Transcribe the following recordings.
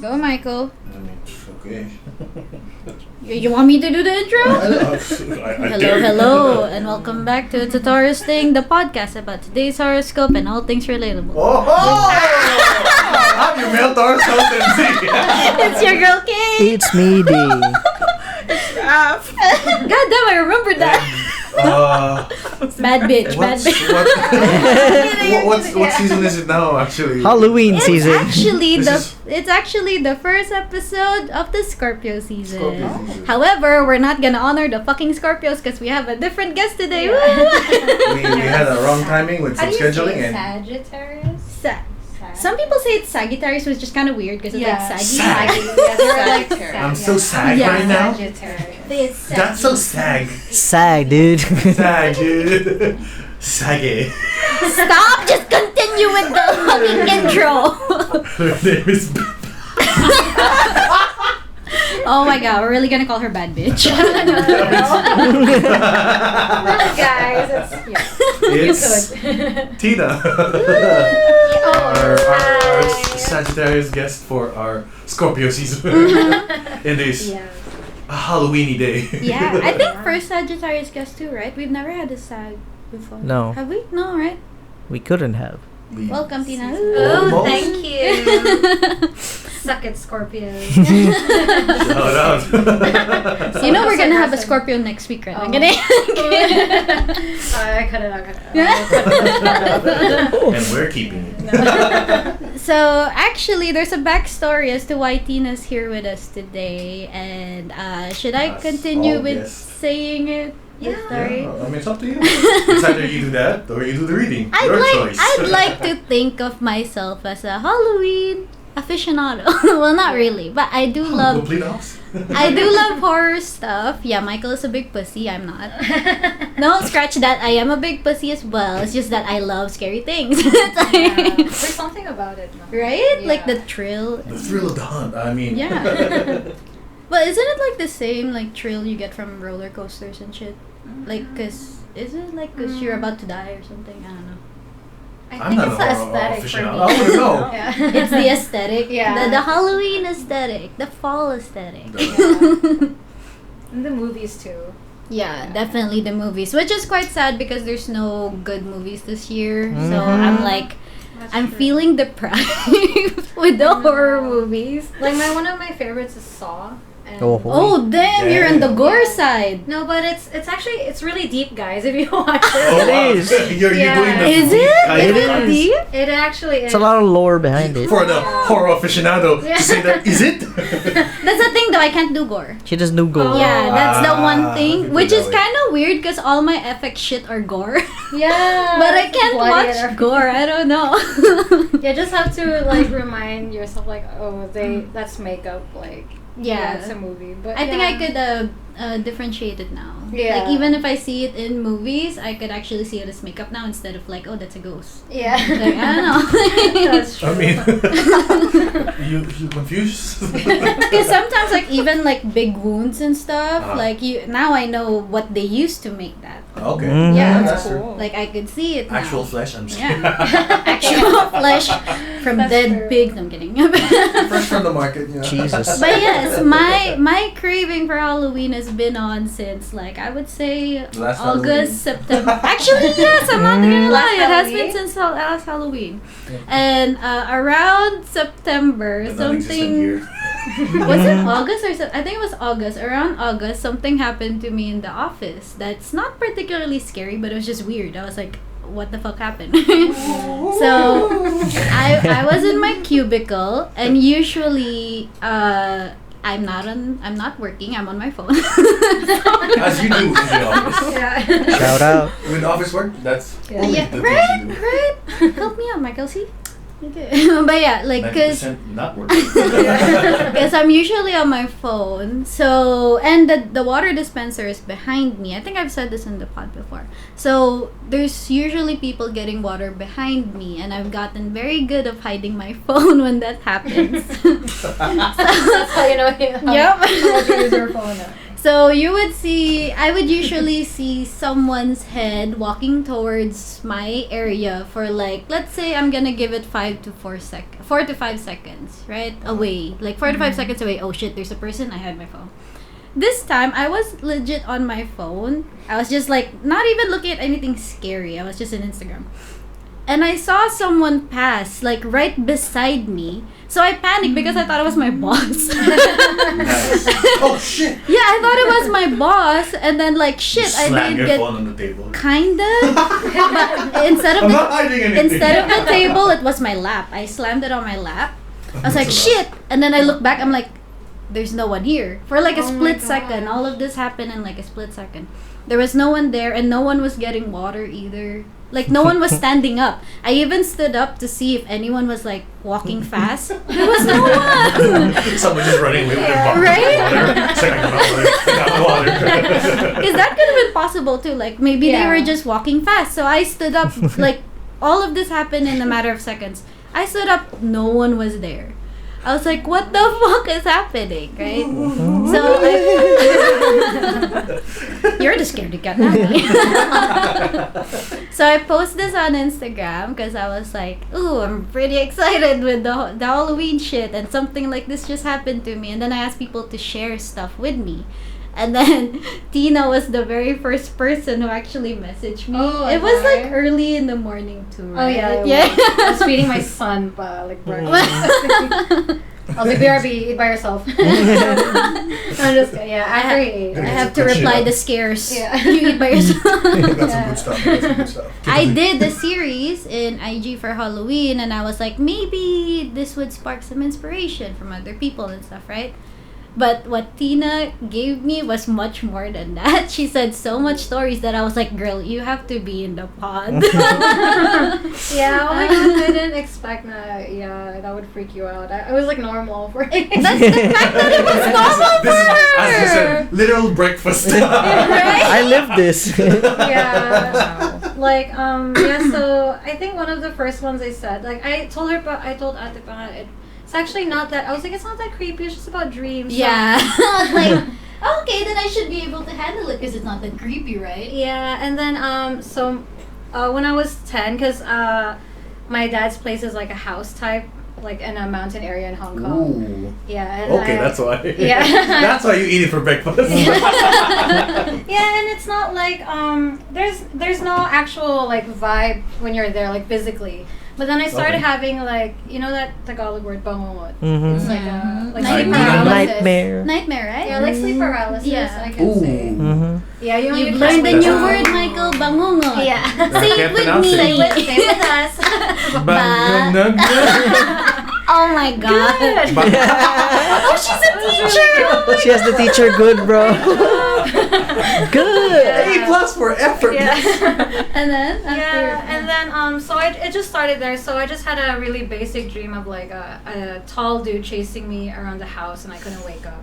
Go, Michael. Okay. You want me to do the intro? Hello, and welcome back to Taurus Thing, the podcast about today's horoscope and all things relatable. Oh! I'm your male Taurus host MC. It's your girl, Kate. It's me, D. It's Raph. God damn, I remembered that. Bad bitch. What season is it now? Actually, Halloween season. It's actually the first episode of the Scorpio season. However, we're not gonna honor the fucking Scorpios because we have a different guest today. we had a wrong timing with some scheduling and Sagittarius. Some people say it's Sagittarius, which is kind of weird because it's like saggy. I'm so sag right now. Sagittarius. That's so sag. Sag, dude. Sag, dude. Saggy. Stop! Just continue with the fucking intro. Her name is. Oh my god, we're really gonna call her bad bitch. Guys, it's Tina. our Sagittarius guest for our Scorpio season in this Halloweeny day. Yeah, I think first Sagittarius guest too, right? We've never had a Sag before. No. Have we? No, right? We couldn't have. Welcome, Tina. Oh, thank you. Suck it, Scorpios. Shout out. You know we're gonna have a Scorpio next week, right? I'm gonna. I cut it. And we're keeping it. So actually, there's a backstory as to why Tina's here with us today, and should I continue with saying it? Yeah. Sorry. I mean, it's up to you. It's either you do that or you do the reading. Your choice. I'd like to think of myself as a Halloween aficionado. Well, not really, but I do love. Complete house. I do love horror stuff. Yeah, Michael is a big pussy. I'm not. No, scratch that. I am a big pussy as well. It's just that I love scary things. There's something about it, no? Right? Yeah. Like the thrill. The thrill of the hunt. I mean. Yeah. But isn't it like the same like thrill you get from roller coasters and shit? Like, cause isn't it like cause you're about to die or something? I don't know. I'm not it's a the horror aesthetic for me. aficionado. I wouldn't know. Yeah. It's the aesthetic. Yeah. The Halloween aesthetic. The fall aesthetic. And the movies too. Yeah, definitely the movies, which is quite sad because there's no good movies this year. So I'm like, I'm feeling deprived with the horror movies. Like one of my favorites is Saw. And Oh damn, you're on the gore side. No, but it's really deep, guys. If you watch it, Oh, wow. It is. You're doing the Is deep it? kind Is of it guys. deep? it actually is. It's a lot of lore behind it. For the horror aficionado to say that, is it? That's the thing though, I can't do gore. She doesn't do go. Yeah, that's the one Ah, thing, people which is that way. kind of weird because all my FX shit are gore. Yeah. But I can't bloody watch and gore. I don't know. You just have to like remind yourself, like, oh, that's makeup, like. Yeah. It's a movie, but I think I could differentiate it now. Yeah. Like even if I see it in movies, I could actually see it as makeup now instead of like, oh, that's a ghost. Yeah. Like, I don't know. That's true. I mean, you confused? Because sometimes like even like big wounds and stuff, Uh-huh. like now I know what they used to make that. Okay. Mhm. Yeah, that's cool. true. Like I could see it. Actual now. flesh, I'm just Yeah. kidding. Actual flesh from That's dead true. pigs. I'm kidding. Fresh from the market, you know. Jesus. But yes, my craving for Halloween has been on since like I would say Last August, September. Actually, yes, I'm not gonna lie. Last It has been Halloween? since last Halloween, Yeah. and around September, The non-existent year. was it August or I think it was August. Around August, something happened to me in the office that's not particularly scary, but it was just weird. I was like, what the fuck happened? So I was in my cubicle, and usually I'm not working. I'm on my phone. As you do in the office. Yeah. Shout out. With office work, that's only Yeah, the things you do. right. Help me out, Michael. See. Okay. But yeah, like, cause 90% not working. because I'm usually on my phone. So, and the water dispenser is behind me. I think I've said this in the pod before. So, there's usually people getting water behind me, and I've gotten very good of hiding my phone when that happens. That's how you know how Yep. much you use your phone. So I would usually see someone's head walking towards my area for like, let's say I'm gonna give it 4 to 5 seconds, right? Away. Like 4 to 5 seconds away. Oh shit, there's a person, I had my phone. This time, I was legit on my phone. I was just like, not even looking at anything scary. I was just on Instagram. And I saw someone pass, like, right beside me. So I panicked because I thought it was my boss. Oh, shit. Yeah, I thought it was my boss. And then, like, shit, I Slam didn't your get... phone on the table. Kinda. But instead I'm of not hiding anything. instead of the table, it was my lap. I slammed it on my lap. I was like, shit. And then I look back, I'm like, there's no one here. For like a split second. All of this happened in like a split second. There was no one there, and no one was getting water either. Like, no one was standing up. I even stood up to see if anyone was like walking fast. There was no one. Someone just running away with their bucket Right? of water. It's like, I got water. Because that could have been possible too. Like, maybe they Yeah. were just walking fast. So I stood up. Like, all of this happened in a matter of seconds. I stood up. No one was there. I was like, what the fuck is happening, right? So you're the scaredy cat, not me. So I posted this on Instagram because I was like, ooh, I'm pretty excited with the Halloween shit, and something like this just happened to me. And then I asked people to share stuff with me. And then Tina was the very first person who actually messaged me. Oh, it was like okay. early in the morning too, Oh right? yeah, Yeah. I was feeding my son, but like breakfast. I was like, BRB, eat by yourself. I'm just kidding. Yeah, after he ate. I have to reply the scares. Yeah. You eat by yourself. That's some good stuff. That's some good stuff. I did the series in IG for Halloween, and I was like, maybe this would spark some inspiration from other people and stuff, right? But what Tina gave me was much more than that. She said so much stories that I was like, girl, you have to be in the pod. Yeah, oh my god, I didn't expect that. Yeah, that would freak you out. I was like normal for That's the fact that it was normal for This is, her. as you said, literal breakfast. Right? I live this. Yeah. Like, yeah, so I think one of the first ones I said, like, I told Ate pa, it's actually not that, I was like, it's not that creepy, it's just about dreams. So- Yeah. I was like, okay, then I should be able to handle it because it's not that creepy, right? Yeah, and then, when I was 10, because my dad's place is like a house type, like in a mountain area in Hong Kong. Ooh. Yeah, and Okay, that's why. Yeah. That's why you eat it for breakfast. Yeah, and it's not like there's no actual like vibe when you're there, like physically. But then I started Okay. having like, you know that Tagalog word bangungot. Mhm. It's like Yeah. like Nightmare. sleep paralysis. Nightmare. Nightmare, right? Yeah, like sleep paralysis. Yeah. I can say. Ooh. Mhm. Yeah, you You've can't learned a wait new to- word, Michael. Bangungot. Yeah. Say I it can't with pronounce me. it. Stay with us. Oh my god. Good. Oh, she's a teacher. She has the teacher good, bro. Good. A plus for effort. Yeah. And then after, Yeah, and then so it just started there. So I just had a really basic dream of like a tall dude chasing me around the house, and I couldn't wake up.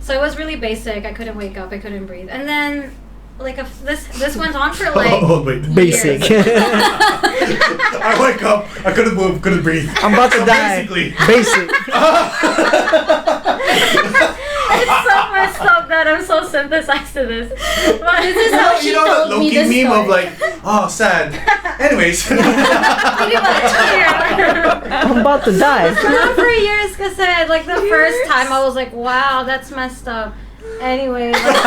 So it was really basic. I couldn't wake up. I couldn't breathe. And then like this went on for like Oh, wait. Basic. I wake up. I couldn't move. Couldn't breathe. I'm about to die. Basically. Basic. It's so messed up that I'm so synthesized to this. But This is how she You know that told me Loki the meme story. of like, oh, sad. Anyways. pretty much I'm about to die. not for years because like the first time I was like, wow, that's messed up. Anyway, Exactly.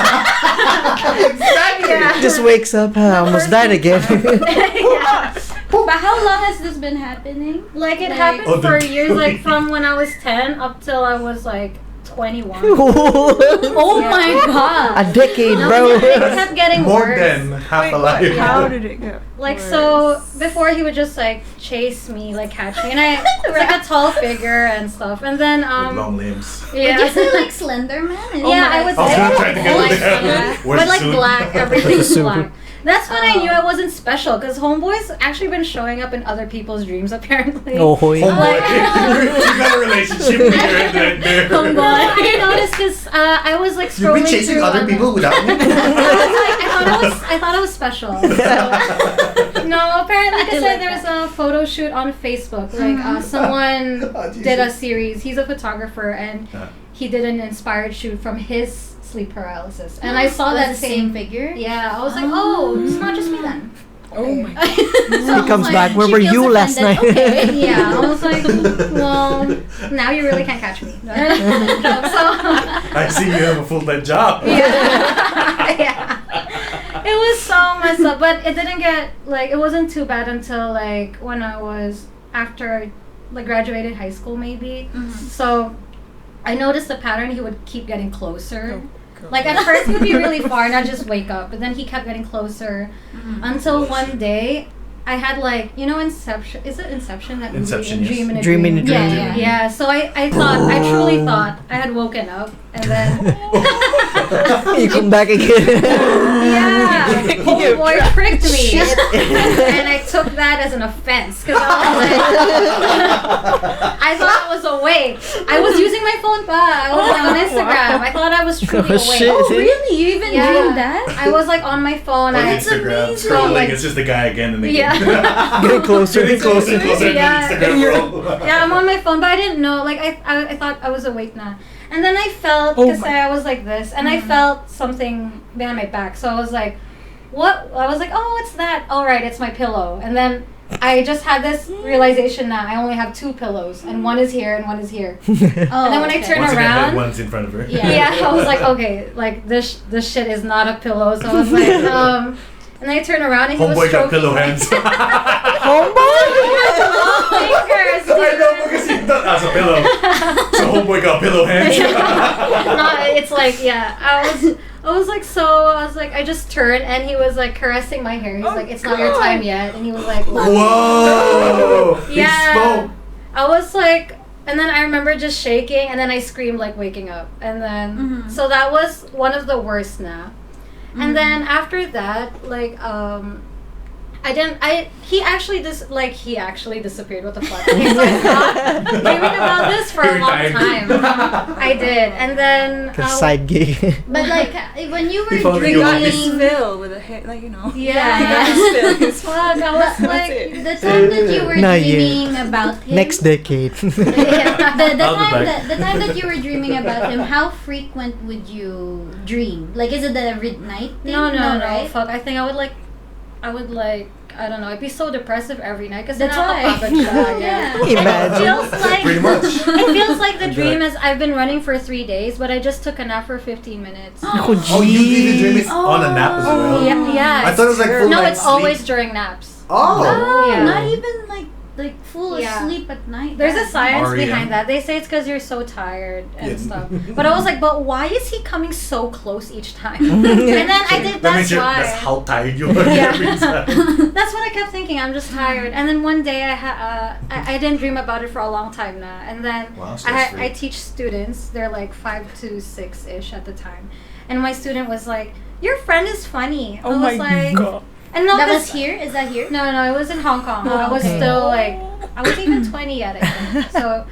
Yeah. Just wakes up. I almost died again. yeah. But how long has this been happening? Like it Like- happened Oh, for the- years, like from when I was 10 up till I was like 21. Oh my god. A decade, No, bro. it kept getting More worse. than half alive. How did it go? Like so before he would just like chase me, like catch me, and it was like a tall figure and stuff. And then With long limbs. Would you say yeah. like Slender Man? Yeah, I would I was say gonna try to get like, with that. yeah. Where's But the like suit? black, everything's Suit. black. That's when I knew I wasn't special, because homeboys actually been showing up in other people's dreams apparently. Oh, hoy. Homeboy. Like- You got a relationship with your right there. Homeboy. I noticed because I was like scrolling You've been chasing through other on- people without me? I thought I was special. So, No, apparently I because like there's a photo shoot on Facebook. Like someone Oh, did a Jesus. series. He's a photographer and he did an inspired shoot from his sleep paralysis. And I saw Was that the same figure. Yeah, I was like, oh, it's not just me then. Oh my god. He comes back. Where were you last night? Okay. Yeah, I was like, well, now you really can't catch me. So, I see you have a full-time job. yeah. It was so messed up, but it didn't get, like, it wasn't too bad until, like, when I was, after, like, graduated high school, maybe. So, I noticed the pattern. He would keep getting closer. Like, at first, he would be really far, and I'd just wake up. But then he kept getting closer until one day, I had, like, you know, Inception. Is it Inception? That movie? Inception, yes. Dream in a Dream Dream. in a Dream. Yeah. Yeah, so I truly thought I had woken up, and then, You come back again. yeah, homeboy tricked me, and I took that as an offense, because I was like, I thought I was awake. I was using my phone back. I was like on Instagram. I thought I was truly Oh, awake. shit. Oh, really? You even Yeah. dreamed that? I was like on my phone. On I Instagram, amazing. scrolling, Like- it's just the guy again and again. Yeah. Getting closer. Getting closer and closer Yeah. to Instagram, bro. Yeah, I'm on my phone, but I didn't know. Like, I thought I was awake now. And then I felt, because I was like this, and I felt something behind my back. So I was like, what? I was like, oh, what's that? All right, it's my pillow. And then I just had this realization that I only have two pillows, and one is here and one is here. Oh, And then when I okay. turn Once again, around- that one's in front of her. Yeah. Yeah, I was like, okay, like this shit is not a pillow. So I was like, and then I turned around and he was Homeboy got stroking pillow my- hands. Fingers, I know dude. because he does as a pillow. So homeboy got pillow hands. No, it's like, yeah, I was like, I just turned and he was like caressing my hair. He's like, it's not your time yet. And he was like, Whoa! He Yeah. spoke. I was like, and then I remember just shaking and then I screamed like waking up. And then, so that was one of the worst now. And then after that, like, he actually disappeared. What the fuck? He's like, dreaming about this for a Every long time. time. I did. And then, Side gig. But like when you were He found We you got on his dreaming, spill with a hair, like, you know. yeah. He got his spill. His Fuck, I was like, it. the time that you were Not yet. dreaming about him. Next decade. the I'll be back. the time that you were dreaming about him, how frequent would you dream? Like, is it every night thing? no, right? fuck. I think I would I don't know. I'd be so depressive every night because That's why. Yeah. Imagine. It feels like Pretty much. it feels like the dream Exactly. is I've been running for 3 days, but I just took a nap for 15 minutes. Oh, Oh, you even dream jeez. it on a nap as well? Yeah. I thought it was like full No, night it's sleep. always during naps. Oh. Oh, Yeah. not even like full Yeah. asleep at night. There's a science REM. behind that. They say it's because you're so tired and Yeah. stuff. But I was like, but why is he coming so close each time? And then I did. That's why. That's how tired you are Yeah. every time. That's what I kept thinking. I'm just tired. And then one day I didn't dream about it for a long time now. And then Wow, stress-free. I teach students. They're like 5 to 6 ish at the time. And my student was like, "Your friend is funny." Oh I was my like, god. and no, That this- was here? Is that here? No, it was in Hong Kong. I was okay. still like, I was even 20 yet, I think. So,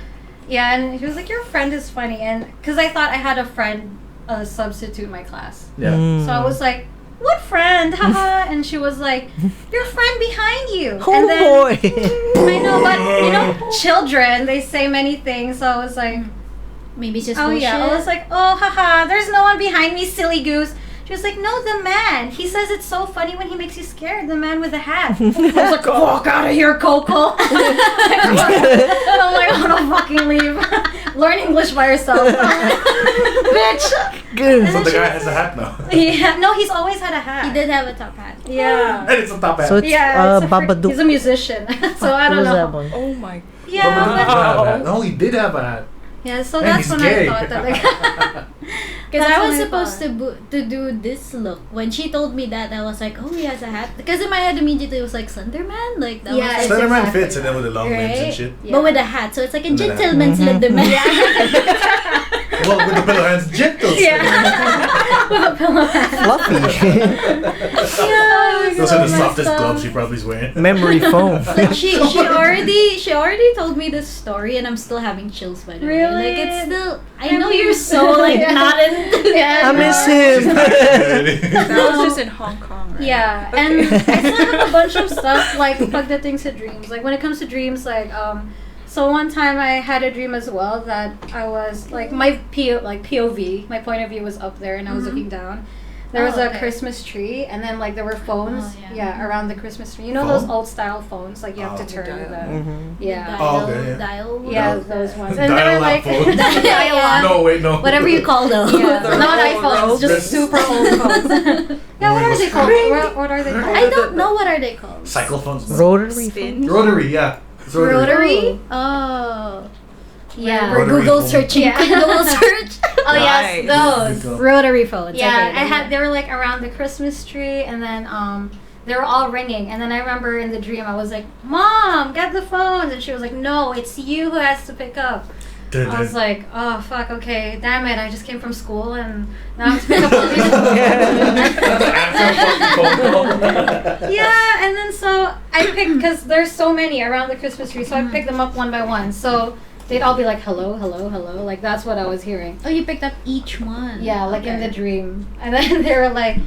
yeah, and he was like, "Your friend is funny," and because I thought I had a friend substitute my class, Yeah. so I was like, "What friend?" Haha, and she was like, "Your friend behind you." Oh and then boy. I know, but you know, children they say many things. So I was like, Maybe it's just "Oh bullshit. yeah," I was like, "Oh haha, there's no one behind me, silly goose." She was like, "No, the man. He says it's so funny when he makes you scared. The man with the hat." I was like, "Walk out of here, Coco." I'm like, "I want to fucking leave. Learn English by yourself, bitch." Good. So the guy has a hat now. Yeah, no, he's always had a hat. He did have a top hat. Yeah. And it's a top hat. So it's Yeah, it's a Babadook. he's a musician, so I don't What was that know. one? Oh my. Yeah, Babadook but, did have a hat. No, he did have a hat. yeah. So And that's he's when gay. I thought that, like, Because That's I was what I supposed to do this look. When she told me that, I was like, oh, he has a hat. Because in my head immediately it was like Slenderman. Like, that Yeah, was it's like, Slenderman exactly- fits and then with the long limbs and right? shit. Yeah. But with a hat. So it's like a And then a hat. gentleman's Slenderman. Well, with the pillow hands, gentle. Yeah. with a pillow hat. Fluffy. Yeah, Those are the softest gloves she probably's wearing. Memory foam. Like she already told me this story, and I'm still having chills by the way. Really? Like it's still. I know you're so like not into it. I miss him. That was just in Hong Kong, right? Yeah, and I still have a bunch of stuff like pagdating sa dreams. Like when it comes to dreams, like so one time I had a dream as well that I was like my POV, my point of view was up there and I was looking down. There was a Christmas tree, and then like there were phones, around the Christmas tree. You know those old style phones, like you have to turn Dial. Yeah, those ones. And they Dial-up were like phone. dial-up. No, wait, no. Whatever you call those. Yeah, The not little iPhones, robes. just super old phones. Yeah, what are they called? What are they called? I don't know what are they called. Cycle phones. Rotary. Spin. Rotary, yeah. It's Rotary? Oh. Yeah. We're Rotary Google phone. searching. Yeah. Google search. Oh yes, Nice. those. Rotary phones. Yeah, Okay. they were like around the Christmas tree, and then they were all ringing, and then I remember in the dream I was like, "Mom, get the phones," and she was like, "No, it's you who has to pick up." I was like, "Oh fuck, okay, damn it! I just came from school, and now I have to pick up all these phones." Yeah, and then so I picked because there's so many around the Christmas tree, so I picked them up one by one. So they'd all be like, "Hello, hello, hello," like that's what I was hearing. Oh, you picked up each one. Yeah, like in the dream. And then they were like,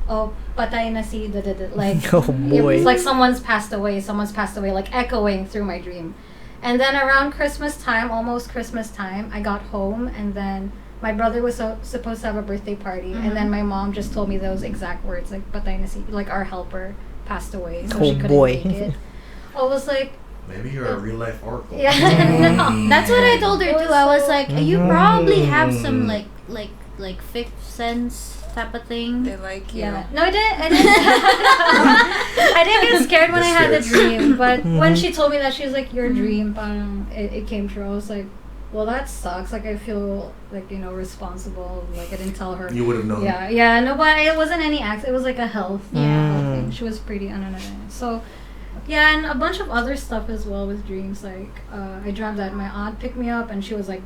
"Oh, patay na si da da da." Like, Oh it boy. was like someone's passed away, like echoing through my dream. And then around Christmas time, almost Christmas time, I got home, and then my brother was supposed to have a birthday party, and then my mom just told me those exact words, like patay na si, like our helper passed away, so she Oh couldn't boy. make it. I was like, Maybe you're a real life oracle. yeah, no. That's what I told her It too. was I was so- like, you probably have some like fifth sense type of thing. They like you. Yeah. No, I didn't. I didn't get scared when I had the dream, but when she told me that, she was like, "Your dream, it came true." I was like, "Well, that sucks. Like, I feel like responsible. Like, I didn't tell her." You would have known. Yeah. No, but it wasn't any accident. It was like a health Mm. thing. She was pretty So, yeah, and a bunch of other stuff as well with dreams. Like, I dreamt that my aunt picked me up, and she was like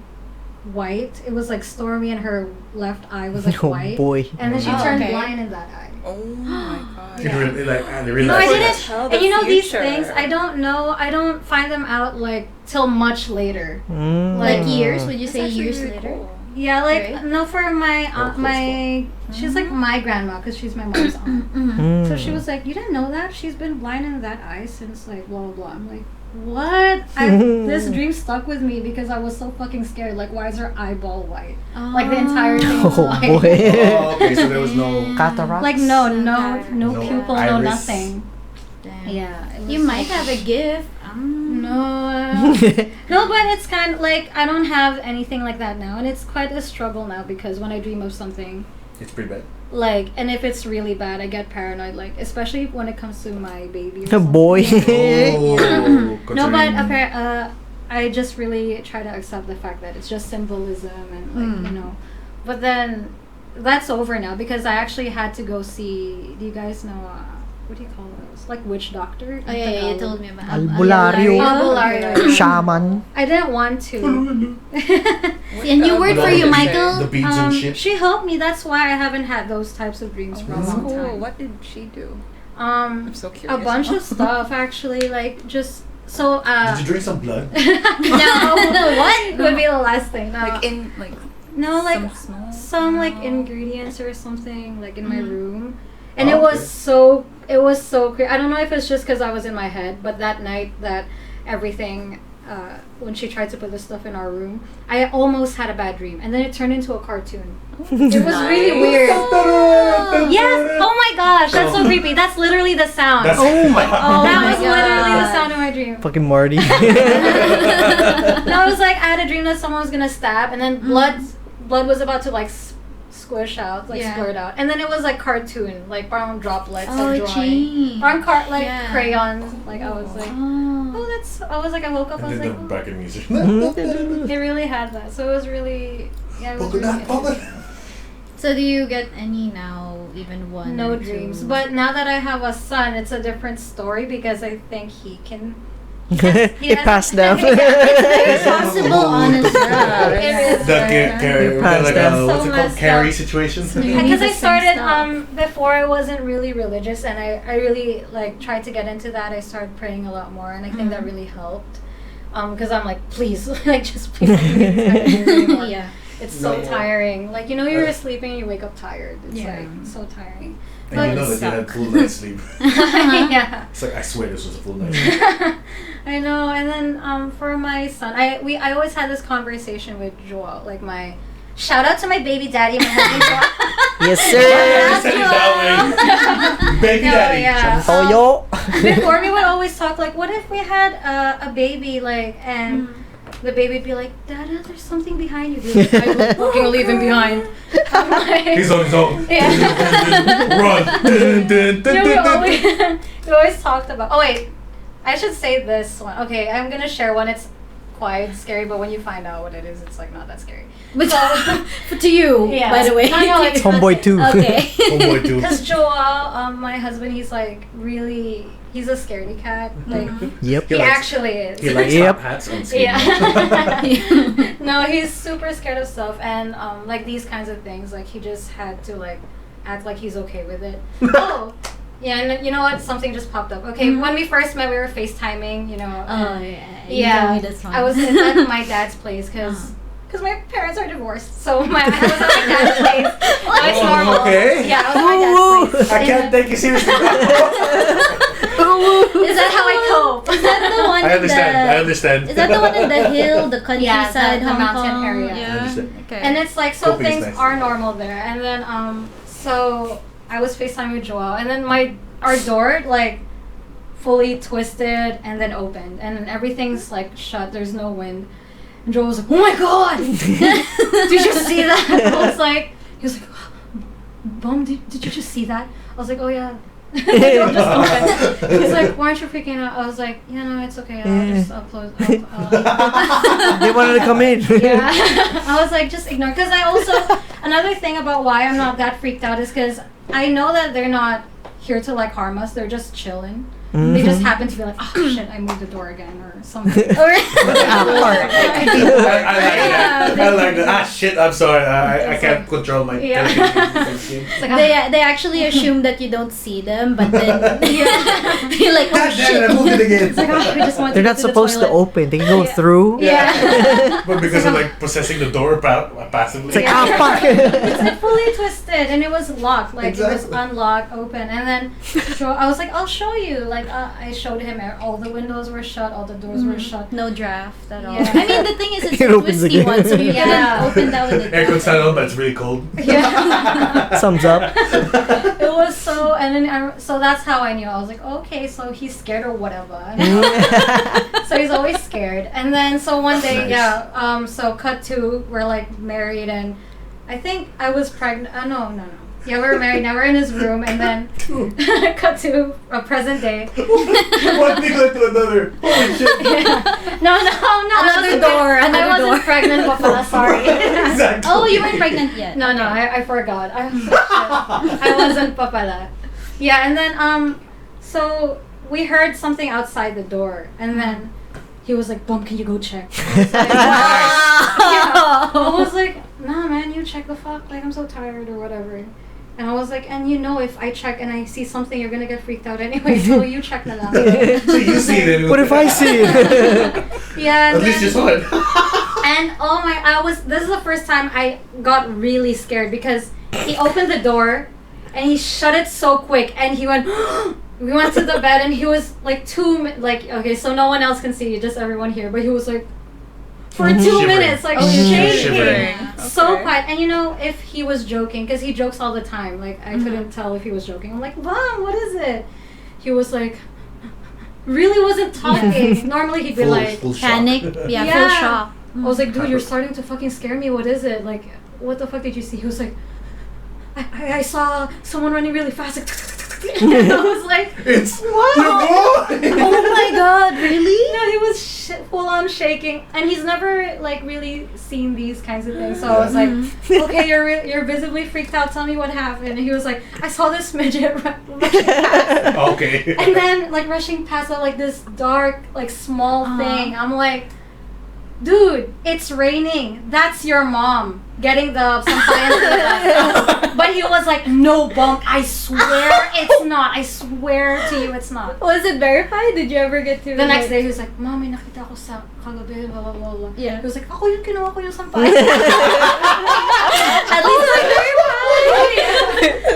white. It was like stormy, and her left eye was like Oh white. boy. And then she Oh, turned okay. blind in that eye. Oh my god. You really, like, I No, I realized didn't. Tell And the these future. things, I don't know. I don't find them out like till much later. Like Mm. years? Would you That's say actually years really later? cool. Yeah, like Right. no, for my aunt, close she's like my grandma because she's my mom's aunt. Mm. So she was like, "You didn't know that? She's been blind in that eye since like blah blah blah." I'm like, "What?" This dream stuck with me because I was so fucking scared. Like, why is her eyeball white? Like the entire thing was Oh white. boy. Oh, okay, so there was no. Cataracts. Like no No pupil, no iris. nothing. Damn. Yeah, it You was might so- have a gift. No, but it's kind of like I don't have anything like that now, and it's quite a struggle now because when I dream of something, It's pretty bad. like, and if it's really bad, I get paranoid, like especially when it comes to my baby. Or Oh something. boy. Oh, No, but considering- I just really try to accept the fact that it's just symbolism and like Mm. But then that's over now because I actually had to go see. Do you guys know? What do you call those? Like witch doctor? Oh yeah, you told me about Albulario. Albulario. Shaman. I didn't want to. See, a new word for you, The Michael. beads and shit. She helped me. That's why I haven't had those types of dreams for a That's long cool. time. What did she do? I'm so curious. A bunch of stuff actually. Like just so. Did you drink some blood? No, what would be the last thing? No, Like in like no, like some snow? some like ingredients or something like in my room, and Oh, it was okay. so I don't know if it's just because I was in my head, but that night that everything. When she tried to put the stuff in our room, I almost had a bad dream, and then it turned into a cartoon. It was really weird. Yes. Oh my gosh, that's so creepy. That's literally the sound. Oh my. That my was literally the God. sound of my dream. Fucking Marty. No, I was like, I had a dream that someone was gonna stab, and then blood was about to like squish out, like Yeah. squirt out, and then it was like cartoon, like brown droplets Oh, of drawing, gee. brown like Yeah. crayons. Like I was like, Oh. oh, that's. I was like, I woke up, I And was then like, the oh. background music. It really had that, so it was really, yeah, it was Polka really dot, polka interesting. dot. So do you get any now? Even one? No or two? dreams, but now that I have a son, it's a different story because I think he can It passed down. It's possible, honestly. It is. The passed like down. what's it So called? messed Carry up. situation. Because I Same started stuff. before I wasn't really religious, and I really like tried to get into that. I started praying a lot more, and I think that really helped. Because I'm like, please, like just please don't make me tired anymore. Yeah. It's so No. tiring. Like you're sleeping and you wake up tired. It's Yeah. like so tiring. And you know that you had full night's sleep. Yeah. It's like I swear this was a full night's sleep. I know. And then for my son, I always had this conversation with Joel, like my shout out to my baby daddy, my husband Joel. Yes, Why sir. you said it that way? Baby No, daddy. yeah. Oh, yo. Before we would always talk like, what if we had a baby, like, and the baby would be like, Dada, there's something behind you. Dude. I would fucking leave him behind. I'm like, He's on his own. Yeah. Run. Dun, dun, dun, No, we dun, dun. always talked about. Oh wait, I should say this one. Okay, I'm gonna share one. It's quite scary, but when you find out what it is, it's like not that scary. But to you, Yeah. by the way. No, it's Homeboy too. Okay. Homeboy too. Because Joel, my husband, he's like really, he's a scaredy cat. Like Yep. he likes- actually is. He likes Yep. top hats on skin. Yeah. No, he's super scared of stuff, and like these kinds of things, like he just had to like act like he's okay with it. Oh, yeah, and then, you know what? Something just popped up. Okay, when we first met, we were FaceTiming. You know. Oh, and- yeah. You told me this one. I was at my dad's place because. Because my parents are divorced, so I was at my dad's place. Well, it's Oh, normal. okay. Yeah, I was at my dad's place. I can't take you seriously. Is that how I cope? Is that the one I understand. in the, I understand. Is that the one in the hill, the countryside, the Hong mountain Kong? area. I Yeah. understand. Okay. And it's like, so Coping is things nice. are normal there. And then, so I was FaceTiming with Joel, and then our door, like, fully twisted and then opened. And then everything's, like, shut. There's no wind. And Joel was like, oh my god! Did you see that? I was like, he was like, Bum, did you just see that? I was like, oh yeah. The door just opened. He's like, why aren't you freaking out? I was like, yeah, no, it's okay. I'll close. They wanted to come in. Yeah. I was like, just ignore. Because I also, another thing about why I'm not that freaked out is because I know that they're not here to like harm us. They're just chilling. They just happen to be like, oh shit, I moved the door again or something. Ah, I like that. Ah, shit, I'm sorry. I can't control my Yeah. television. It's like, They actually assume that you don't see them, but then you're like, oh God damn it, I shit. moved it again. It's like, oh, we just want They're to not go to the supposed to toilet. open. They can go through. Yeah. But because of like possessing the door passively. It's like, Yeah. fuck. It's fully twisted and it was locked, like it was Exactly. unlocked, open, and then I was like, I'll show you. Like I showed him all the windows were shut, all the doors were shut. No draft at all. Yeah. I mean, the thing is, it's It a opens twisty again. one, so you Yeah. can open that with the Aircon's not on, but it's really cold. Yeah. Sums up. It was so, and then so that's how I knew. I was like, okay, so he's scared or whatever. So he's always scared. And then so one day, Nice. yeah. So cut to we're like married, and I think I was pregnant. No. Yeah, we were married. Now we're in his room, and then cut to present day. One thing led to another. Holy shit. Yeah. No. Another door, I another wasn't door. pregnant, Papa. Sorry. Exactly. Oh, you weren't pregnant yet. No, I forgot. I wasn't papala. Yeah, and then so we heard something outside the door, and then he was like, "Bum, can you go check?" I was like, yeah. I was like, "Nah, man, you check the fuck. Like, I'm so tired or whatever." And I was like, "And you know, if I check and I see something, you're gonna get freaked out anyway. So you check na lang." So you see it. What if I see it? Yeah. At least you saw it. And oh my, this is the first time I got really scared because he opened the door and he shut it so quick and he went, we went to the bed and he was like okay, so no one else can see you, just everyone here, but he was like, for 2 Shivering. minutes, like Shivering. shaking. So Okay. quiet. And you know, if he was joking, because he jokes all the time, like I couldn't tell if he was joking. I'm like, Mom, what is it? He was like, really wasn't talking. Normally he'd be like, Full shock. Panic. Yeah, Yeah. full shock. I was like, dude, you're starting to fucking scare me. What is it? Like, what the fuck did you see? He was like, I saw someone running really fast. Like, And I was like, It's what? your boy. Oh my god, really? No, he was full on shaking, and he's never like really seen these kinds of things. So I was like, okay, you're visibly freaked out. Tell me what happened. And he was like, I saw this midget rushing past, Okay. and then like rushing past like this dark like small thing. I'm like, dude, it's raining. That's your mom getting the sampayan. But he was like, no, bunk. I swear it's not. I swear to you, it's not. Was it verified? Did you ever get to The next day, he was like, Mommy, nakita ko sa kagabi, blah, blah, blah, blah. Yeah. He was like, ako yung kinuha ko yung sampayan. At least it's verified.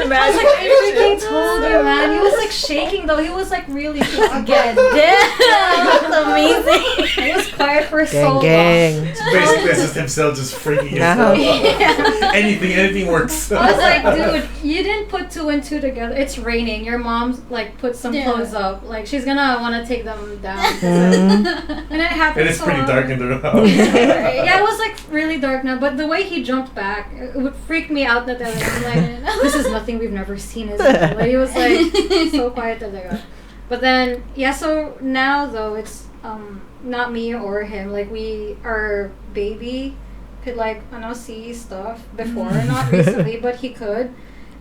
I was like, I freaking told you, man. He was like shaking though. He was like really shaking. Damn, that's amazing. He was quiet for so long. Gang. It's basically it's just himself just freaking Nah. himself. Yeah. Anything works. I was like, dude, you didn't put 2 and 2 together. It's raining. Your mom's like put some clothes up. Like she's gonna want to take them down. And it happened. And it's so pretty long. dark in the house. Yeah, it was like really dark now. But the way he jumped back, it would freak me out. That I'm like, this is nothing we've never seen. Is it? Like, he was like so quiet talaga. But then yeah, so now though it's not me or him. Like our baby could like see stuff before, not recently, but he could.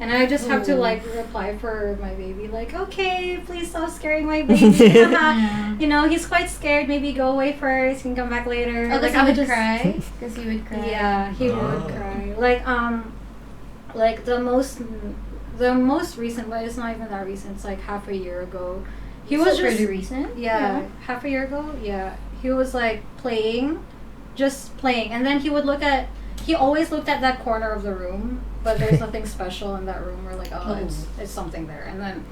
And I just have to like reply for my baby, like, okay, please stop scaring my baby. You know, he's quite scared. Maybe go away first. You can come back later. Oh, like I would cry. Because he would cry. Yeah, he would cry. Like the most recent, but it's not even that recent. It's like half a year ago. He was just pretty recent. Yeah, half a year ago. Yeah, he was like just playing, and then he always looked at that corner of the room, but there's nothing special in that room. We're like, it's something there, and then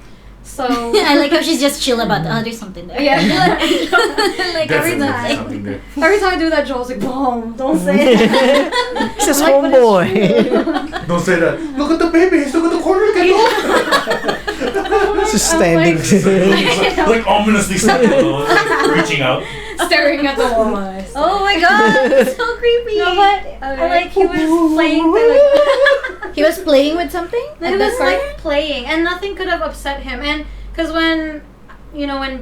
so I like how she's just chill about there's something there. yeah, like every Definitely time. something there. every time I do that, Joel's like, boom, don't say it. It's just I'm like, but it's homeboy. Don't say that. Look at the baby. He's look at the corner. Get off. Just standing. like ominously reaching out. staring at the wall. Oh my god, that's so creepy. No, but like he was playing. He was playing with something? He At was that like point? playing, and nothing could have upset him. And because when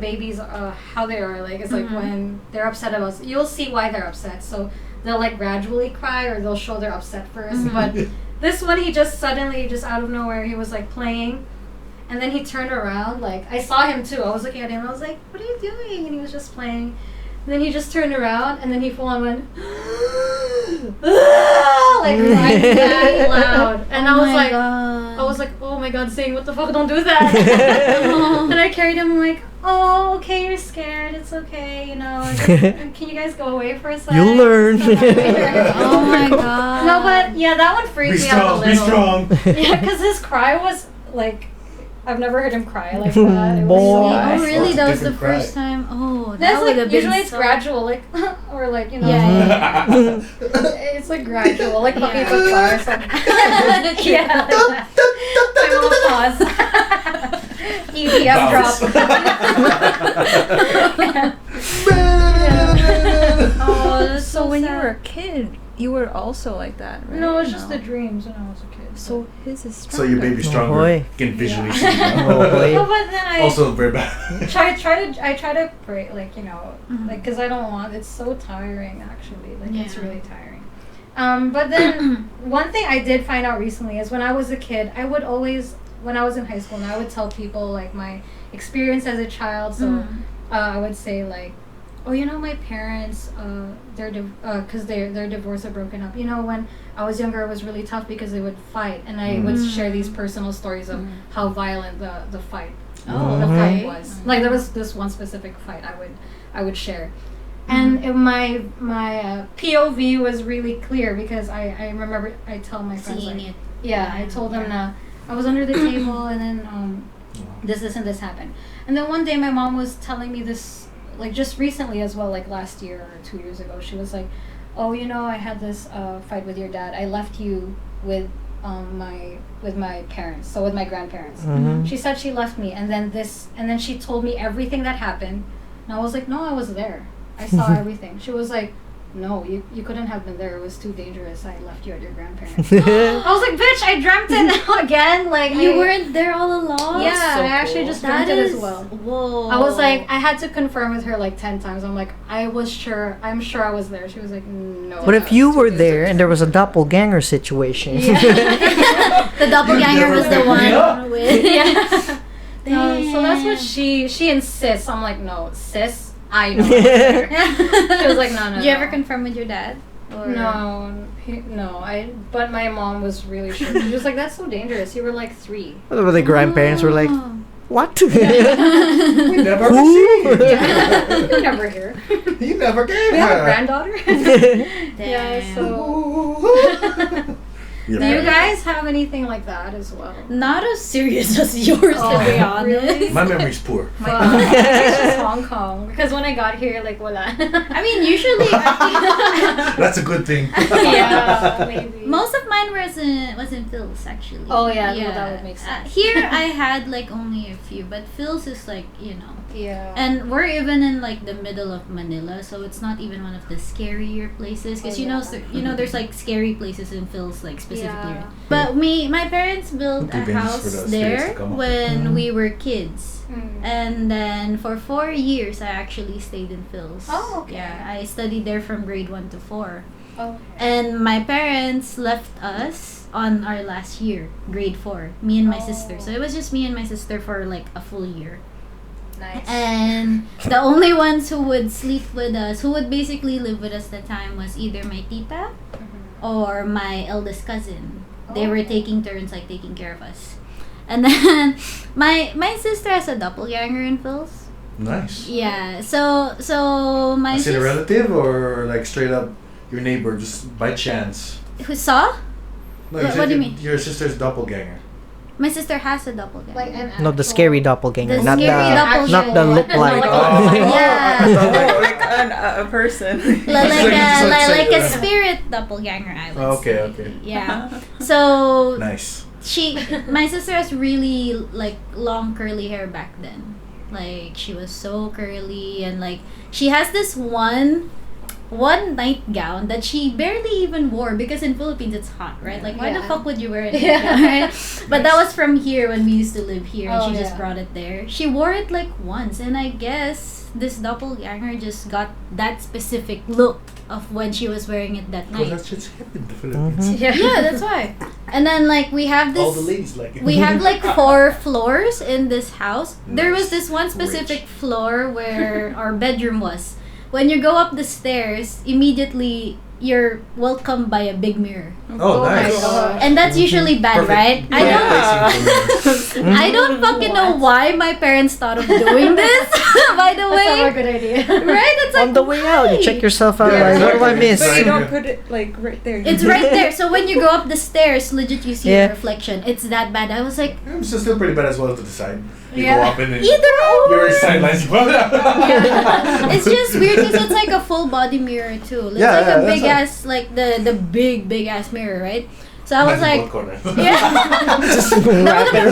babies, how they are, like it's like when they're upset about, you'll see why they're upset. So they'll like gradually cry, or they'll show they're upset 1st. But this one, he just suddenly, just out of nowhere, he was like playing, and then he turned around. Like I saw him too. I was looking at him. I was like, "What are you doing?" And he was just playing. And then he just turned around, and then he full on went, like crying that loud. And I was like, oh my god, saying, what the fuck, don't do that. And I carried him, like, oh, okay, you're scared, it's okay, can you guys go away for a second? You'll learn. Oh my god. No, but yeah, that one freaked me out a Be little. strong. Yeah, because his cry was like, I've never heard him cry like that. It was Boy. Oh, really? That was the Different cry. first time? Oh, that That's would like, have been usually it's so... gradual, like, or like, Yeah. it's like gradual, like puppy Yeah. book car or something. Yeah. I will pause. EDM drop. Oh, that's So when you sad. were a kid, you were also like that, right? No, it's just the dreams when I was a kid. So his is stronger. So your baby's Oh, stronger. boy. Can visually Oh, see. boy. No, but then I Also very bad. try to pray, like, like, because I don't want, it's so tiring actually, like it's Yeah. really tiring. But then one thing I did find out recently is when I was a kid, I would always, when I was in high school, and I would tell people like my experience as a child. So I would say like, oh, my parents, because their divorce had broken up. When I was younger, it was really tough because they would fight, and I would share these personal stories of how violent the fight the fight was. Like there was this one specific fight I would share, and my POV was really clear because I remember I tell my friends Seeing like, it. yeah, I told them I was under the table, and then this and this happened, and then one day my mom was telling me this, like just recently as well, like last year or 2 years ago. She was like, oh, I had this fight with your dad. I left you with my parents, so with my grandparents. She said she left me, and then she told me everything that happened, and I was like, no, I was there. I saw everything. She was like, no, you couldn't have been there. It was too dangerous. I left you at your grandparents. I was like, bitch, I dreamt it again. Like You weren't there all along? Yeah, So I actually cool. just dreamt it as well. Whoa. I was like, I had to confirm with her like 10 times. I'm like, I'm sure I was there. She was like, no. What if you were there and there was a doppelganger situation? the doppelganger was the one with. Yeah. Damn. So that's what she insists. I'm like, no, sis, I know. She was like, no. Did you ever confirm with your dad? Or? No. But my mom was really sure. She was like, that's so dangerous. You were like 3. Were the grandparents were like, Oh. what? We never Who? received. You never hear. You never gave We have a her. granddaughter. Damn. Yeah, so. Your Do you parents. guys have anything like that as well? Not as serious as yours, to be honest. really? My memory's poor. Wow. It's just Hong Kong. Because when I got here, like, wala. I mean, usually, That's a good thing. Yeah, maybe. most of mine was in Phil's, actually. Oh, yeah, well, that would make sense. Here, I had like only a few, but Phil's is like, Yeah. And we're even in like the middle of Manila, so it's not even one of the scarier places. Because there's like scary places in Phil's, like specifically. Yeah. But my parents built a Two games for house the there spirits to come up. when we were kids. Mm. And then for 4 years, I actually stayed in Phil's. Oh, okay. Yeah, I studied there from grade 1 to 4. Oh. And my parents left us on our last year, grade 4, me and my sister. So it was just me and my sister for like a full year. Nice. And the only ones who would sleep with us, who would basically live with us at the time, was either my tita or my eldest cousin. They were taking turns like taking care of us. And then my sister has a doppelganger in Phil's. Nice. Yeah. So my Is it a sister relative or like straight up your neighbor just by chance? who saw No, What do you mean? Your sister's doppelganger. my sister has a doppelganger. Like an No, the actual- scary doppelganger, The not scary doppelganger. not the look like. Oh. Yeah. Oh, like a person. like a spirit doppelganger, I would Okay, say. okay. Yeah. So Nice. my sister has really like long curly hair back then. Like she was so curly, and like she has this one nightgown that she barely even wore because in Philippines it's hot, right? Like why the Yeah. fuck would you wear it? Yeah. Right? But that was from here when we used to live here, and Oh, she just yeah. brought it there. She wore it like once, and I guess this doppelganger just got that specific look of when she was wearing it that Because night. that shit's hip in the Philippines. Yeah. Yeah, that's why. And then like we have this All the ladies like it. we have like 4 floors in this house. There was this one Nice. specific floor where our bedroom was. When you go up the stairs, immediately you're welcomed by a big mirror. Oh, nice. my God. And that's usually bad, right? I Perfect don't I don't fucking know why my parents thought of doing this, by the That's not a way. good idea. Right? It's like On the way out, you why? check yourself out. Yeah, Like, what do I exactly. miss? But you Right. don't put it like right there. It's right there. So when you go up the stairs, legit you see Yeah. a reflection. It's that bad. I was like, It's still pretty bad as well to the side. You Yeah. go up and then either your or. sidelines. It's just weird because it's like a full body mirror too. It's Yeah, like yeah, a big that's ass, like the big ass mirror, right? So I was like, yeah. Just wrap it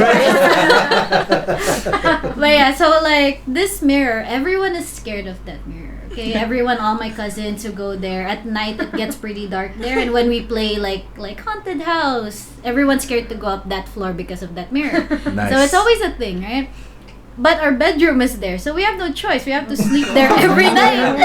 But yeah, so like this mirror, everyone is scared of that mirror. Okay, everyone, all my cousins who go there at night, it gets pretty dark there, and when we play like haunted house, everyone's scared to go up that floor because of that mirror. Nice. So it's always a thing, right? But our bedroom is there, so we have no choice. We have to sleep there every night.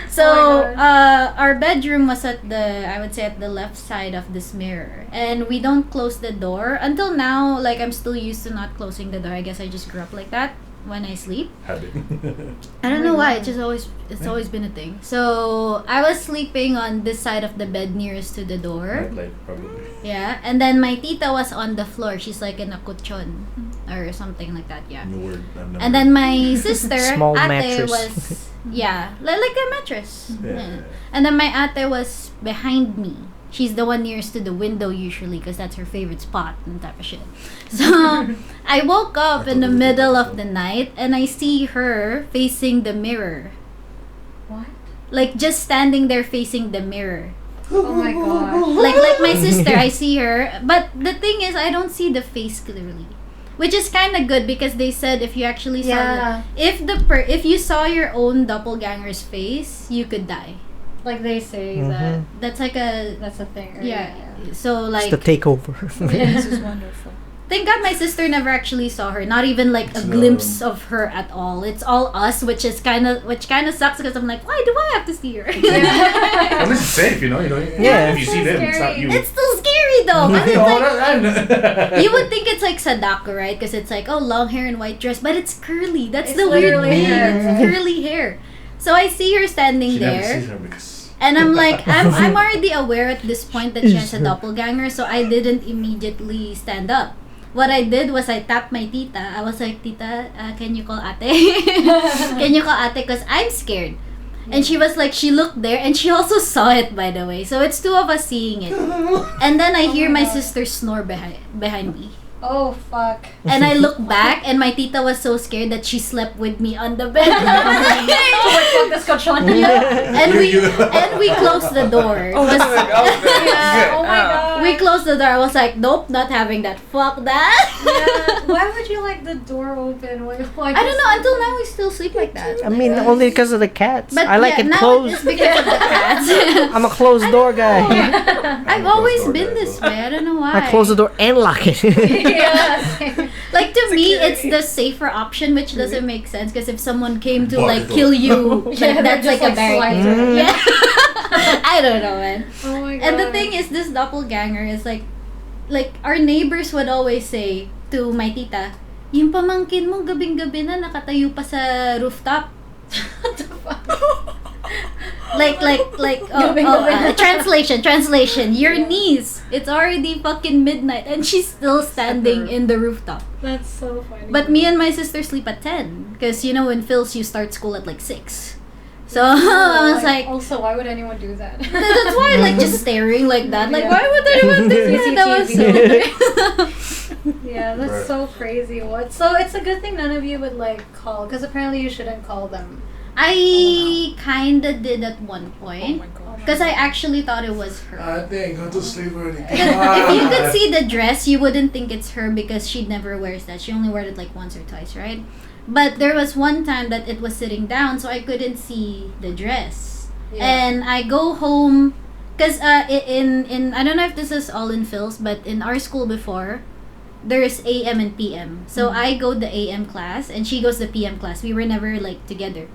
So Oh my our bedroom was at I would say at the left side of this mirror, and we don't close the door until now. Like I'm still used to not closing the door. I guess I just grew up like that when I sleep. Habit. I don't know why. It's always been a thing. So I was sleeping on this side of the bed nearest to the door. Nightlight, probably. Yeah, and then my tita was on the floor. She's like in a kuchon or something like that. Yeah. New word. I've never And then my sister, Small ate, mattress. was like a mattress. Yeah. Yeah. And then my ate was behind me. She's the one nearest to the window usually because that's her favorite spot and type of shit. So I woke up in the middle of the night and I see her facing the mirror. What? Like just standing there facing the mirror. Oh my gosh. Like my sister, I see her, but the thing is I don't see the face clearly. Which is kind of good because they said if you actually saw Yeah. if you saw your own doppelganger's face, you could die. Like they say Mhm. that That's like a that's a thing. Right? yeah. So It's like the takeover. This is wonderful. thank God my sister never actually saw her. Not even like a No. glimpse of her at all. It's all us, which kind of sucks because I'm like, why do I have to see her? At least it's safe, you know. Yeah. If you see them, it's not Scary. you. It's still scary though. 'Cause it's No, like, you would think it's like Sadako, right? Because it's like, oh, long hair and white dress, but it's curly. That's It's the weird literally thing. hair. It's curly hair. So I see her standing She never there. sees her because. And I'm like, I'm already aware at this point that she has a doppelganger, so I didn't immediately stand up. What I did was I tapped my tita. I was like, Tita, can you call ate? Can you call ate? Because I'm scared. And she was like, she looked there, and she also saw it, by the way. So it's two of us seeing it. And then I hear my my God. sister snore behind me. Oh fuck. And I look back, and my tita was so scared that she slept with me on the bed. Oh my fuck, this got Sean. and we closed the door. It Oh, was- good. Oh, good. Yeah, oh my god. we closed the door. I was like, nope, not having that. Fuck that. Yeah. Why would you like the door open? Why I don't know. Until now, we still sleep like that. I mean, only because of the cats. But I like yeah, it now closed. it's because of the cats. I'm a closed door guy. I've always been this way. I don't know why. I close the door and lock it. Yeah. Like to me, it's Security. the safer option, which doesn't make sense because if someone came to Bar like the kill door. you, Yeah, like, that's they're like just, a barrier. slide Mm. through. Yeah. I don't know, man. Oh my god. And the thing is, this doppelganger is like our neighbors would always say to my tita, yung pamangkin mo gabing-gabi na nakatayo pa sa rooftop. What the fuck? Translation. Your niece, it's already fucking midnight and she's still standing in the rooftop. That's so funny. But me and my sister sleep at 10 because you know in Phils you start school at like 6. So I was like, also, why would anyone do that? that's why like just staring like that. Like Yeah. why would anyone do that? That was so weird. Yeah, that's Right. so crazy. What? So it's a good thing none of you would like call, because apparently you shouldn't call them. I kinda did at one Oh point my god. because I actually thought it was her. I think go to sleep already. If you could see the dress, you wouldn't think it's her because she never wears that. She only wears it like once or twice, right? But there was one time that it was sitting down, so I couldn't see the dress. And I go home, cause in I don't know if this is all in Phil's, but in our school before, there's AM and PM. So I go the AM class and she goes the PM class. We were never like together.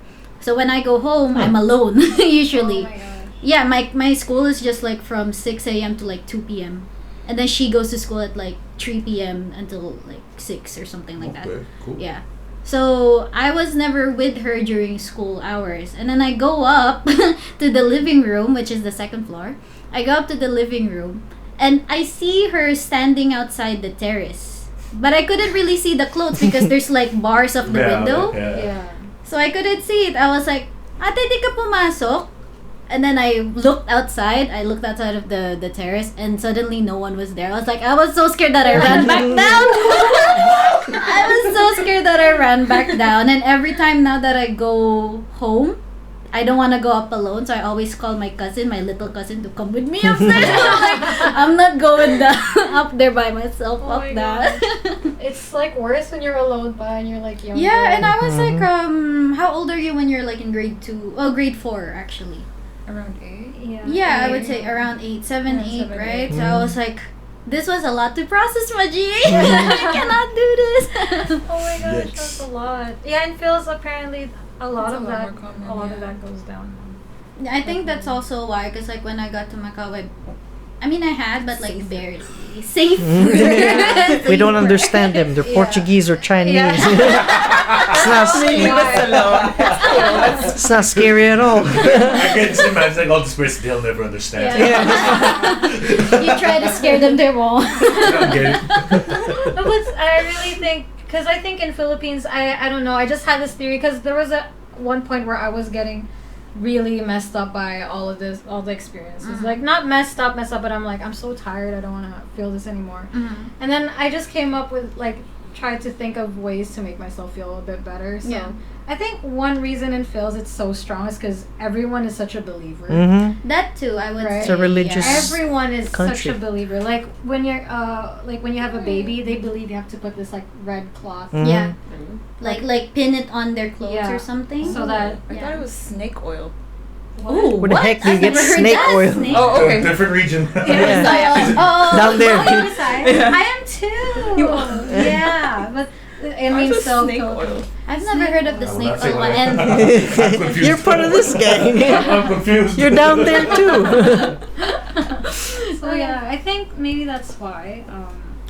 So when I go home, I'm alone usually. Oh my god. Yeah, my school is just like from 6 a.m. to like 2 p.m. And then she goes to school at like 3 p.m. until like 6 or something like that. Okay, cool. Yeah. So I was never with her during school hours. And then I go up to the living room, which is the second floor. I go up to the living room and I see her standing outside the terrace. But I couldn't really see the clothes because there's like bars of the window. Yeah. So I couldn't see it. I was like, Ate, di ka pumasok? And then I looked outside. I looked outside of the terrace and suddenly no one was there. I was so scared that I ran back down. I was so scared that I ran back down. And every time now that I go home, I don't want to go up alone. So I always call my cousin, my little cousin, to come with me upstairs. I'm like, I'm not going down, up there by myself. Oh Fuck my that. It's like worse when you're alone and you're like younger. Yeah, and I was like, how old are you when you're like in grade 2? Oh, grade 4 actually. Around 8? Yeah, I would say around 8, 7, Yeah, 8, 7, right? 8. So I was like, this was a lot to process, Maji. I cannot do this. Oh my gosh, Yikes. that's a lot. Yeah, and Phil's apparently a lot It's of a lot that. more common, A lot of yeah. that goes down. I think that's also why, because like when I got to Macau, I mean I had, but like barely. Safer. We don't understand them. They're Yeah. Portuguese or Chinese. Yeah. It's not, Leave us alone. it's not scary at all. I can just imagine like all the spirits they'll never understand. You try to scare them, they won't. I don't get it. No, but I really think, because I think in Philippines, I don't know, I just had this theory, because there was one point where I was getting really messed up by all the experiences. Like, not messed up, but I'm like, I'm so tired, I don't want to feel this anymore. And then I just came up with, like, try to think of ways to make myself feel a bit better. So Yeah. I think one reason in Phil's it's so strong is because everyone is such a believer. Mm-hmm. That too, I would Right. say. It's a religious- yeah. Everyone is such country. a believer. Like when you're like when you have a baby, they believe you have to put this like red cloth. Mhm. Yeah. Like pin it on their clothes Yeah. or something. So that I thought it was snake oil. Ooh, Where the what? heck do you I've get never heard snake that, oil? snake Oh, okay. Different region. Yeah. Oh, Down there. I am too. Yeah, but I mean, Ours was so snake cool. oil. I've never heard of the I will snake not say oil what I- and I'm confused. You're part of this gang. I'm confused. You're down there too. So yeah, I think maybe that's why.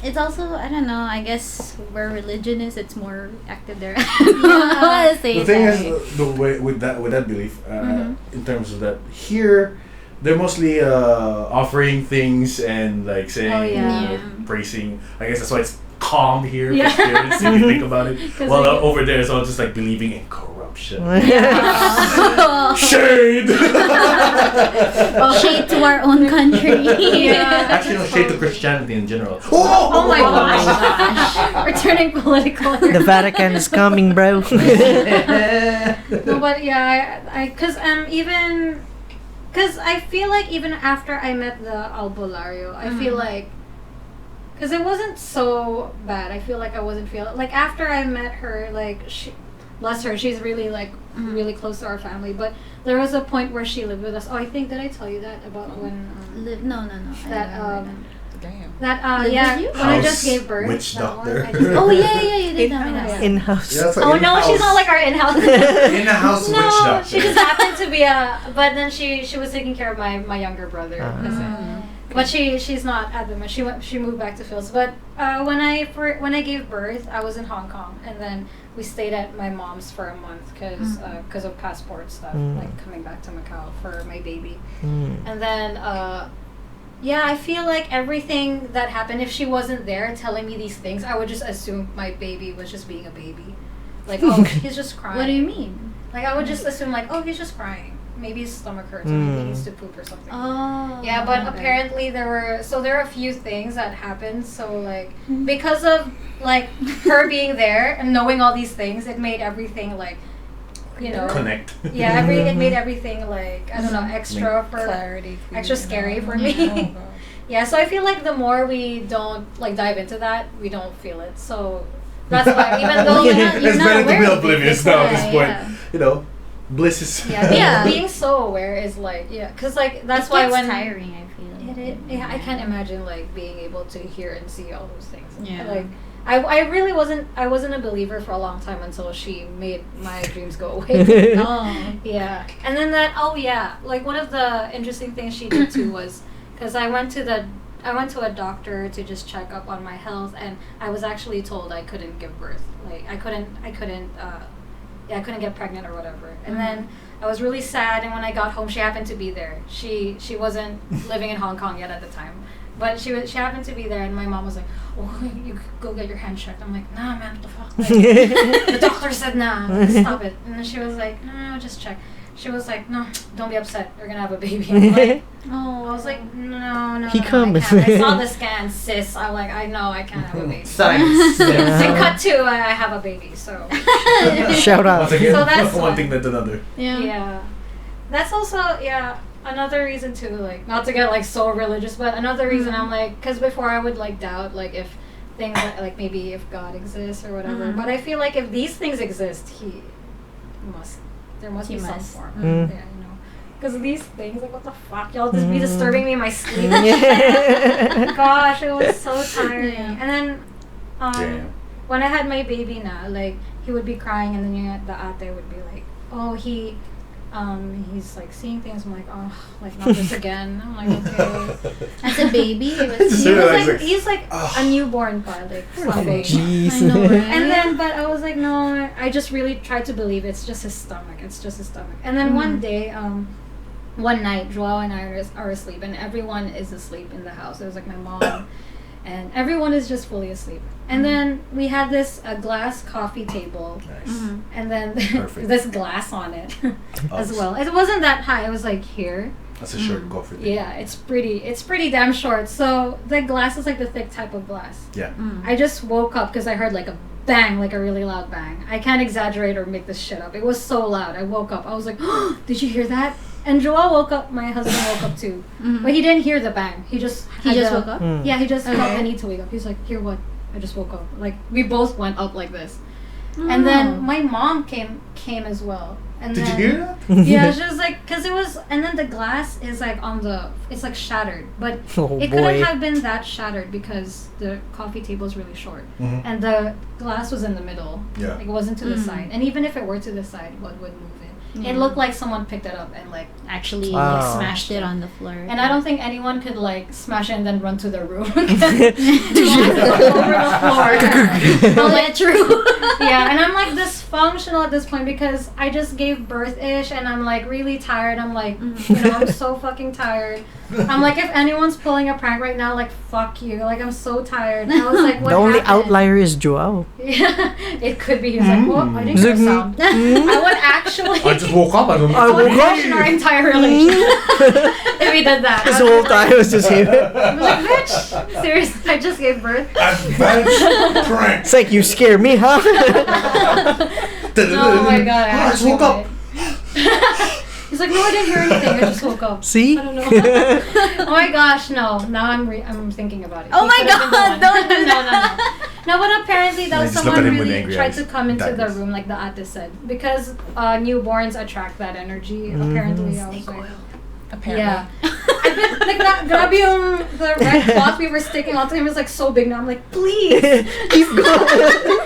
it's also, I don't know, I guess where religion is, it's more active there. Yeah. The thing is, the way with that belief, in terms of that, here they're mostly offering things and like saying, Oh, yeah. praising. I guess that's why it's calm here Yeah. for spirits, if you think about it. 'Cause Well, like- over there it's all just like believing in corruption. Oh, Shade. shade to our own country. Yeah. Actually, no, shade to Christianity in general. Oh my Oh my gosh. We're turning political. The Vatican is coming, bro. No, but yeah, cause even, cause I feel like even after I met the Albolario, I feel like, cause it wasn't so bad. I feel like I wasn't feeling like after I met her, like she, bless her, she's really like really close to our family. But there was a point where she lived with us. Oh, I think did I tell you that about when No. that Damn. that Lived yeah with you? when I House just gave birth. witch that one, doctor. I just- Oh yeah, you did tell me In-house. that. In-house. Yeah, that's Oh no, she's not like our in-house. in a house witch No, doctor. she just happened to be but then she was taking care of my younger brother. But she's not at the moment. She moved back to Phil's. But when I gave birth, I was in Hong Kong, and then we stayed at my mom's for a month because of passport stuff, like coming back to Macau for my baby. And then yeah, I feel like everything that happened, if she wasn't there telling me these things, I would just assume my baby was just being a baby. Like, oh, he's just crying. What do you mean? Like, I would just assume, like, oh, he's just crying. Maybe his stomach hurts or maybe he needs to poop or something. Oh. Yeah, but okay. apparently there are a few things that happened. So, like, because of, like, her being there and knowing all these things, it made everything, like, you know. Connect. Yeah, it made everything, like, I don't know, extra for Clarity. extra scary for Oh, me. gosh. Yeah, so I feel like the more we don't like dive into that, we don't feel it. So that's why, even though You're not It's better to aware be of it, oblivious that's now at this why, point. yeah. You know, bliss is. Yeah. being so aware is like because like that's It why gets when tiring, I feel. yeah, I can't imagine like being able to hear and see all those things. Yeah. Like I really wasn't a believer for a long time until she made my dreams go away. Oh. Yeah, and then like one of the interesting things she did too was because I went to a doctor to just check up on my health, and I was actually told I couldn't give birth. Like I couldn't get pregnant or whatever. And then I was really sad, and when I got home, she happened to be there. She wasn't living in Hong Kong yet at the time, but she happened to be there, and my mom was like, "Oh, you go get your hand checked." I'm like, "Nah, man, what the fuck?" Like, the doctor said, "Nah, stop it." And then she was like, "No, just check." She was like, "No, don't be upset. You're gonna have a baby." I'm like, Oh. I was like, no, He no, comes. I can't. I saw the scan, sis. I'm like, I know I can't have a baby. Science. And cut to, I have a baby, so. Shout out. Once again, So that's one why. thing led to another. Yeah. That's also, another reason too, like, not to get, like, so religious, but another reason I'm like, because before I would, like, doubt, like, if things, like, maybe if God exists or whatever, but I feel like if these things exist, there must He be some must. form. Mm. Yeah, you know. Because these things, like, what the fuck? Y'all just be disturbing me in my sleep. Gosh, it was so tiring. Yeah. And then, Damn. when I had my baby now, like, he would be crying, and then the ate would be like, oh, he's like seeing things. I'm like, oh, like not this again. I'm like, okay. As a baby, he was. Just He was realized, like, like, he's like a newborn pa, like sobbing. Jeez. I know, right? And then, but I was like, no, I just really tried to believe it's just his stomach. It's just his stomach. And then one day, one night, Joao and I are asleep, and everyone is asleep in the house. It was like my mom, and everyone is just fully asleep. And then we had a glass coffee table, Nice. and then Perfect. this glass on it as Us. well. It wasn't that high. It was like here. That's a short coffee table. Yeah, it's pretty damn short. So the glass is like the thick type of glass. Yeah. I just woke up because I heard like a bang, like a really loud bang. I can't exaggerate or make this shit up. It was so loud. I woke up. I was like, oh, did you hear that? And Joel woke up. My husband woke up too, but he didn't hear the bang. He just woke up. Yeah, he just felt the need to wake up. He's like, hear what? I just woke up. Like we both went up like this, and then my mom came as well. And Did then, you hear that? Yeah, she was like, cause it was, and then the glass is like it's like shattered, but Oh, it boy. couldn't have been that shattered because the coffee table is really short, and the glass was in the middle. Yeah. Like it wasn't to the side, and even if it were to the side, what would move it? It looked like someone picked it up and like Actually Wow. like, smashed it on the floor. and I don't think anyone could like smash it and then run to their room. Over the floor. Oh, yeah, true. Yeah, and I'm like dysfunctional at this point because I just gave birth-ish and I'm like really tired. I'm like, I'm so fucking tired. I'm like, if anyone's pulling a prank right now, like, fuck you. Like, I'm so tired. And I was like, what The only happened? outlier is Joao. Yeah, it could be. He was like, well, I didn't hear a sound. I would actually I just woke up. I don't know. I would would question our entire relationship if we did that. This I whole was time was just him. I was like, bitch, seriously, I just gave birth. Advanced prank. It's like, you scare me, huh? Oh my god, I just woke up. He's like, no, I didn't hear anything. I just woke up. See? I don't know. Oh my gosh, no. Now I'm thinking about it. Oh He my could've been God, the one. don't do No. No, but apparently that I was just look someone at him with really angry tried eyes. to come into the Daggers. room, like the ate said, because newborns attract that energy. Apparently, I was like, Apparently. yeah. I've been like that. Grabe yung the red cloth we were sticking onto him was like so big now. I'm like, please. Keep going.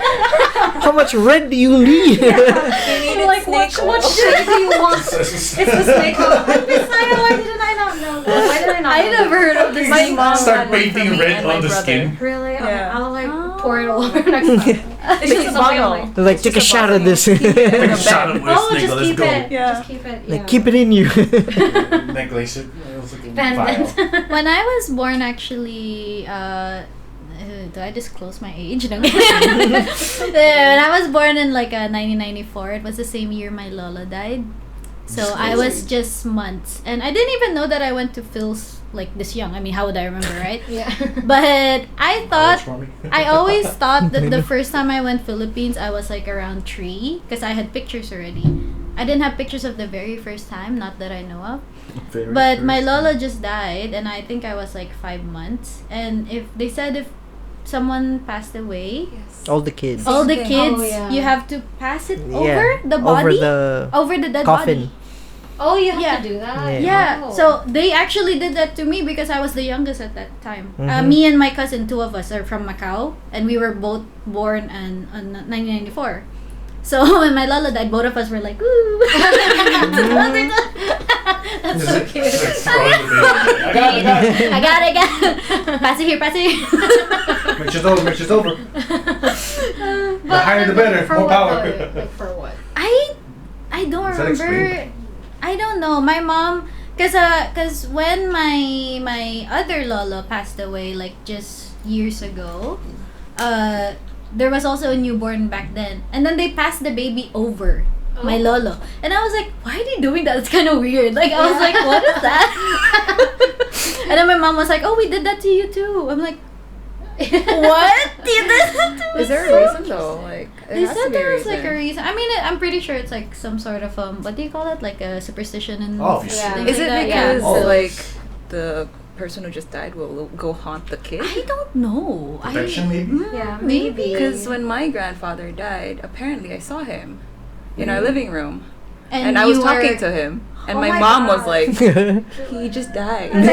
How much red do you need? I'm like, what shade do you want? It's the snake oil. Besides, why didn't I not know that? Why did I not I know never heard of this. My mom Start got it painting from me red and my on the brother. skin. Really? Yeah. I'll like Oh. pour it all over next time. It's just a bottle. They're like, take a shot of this. Take a shot of Oh, this, just let's keep go. it. Yeah. Just keep it. Like, Yeah. keep it in you. Necklace it. It was like a Pendant. vial. When I was born, actually, do I disclose my age? No. When I was born in like 1994, it was the same year my Lola died. So I was just months, and I didn't even know that I went to Phil's like this young. I mean, how would I remember, right? Yeah. But I thought, Ouch, mommy. I always thought that the first time I went Philippines, I was like around 3 because I had pictures already. I didn't have pictures of the very first time, not that I know of. Very But my first. Lola just died, and I think I was like 5 months. And if they said if someone passed away, All the kids. all the Same kids, thing. Oh, yeah. you have to pass it Yeah. over the Over body, the over the dead coffin. body. Oh, you have Yeah. to do that? Yeah, Oh. so they actually did that to me because I was the youngest at that time. Mhm. Me and my cousin, 2 of us, are from Macau, and we were both born in 1994. So when my Lola died, both of us were like, "Ooh!" That's so cute. I got it. I got it. Pass it here, pass it here. Make sure it's over. But higher the better, for more what, power. though? Like for what? I don't Does that remember. explain? I don't know. My mom, cause when my other Lola passed away, like just years ago, there was also a newborn back then, and then they passed the baby over my Lolo, and I was like, why are they doing that? It's kind of weird. Like I was like, what is that? And then my mom was like, oh, we did that to you too. I'm like, what? You did that to me? Is there a reason though? Like, it They has to said be there a was reason. like a reason. I mean, I'm pretty sure it's like some sort of what do you call it? Like a superstition and Obviously. Yeah. things Is it like that. because Yeah. like the person who just died will go haunt the kid? I don't know. Protection, maybe? Yeah, maybe. Because when my grandfather died, apparently I saw him in our living room, and I you was talking were- to him, and Oh my my mom was God. like, it's "He just died." And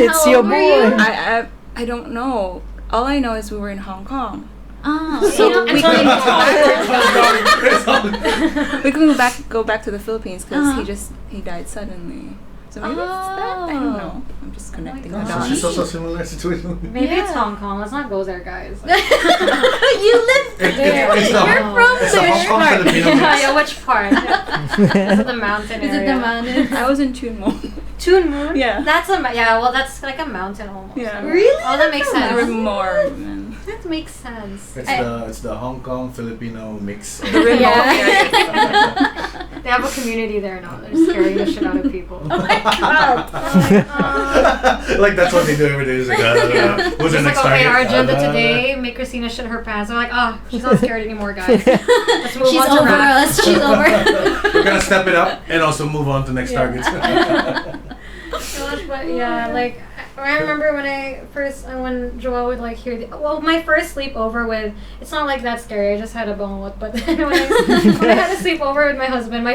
your how old were you? boy. I don't know. All I know is we were in Hong Kong. Oh, So you know, we can It's we can go back to the Philippines because Uh-huh. he died suddenly. So maybe it's that. I don't know. I'm just connecting the God. dots. It's also a similar situation. Maybe it's Yeah. Hong Kong. Let's not go there, guys. you live It's there. the, You're from it's the there. Hong Kong Filipino Yeah, mix. yeah, which part? Is it the mountain Is area? it the mountains? I was in Chunmo. Toon Moon? Yeah. That's well, that's like a mountain almost. Yeah. Really? Oh, that makes There were sense. more. That makes sense. It's the Hong Kong Filipino mix. The remote Yeah. area. They have a community there now. They're scaring the shit out of people. Oh my god. Like that's what they do every day. It's like, who's the It's next like, okay, target? our agenda today, make Christina shit her pants. They're like, oh, she's not scared anymore, guys. Let's move She's on to over rap. us. She's over. We're gonna step it up and also move on to next targets. Gosh, but yeah, like I remember when Joelle would like hear my first sleepover with, it's not like that scary, I just had a bone with, but then when I had a sleepover with my husband,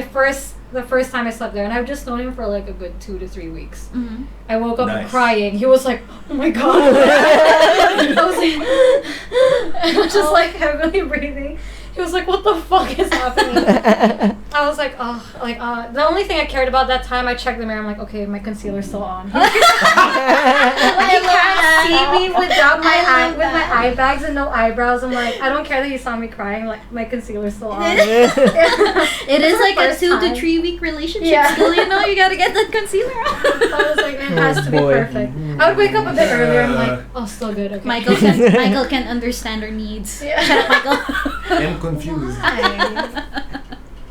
the first time I slept there, and I've just known him for like a good 2 to 3 weeks. Mm-hmm. I woke up Nice. crying. He was like, "Oh my god!" I was just like heavily breathing. He was like, "What the fuck is happening?" I was like, "Oh, like the only thing I cared about that time, I checked the mirror. I'm like, okay, my concealer's still on." He can't see me without my eye bags and no eyebrows. I'm like, I don't care that he saw me crying. Like my concealer's still on. It is like a first 2 to time. 3 week relationship Yeah. skill, you know? You gotta get that concealer on. I was like, it has to be boy. perfect. I would wake up a bit earlier. I'm like, oh, still good. Okay. Michael can understand our needs. Yeah. Shut up, Michael. I'm confused.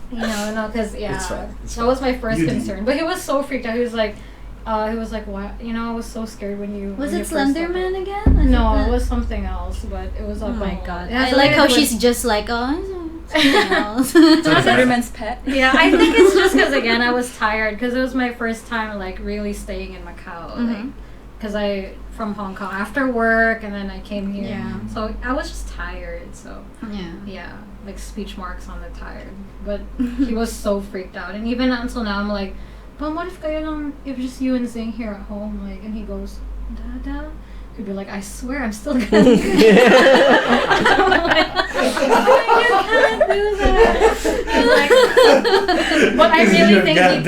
You know, no, because It's fine. that was my first You do. concern. But he was so freaked out. He was like, what? You know, I was so scared when you. Was when it you first Slender saw Man again? No, the- it was something else. But it was Oh like, my god. It has I to like do how with- she's just like, oh, something else. Slenderman's pet. Yeah, I think it's just because again I was tired because it was my first time like really staying in Macau, Mhm. because I from Hong Kong after work and then I came here. Yeah. So I was just tired. So Yeah. yeah, like speech marks on the tired. But he was so freaked out, and even until now I'm like, but what if if just you and Zing here at home, like, and he goes, Dada. He'd be like, I swear I'm still gonna do that. I'm like, you can't do that. But I really think he'd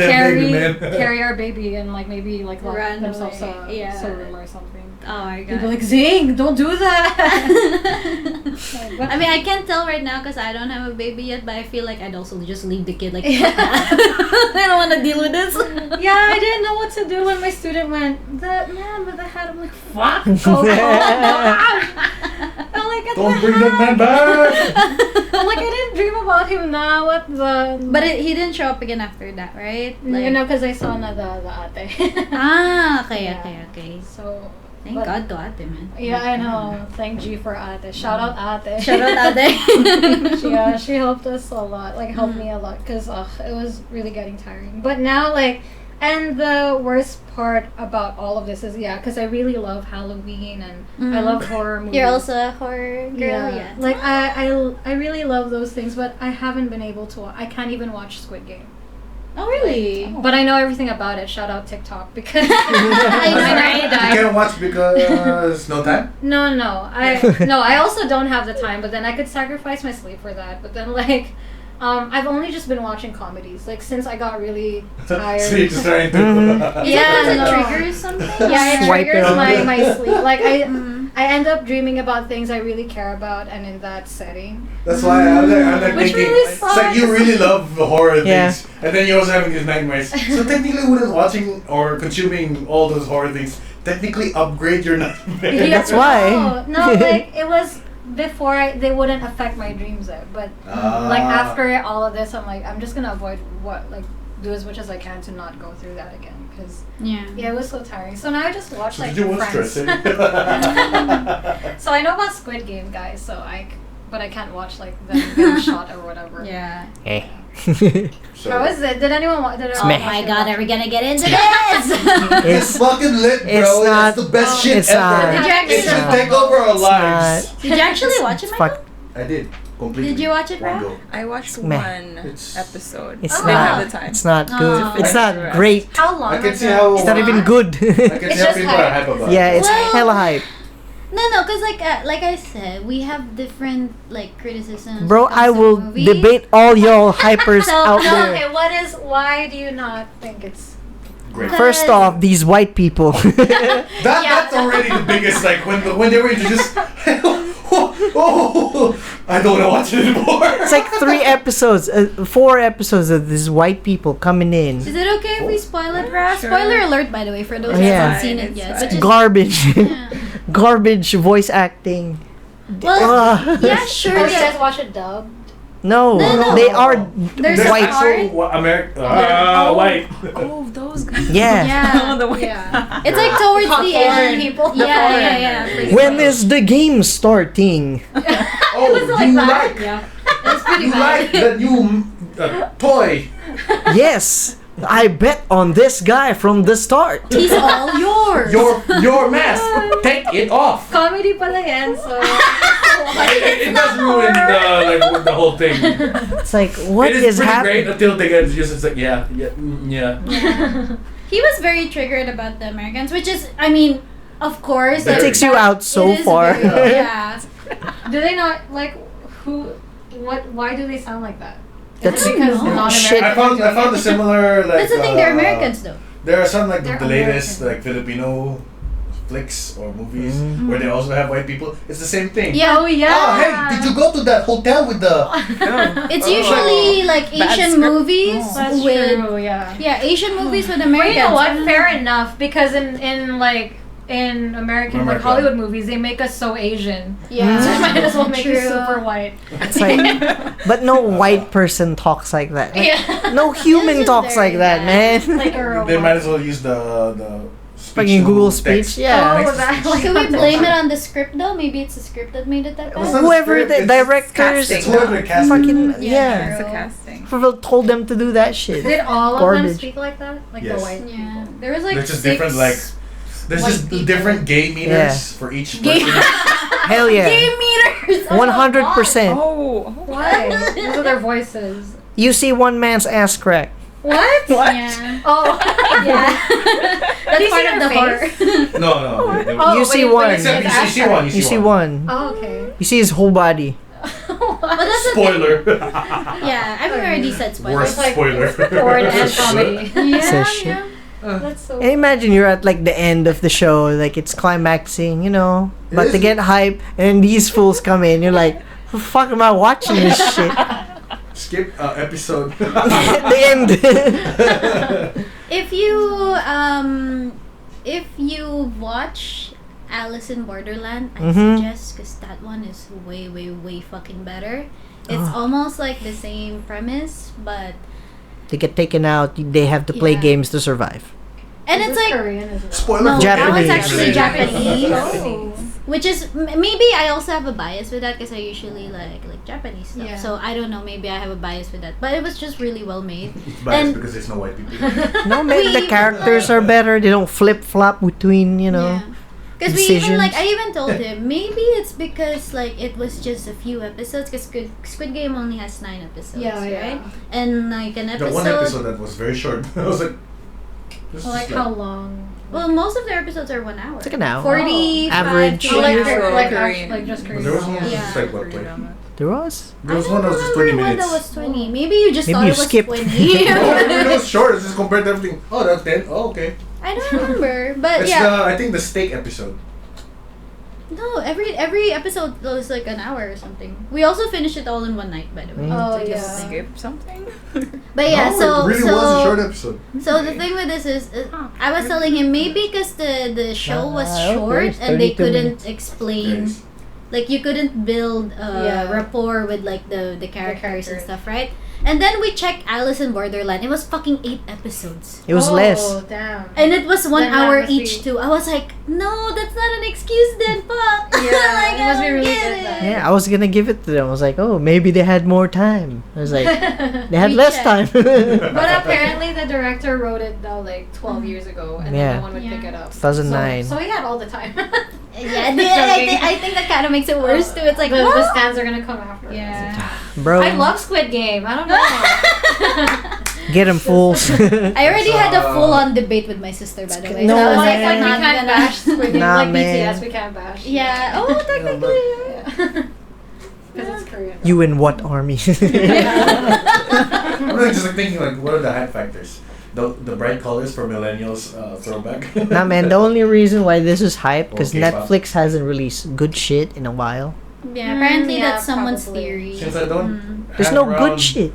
carry our baby and like maybe like lock Run themselves away. a Yeah. room or something. Oh my He'd be god. like, Zing, don't do that. I mean, I can't tell right now because I don't have a baby yet, but I feel like I'd also just leave the kid like, I don't want to deal with this. Yeah, I didn't know what to do when my student went, the man with the hat. I'm like, fuck, go home. I'm like, get Don't the bring that man back. I'm like, I didn't dream about him now. What the? But he didn't show up again after that, right? You know, because I saw the ate. Ah, okay, Yeah. okay. So, Thank but- God to ate, man. yeah, I know. Thank G for ate. Shout out ate. Shout out ate. She helped us a lot. Like, helped me a lot because it was really getting tiring. But now, like, and the worst part about all of this is, because I really love Halloween and I love horror movies. You're also a horror girl, yeah. Like, I really love those things, but I haven't been able to. I can't even watch Squid Game. Oh, really? But I know everything about it. Shout out TikTok because I know, I right? You can't watch because no time. No, I also don't have the time, but then I could sacrifice my sleep for that. But then like I've only just been watching comedies like since I got really tired. So you're just trying to. Yeah, Does it no. trigger something? Yeah, it Swipe it triggers on. my sleep. Like I end up dreaming about things I really care about and in that setting. That's why I'm like Which thinking. really It's like you really love the horror Yeah. things, and then you're also having these nightmares. So technically, wouldn't watching or consuming all those horror things technically upgrade your nightmare? Yeah, That's why. No, like it was before they wouldn't affect my dreams but like after all of this I'm like I'm just gonna avoid do as much as I can to not go through that again because it was so tiring. So now I just watch So like did you want Friends. stress? So I know about Squid Game, guys, but I can't watch like them get shot or whatever. Yeah. So, How is it? Did anyone watch it? Oh my god, are we gonna get into this? it's fucking lit, bro. It's not- It's the best shit it's ever. not. Did you actually- It should take over our lives. Did you actually watch it, Michael? Fuck. I did completely. Did you watch it, One Rob? go. I watched Meh. one It's- episode. It's I didn't not- have the time. It's not good. Oh. It's not great. How long? I can was see it? how. It's not even I good. can see It's how just people are hype. hype about Yeah, it. it's Well- hella hype. No, because like I said, we have different like criticisms. Bro, when it I comes to will movies. debate all y'all hypers So, out no, there. Okay, why do you not think it's Great. First off, these white people. That's already the biggest. Like when they were introduced. I don't want to watch it anymore. It's like 4 episodes of these white people coming in. Is it okay if we spoil it, Ra? Sure. Spoiler alert, by the way, for those who Yeah. haven't seen it It's yet. fine. But just, Garbage. yeah. Garbage voice acting. Well, Ugh. yeah, sure. Oh, you Yeah. guys watch it dubbed? No, No. they are There's a white. part- White. Oh, those guys. Yeah. Yeah. The white. Yeah. It's like towards Hot the foreign end. people. Yeah. pretty When much. is the game starting? Oh, Was it like you that? like Yeah. It's pretty you bad. like the new toy? Yes, I bet on this guy from the start. He's all yours. Your mask. Take it off. Comedy pala yan, so... It does ruin the whole thing. It's like, what it is is pretty happening? great until they get it's like yeah. He was very triggered about the Americans, which is, I mean, of course. It takes you out so it is far. very- yeah. Do they not, like, why do they sound like that? Is That's- it because No. non-Americans Shit. I found a similar like. That's the thing, they're Americans though. There are some like They're the latest American. like Filipino flicks or movies Mhm. where they also have white people. It's the same thing. Yeah. Oh, yeah. Oh, hey, did you go to that hotel with the? It's Oh. usually like Bad Asian script. movies That's with true, yeah. Asian movies with But Americans. you know what? Fair enough, because in American like America. Hollywood movies, they make us so Asian. Yeah. So might as well make you True. super white. It's like, but no white person talks like that. Like, Yeah. no human It's just talks very like that, bad. man. Like a robot. They might as well use the speech Fucking to Google text. speech, yeah. Oh, Text to that- speech. like- Can we blame it on the script though? Maybe it's the script that made it that It was bad. not- Whoever the It's directors casting. It's whoever casting. fucking Yeah. It's a yeah, casting. whoever told them to do that shit. Did all of them Garbage. speak like that? Like Yes. the white Yeah. people? There was like There's just 6 different like. There's white just people. different gay meters for each Gay- person. Hell yeah, Gay meters. 100%. Oh. Why? Those are their voices. You see one man's ass crack. What? What? Yeah. Oh, Yeah. That's you part see of their the horror. No. They- Oh, You see wait, one. Except you see one. You see one. Oh, okay. You see his whole body. But that's the thing. Spoiler. Yeah, I've already said spoilers. Worst like spoiler. Porn and comedy. Yeah, Says shit. yeah. That's so. And imagine you're at like the end of the show, like it's climaxing, you know, about to It is. get hype, and these fools come in. You're like, the fuck am I watching this shit? Skip episode. The end. If you watch Alice in Borderland, I Mhm. suggest because that one is way fucking better. It's Oh. almost like the same premise, but They get taken out. They have to play Yeah. games to survive. and Is it's this like Korean as well? Spoiler. No, for that was Japanese. actually Japanese. Oh. Which is maybe I also have a bias with that because I usually like Japanese stuff. Yeah. So I don't know. Maybe I have a bias with that, but it was just really well made. It's biased And- because there's no white people. No, man, the We- characters are better. They don't flip flop between, you know. Because we even decisions. I even told him maybe it's because like it was just a few episodes because Squid Game only has 9 episodes, Yeah, right? yeah. And like an The episode. one episode that was very short. I was like, this Well, is like how long? Well, most of their episodes are 1 hour. It's like an hour. 45 Average. to Oh, like, an hour. like, Korean. like just Korean. There was one Yeah. that was Yeah. just like what, 20? There was. There was I one that don't was just 20 remember minutes. one that was 20. Maybe you just Maybe thought you it was skipped. 20. No, it was short. It's just compared to everything. Oh, that's 10. Oh, okay. I don't remember, but It's yeah. I think the steak episode. No, every episode was like an hour or something. We also finished it all in one night, by the way. Mm. Oh, Like, yeah. this thing. Skip something? But yeah, No, so it really so was a short episode. so the thing with this is, I was telling him maybe because the show was okay, short it's and they 32 couldn't minutes. explain, Guys. like you couldn't build Yeah. rapport with like the characters and characters. stuff, right? And then we checked Alice in Borderland. It was fucking 8 episodes. It was Oh, less. damn. And it was 1 Then that hour must each be- too. I was like, no, that's not an excuse then, fuck. Yeah, Like, it must I be don't really get good it. then. Yeah, I was gonna give it to them. I was like, oh, maybe they had more time. I was like, they had We less checked. time. But apparently the director wrote it though like 12 years ago, and Yeah. then no one would pick Yeah. it up. 2009. So he had all the time. Yeah, Joking. I think that kind of makes it worse too. It's like, the what? stands are gonna come after. Yeah. Bro, I love Squid Game. I don't know. get them fools. I already had a full-on debate with my sister, by the way. No, so I was Like, like, I'm man. we not can't gonna. bash Squid Game. Nah, Like man. BTS, we can't bash. Yeah. Oh, technically. Yeah. Because it's Korean. You in what army? I'm like just like thinking like, what are the hype factors? The bright colors for millennials throwback. Nah, man, the only reason why this is hype because Okay, Bob. Netflix hasn't released good shit in a while. Yeah. Apparently, Yeah, that's someone's probably. theory. Since I don't There's hang no around good shit.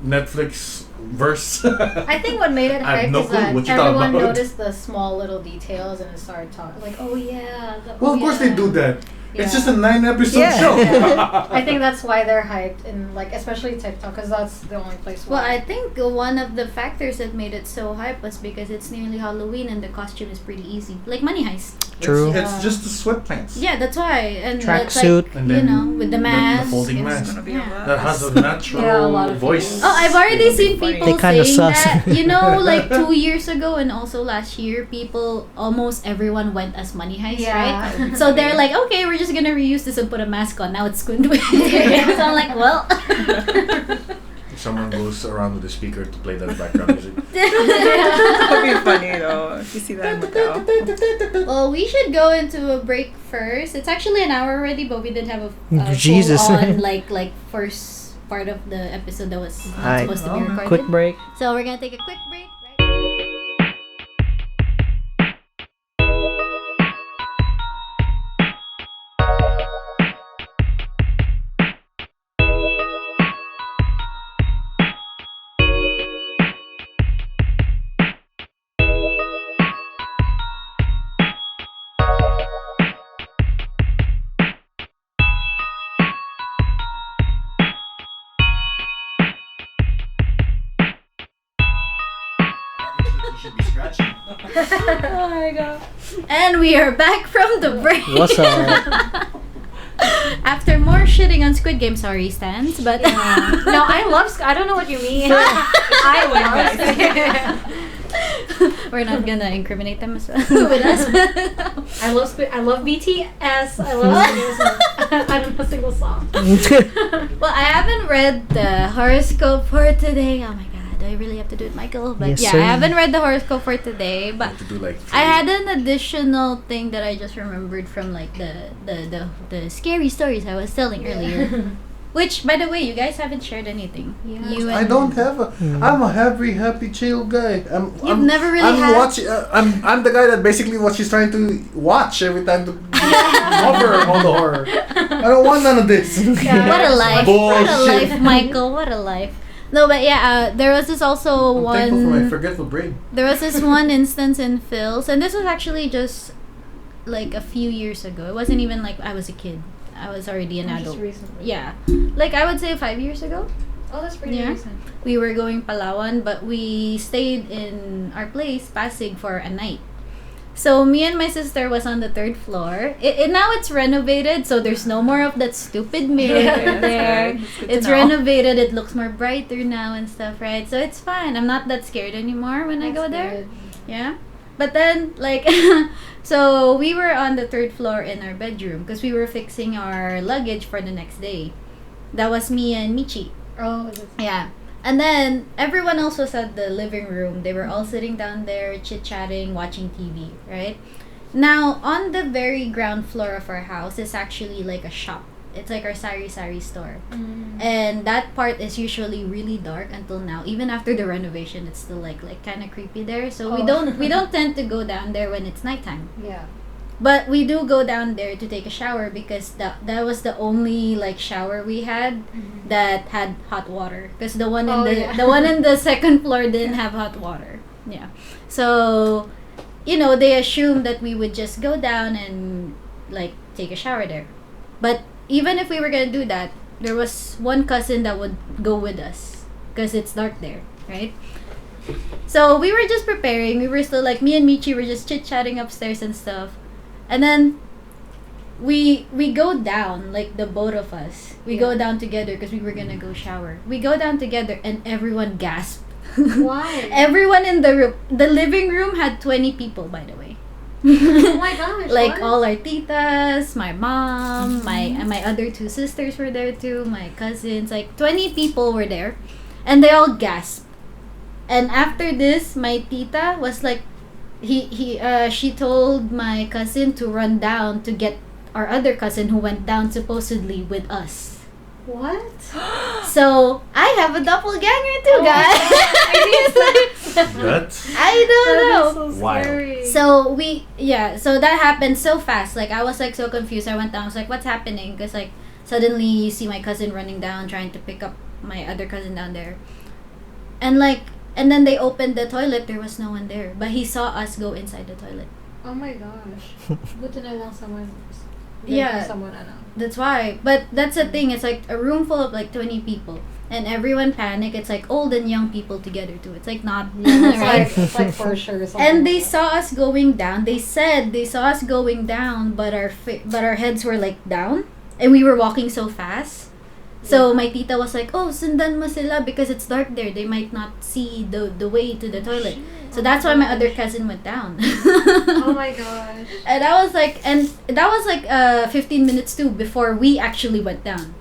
Netflix verse. I think what made it I have hype no is clue that what you're talking everyone about. noticed the small little details and it started talking like, oh yeah. Well, of course they do that. It's just a 9-episode Yeah. show. I think that's why they're hyped in like especially TikTok because that's the only place. Well, where I think one of the factors that made it so hype was because it's nearly Halloween and the costume is pretty easy, like Money Heist. True. It's just the sweatpants. Yeah, that's why. And that's Tracksuit. like, And you then know, with the mask. the folding and mask. It's gonna be Yeah. That has a natural Yeah, a lot of voice. people. Oh, I've already seen Funny. people They kinda saying sus. that, you know, like 2 years ago and also last year, almost everyone went as Money Heist, Yeah. right? So they're like, okay, we're just gonna reuse this and put a mask on. Now it's Squid. So I'm like, well. Someone goes around with the speaker to play that background music. That would be funny though if you see that in Macau. Well, we should go into a break first. It's actually an hour already, but we didn't have a Jesus. full-on, like first part of the episode that was not Alright. supposed to be recorded. Quick break. So we're gonna take a quick break. Right? You should be scratching. oh my god. And we are back from the break. What's up? After more shitting on Squid Game, sorry, stands, but No, I love. I don't know what you mean. I love. we're not gonna incriminate them as well with us. I love. I love BTS. I love. I don't know a single song. Well, I haven't read the horoscope for today. Oh my god, I really have to do it, Michael. But Yes, yeah, sir. I haven't read the horoscope for today. I But have to do like I had an additional thing that I just remembered from like the scary stories I was telling earlier. Which, by the way, you guys haven't shared anything. Yeah. You I and- don't have a. I'm a happy, chill guy. You've never really I'm had- watching. I'm the guy that basically what she's trying to watch every time to cover all the horror. I don't want none of this. Yeah. What a life! What a Bullshit. life, Michael! What a life! No, but yeah, there was this also I'm thankful for my one. forgetful brain. There was this one instance in Phil's, and this was actually just like a few years ago. It wasn't even like I was a kid. I was already an Just adult. recently. Yeah, like I would say 5 years ago. Oh, that's pretty Yeah. recent. We were going Palawan, but we stayed in our place, Pasig, for a night. So me and my sister was on the 3rd floor. Now it's renovated, so there's no more of that stupid mirror there. That's good to It's know. renovated. It looks more brighter now and stuff, right? So it's fine. I'm not that scared anymore when I go That's there. good. Yeah. But then, like, so we were on the 3rd floor in our bedroom because we were fixing our luggage for the next day. That was me and Michi. Oh, is it? Yeah. And then everyone else was at the living room. They were all sitting down there, chit-chatting, watching TV, right? Now, on the very ground floor of our house is actually like a shop. It's like our sari store. And that part is usually really dark until now. Even after the renovation, it's still like kind of creepy there. So we Oh. don't tend to go down there when it's nighttime. Yeah. But we do go down there to take a shower because that was the only like shower we had that had hot water. Because the one in Oh, the yeah. the one in the 2nd floor didn't have hot water. Yeah. So, you know, they assumed that we would just go down and like take a shower there. But even if we were gonna do that, there was one cousin that would go with us because it's dark there, right? So we were just preparing. We were still like me and Michi were just chit chatting upstairs and stuff, and then we go down like the both of us. We go down together because we were gonna go shower. We go down together and everyone gasped. Why? Everyone in the room. The living room had 20 people, by the way. Oh my gosh. Like what? all our titas, my mom, my other 2 sisters were there too, my cousins, like 20 people were there, and they all gasped. And after this, my tita was like, she told my cousin to run down to get our other cousin who went down supposedly with us. What? So I have a doppelganger too, Oh guys. That's I don't know. That is so Wild. scary. So that happened so fast. Like I was like so confused. I went down. I was like, "What's happening?" Because like suddenly you see my cousin running down, trying to pick up my other cousin down there, and then they opened the toilet. There was no one there, but he saw us go inside the toilet. Oh my gosh. Good to know now someone. than Yeah. someone I know. That's why. But that's the thing. It's like a room full of like 20 people. And everyone panic. It's like old and young people together too. It's like not right. It's like for sure. Something And they like saw us going down. They said they saw us going down, but our heads were like down, and we were walking so fast. So my tita was like, "Oh, sundan mo sila because it's dark there. They might not see the way to the toilet." So that's why my other cousin went down. oh my gosh. And that was like 15 minutes too before we actually went down.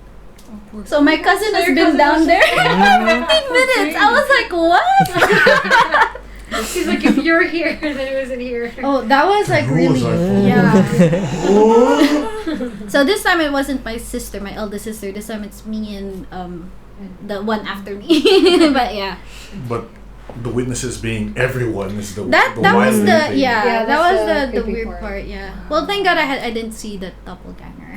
So my cousin has been down there for 15 minutes. I was like, what? She's like, if you're here, then it wasn't here. Oh, that was like really, yeah. So this time it wasn't my sister, my eldest sister. This time it's me and the one after me. But yeah. But the witnesses being everyone is the That was wildly the thing. that that's was the the creepy weird part. part. Yeah. Well, thank God I didn't see the doppelganger.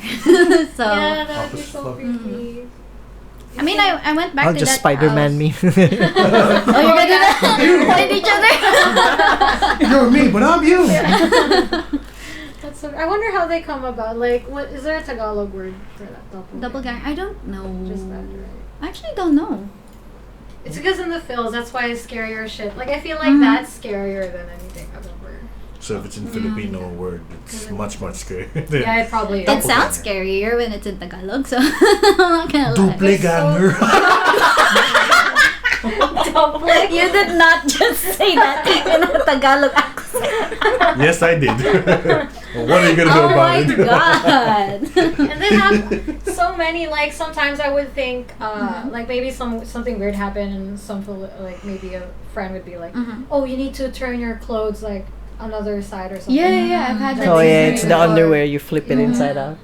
So Yeah, that would be so Fuck. creepy. I mean, I went back I'll to just that Spider-Man house. me. Oh, you're gonna do that? Fight each other. You're me, but I'm you. That's so, I wonder how they come about. Like, what is there a Tagalog word for that Doppelganger. I don't know. Just that, right? I actually don't know. It's because in the films, that's why it's scarier shit. Like, I feel like Mhm. that's scarier than anything I've ever. So if it's in Filipino word, it's much scarier. Yeah, it probably It is. sounds scarier when it's in Tagalog, so I'm not gonna lie. Doppelganger. You did not just say that in a Tagalog accent. Yes, I did. What are you gonna do Oh about my it? god. And they have so many. Like sometimes I would think, like maybe something weird happened, and like maybe a friend would be like, Mhm. "Oh, you need to turn your clothes like another side or something." Yeah, I've had that. Oh yeah, experience it's the before. underwear. You flip it inside out.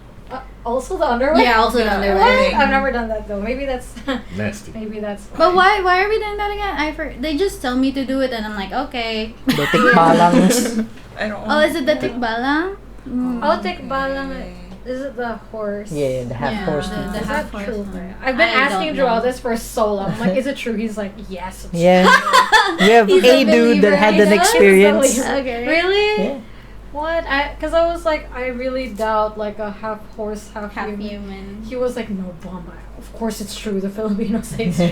Also the underwear. Yeah, also the underwear. What? I've never done that though. Maybe that's Nasty. maybe that's. But why are we doing that again? They just tell me to do it and I'm like, okay. The tikbalangs. I don't Oh, is it the tikbalang? Oh, tikbalang. Is it the horse? Yeah, the half Yeah, horse. the- thing. the Is half that horse true? one. I've been I asking don't Drew all know. this for so long. I'm like, is it true? He's like, yes. It's Yeah. We have He's a a dude that believer. had He's an a experience. believer. Okay. Really? Yeah. What? Because I was like, I really doubt like a half horse, half Half human. human. He was like, no, Bomba. Of course it's true. The Filipinos say it's true.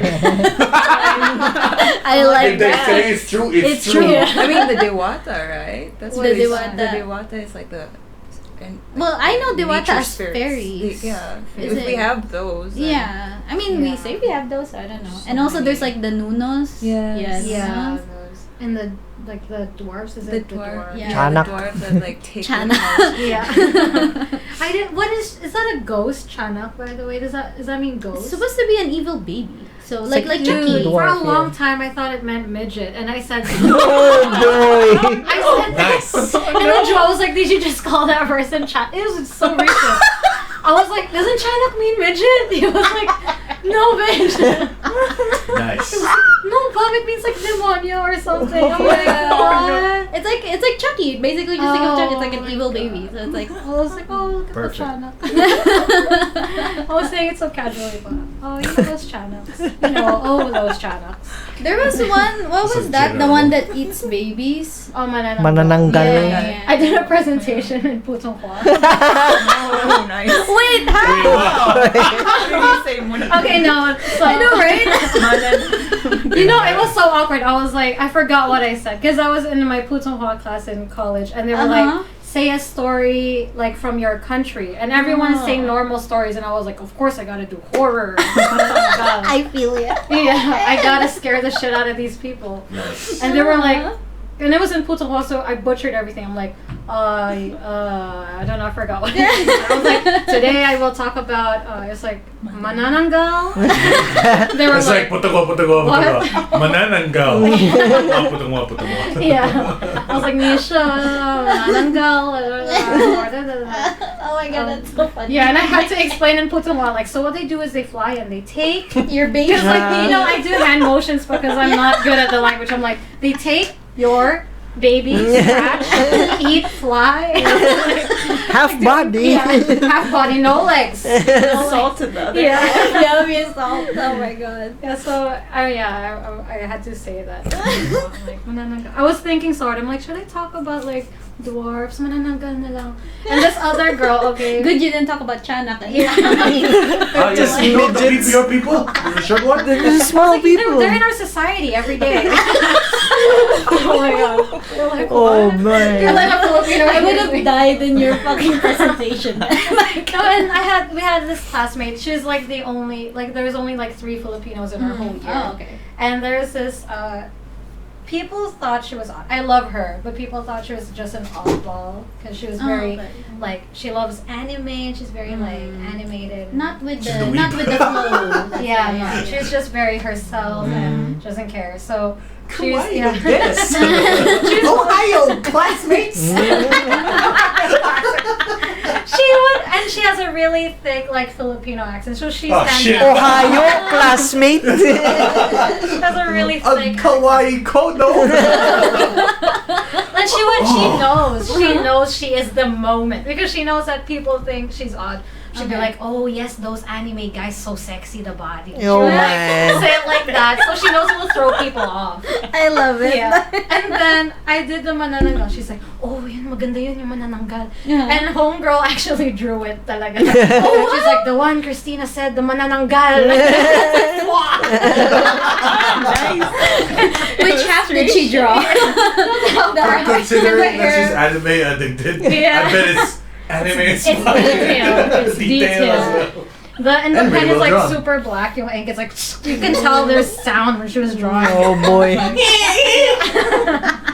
I like If they that. say it's true, it's It's true. true. I mean the Dewata, right? That's The what it's- Dewata. The Dewata is like the. Well, I know Dewata nature as spirits. fairies. Yeah. Is If we it? have those. then- Yeah. I mean, we Yeah. say we have those, I don't know. So And also many. there's like the Nunos. Yes. Yeah. Those. And the like the dwarves, is The it dwarf. Yeah. Yeah. Chanak. The dwarf that like take the Chanak. house. Yeah. I didn't. What is that a ghost Chanak? By the way, does that mean ghost? It's supposed to be an evil baby. So like like Chucky. dude. For a Dwarf, long yeah. time, I thought it meant midget, and I said. Oh boy. I said Nice. And then Joe was like, "Did you just call that person Chan?" It was so recent. I was like, "Doesn't Chanak mean midget?" He was like, "No, bitch." Nice. No, Bob, it means like demonio or something. I'm like, what? It's like Chucky. Basically, just think of Chucky. It's like Oh an my evil God. baby. So it's like. I was like, oh, look at Perfect. the Chanak. I was saying it so casually, but oh, you know those Chanaks. You know, oh, those Chanaks. There was one. What It's was a that? The general. one that eats babies. Oh, Manananggal. Manananggal. Yeah. I did a presentation in Putonghua. Oh, nice. Wait, how? Wait, wow. How do you say Monica? Okay, no. So, I know, right? You know, it was so awkward. I was like, I forgot what I said because I was in my Putonghua class in college, and they were like, say a story like from your country, and everyone's saying normal stories, and I was like, of course I gotta do horror. I feel it. Yeah, I gotta scare the shit out of these people. Nice. And they were like, and it was in Putonghua, so I butchered everything. I'm like, I don't know, I forgot what I said. I was like, today I will talk about, it's like, Manananggal. They were It's like putago. What? Manananggal. Putago. yeah. I was like, Nisha, Manananggal. Oh my god, that's so funny. Yeah, and I had to explain in Putonghua, like, so what they do is they fly and they take, Your baby. because like, you know, I do hand motions because I'm not good at the language. I'm like, they take your baby, scratch, eat, fly. Half body. Yeah, half body, no legs. Salted that. Yeah. Yummy salt. Oh my god. Yeah, so I had to say that. Like, I was thinking so hard. I'm like, should I talk about like dwarfs, manananggal na lang. And this other girl, okay. Good you didn't talk about Chanak. Yeah. Just you know the midgets. BPO people? The short one? The small Like, people. they're in our society every day. Oh my god. We're like, Oh what? man. You're like a Filipino. I would have died in your fucking presentation. Like, No, and we had this classmate. She was like the only, like there was only like 3 Filipinos in her whole year. oh, okay. And there's this, people thought she was odd. I love her, but people thought she was just an oddball because she was very, okay. like, she loves anime and she's very, like, animated. Not with She's the the not weeb. with the flow. That's Yeah, why, no, she's just very herself and doesn't care. So, she's, Kawaii yeah. like this. Ohio, classmates. She would, and she has a really thick, like, Filipino accent. So she Oh, stands shit. out. Ohio classmate. Has a really A thick. kawaii kono. And she knows she is the moment because she knows that people think she's odd. She'd be Okay. like, oh yes, those anime guys so sexy, the body. She Oh, would, like, man. say it like that, so she knows it will throw people off. I love it. Yeah. And then I did the manananggal. She's like, oh, yun, maganda yun yung manananggal. Yeah. And homegirl actually drew it talaga. Oh, she's like, the one Christina said, the manananggal. Which half did she draw? Considering that she's anime addicted, Yeah. I bet it's anime It's inspired. detailed. It's Detail as detailed. well. And the And pen really is well like drawn. super black. Yung ink is like, you can tell there's sound when she was drawing. Oh boy.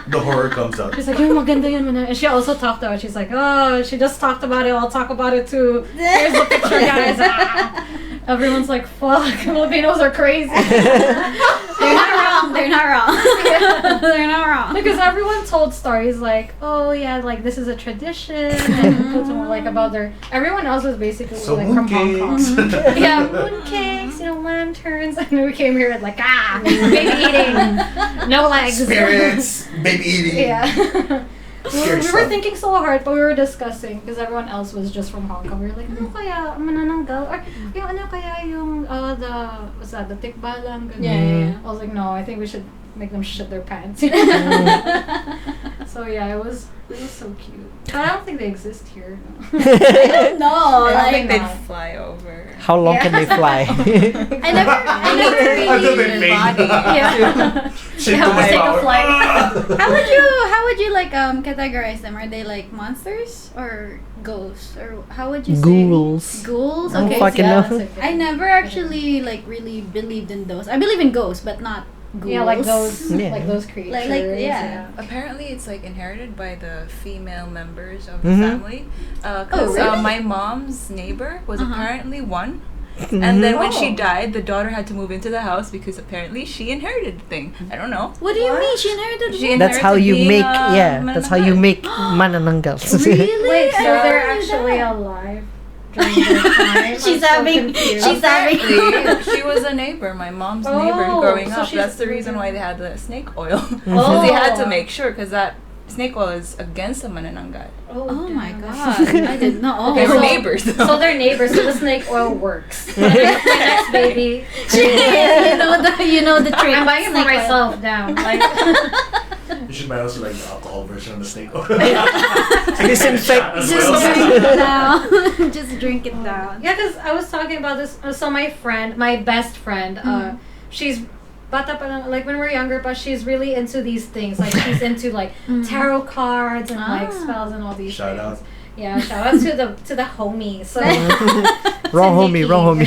The horror comes out. She's like, yung maganda yun. And she also talked about it. She's like, oh, she just talked about it. I'll talk about it too. Here's the picture, guys. Ah. Everyone's like, fuck, Filipinos are crazy. They're not wrong. They're not wrong. They're not wrong. Because everyone told stories like, oh yeah, like this is a tradition. And like about their, everyone else was basically So like from Hong Kong. mooncakes. Yeah, mooncakes, lanterns. And we came here like, baby eating. No legs. Spirits, baby eating. Yeah. Scary We were stuff. thinking so hard, but we were discussing because everyone else was just from Hong Kong. We were like, ano kaya manananggal? Or yung ano kaya yung what's that, the tikbalang? Ganun. Yeah. I was like, no, I think we should make them shit their pants. So yeah, it was so cute. But I don't think they exist here. I don't know. I Like, think they'd not. fly over. How long can they fly? I never Until really. they fade. Yeah. Shit Yeah, too much take a power. flight. How would you like categorize them? Are they like monsters or ghosts, or how would you say? Ghouls. Ghouls. I don't Okay. fucking yeah. know. I never actually like really believed in those. I believe in ghosts, but not ghouls. Yeah, like those, Yeah. like those creatures. yeah. Apparently, it's like inherited by the female members of the Mhm. family. Oh, 'Cause, really? my mom's neighbor was Uh-huh. apparently one. And then when she Oh. died, the daughter had to move into the house because apparently she inherited the thing. I don't know. What do you What? mean? She inherited She what? That's how you Being, make that's how you make manananggals. Really? Wait, so I never they're knew actually that. alive during their time? She's I'm so having- confused. she's having- Apparently, she was a neighbor, my mom's neighbor Oh, growing so up. she's That's the reason why they had the snake oil. Mhm. Because they had to Oh. make sure, because that snake oil is against the manananggal. Oh my damn. god! I didn't know. Oh, They were so- neighbors. So they're neighbors, so the snake oil works. My next baby. you know the trick. I'm buying it for Snake oil. myself now. Like, You should buy also like the alcohol version of the snake oil. Disinfect. As Just well. drink it down. Just drink it down. yeah, because I was talking about this. So my friend, my best friend, she's bata pa lang, like when we're younger, but she's really into these things. Like she's into like tarot cards and like Ah. spells and all these Shout things. out. Yeah, shout out to the homies. So Wrong homie, wrong homie.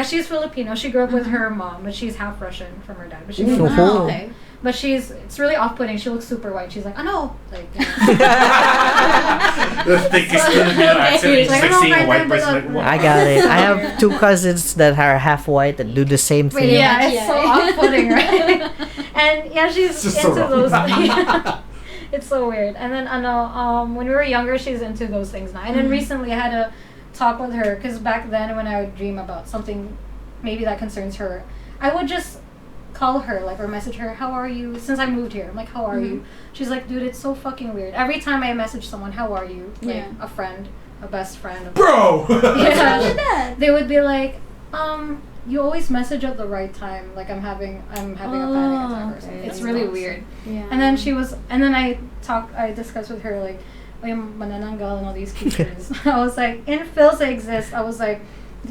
she's Filipino. She grew up with her mom, but she's half Russian from her dad. But she's Ooh. Oh, okay. but it's really off-putting. She looks super white. She's like, I know, like. The thickest Filipino accent. Like, I don't 16, a know, white but person. like, Like, what? I got it. I have 2 cousins that are half white that do the same thing. Yeah, it's Yeah. so off-putting, right? And yeah, she's It's just into so those wrong. things. It's so weird. And then when we were younger, she's into those things now. And then recently, I had a talk with her because back then, when I would dream about something, maybe that concerns her, I would just call her or message her, how are you? Since I moved here, I'm like, how are you? She's like, dude, it's so fucking weird. Every time I message someone, how are you? Like Yeah. a friend, a best friend. Bro! Yeah, they would be like, you always message at the right time. Like I'm having a panic attack or something. It's That's really weird. Yeah. And then I discussed with her like, oh, yung Manananggal and all these creatures. I was like, in Phils they exist. I was like,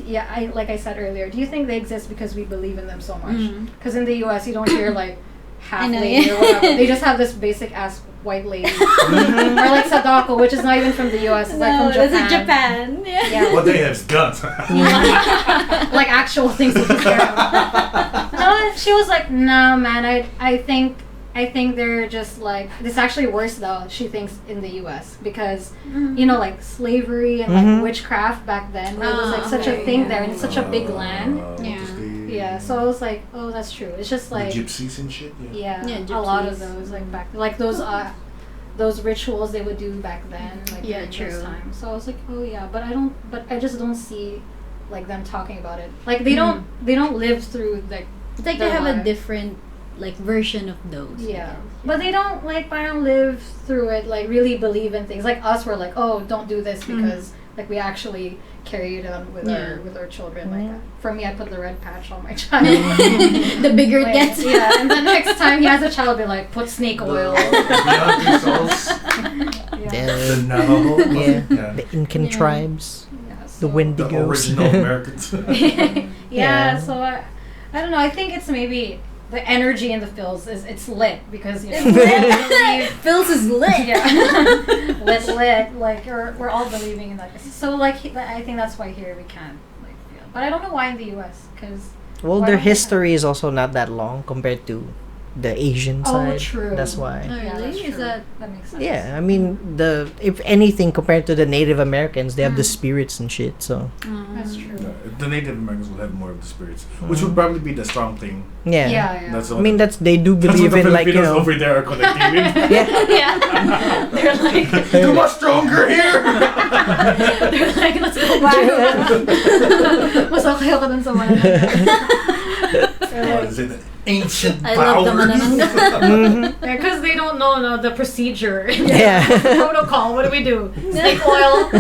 yeah, like I said earlier, do you think they exist because we believe in them so much? Because in the US, you don't hear like half lady or whatever. They just have this basic ass white lady. Or like Sadako, which is not even from the US. It's like from Japan. It's Japan. Yeah. What they have is guns. Like actual things to be scared of. No, she was like, no, man, I think they're just like, it's actually worse though, she thinks, in the US because you know, like slavery and like witchcraft back then, it was like such a thing there, and it's such a big land. Yeah, so I was like, oh, that's true. It's just like the gypsies and shit. Yeah, a lot of those like back, like those rituals they would do back then, like during those times. So I was like, oh yeah, but I just don't see like them talking about it. Like they don't live through like, it's like they have a different like version of those. Yeah. But they don't like live through it, like really believe in things. Like us, we're like, oh, don't do this because like we actually carry it on with our children. Like for me, I put the red patch on my child. The bigger it gets. Yeah, and the next time he has a child, I'll be like, put snake oil. The Navajo. The Incan tribes. Yeah, so the Wendigos. The original Americans. So I don't know. I think it's maybe the energy in the Phils it's lit because, you know, Phils is lit. Yeah. lit. Like we're all believing in that. So like I think that's why here we can't like feel. But I don't know why in the US because. Well, their history is also not that long compared to the Asian side. Oh, true. That's why. Oh, really? Is that makes sense? Yeah, I mean, if anything, compared to the Native Americans, they have the spirits and shit. So That's true. The Native Americans will have more of the spirits, which would probably be the strong thing. Yeah. That's I mean, they do believe in like, you know. Over there are connecting with. Yeah. They're like, too much stronger here. They're like, let's go back. Mas okay ako dun sa Manananggal. Ancient I powers. love the Manananggal. Because they don't know the procedure. Yeah. Protocol. What do we do? Snake oil.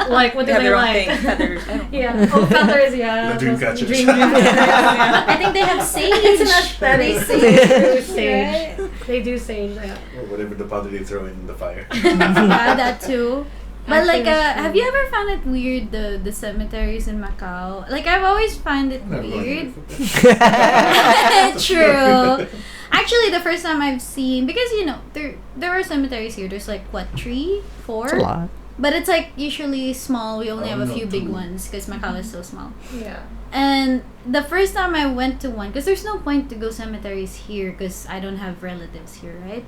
Like what do they like? Feathers. Yeah. Oh, feathers. Yeah. The dream catchers. I think they have sage. It's an aesthetic. They do sage. They do sage. Yeah. Or whatever the powder they throw in the fire. Yeah, that too. But like, have you ever found it weird the cemeteries in Macau? Like, I've always found it weird. True. Actually, the first time I've seen, because you know there are cemeteries here. There's like what, 3, 4? It's a lot. But it's like usually small. We only have a few big ones because Macau is so small. Yeah. And the first time I went to one, because there's no point to go cemeteries here because I don't have relatives here, right?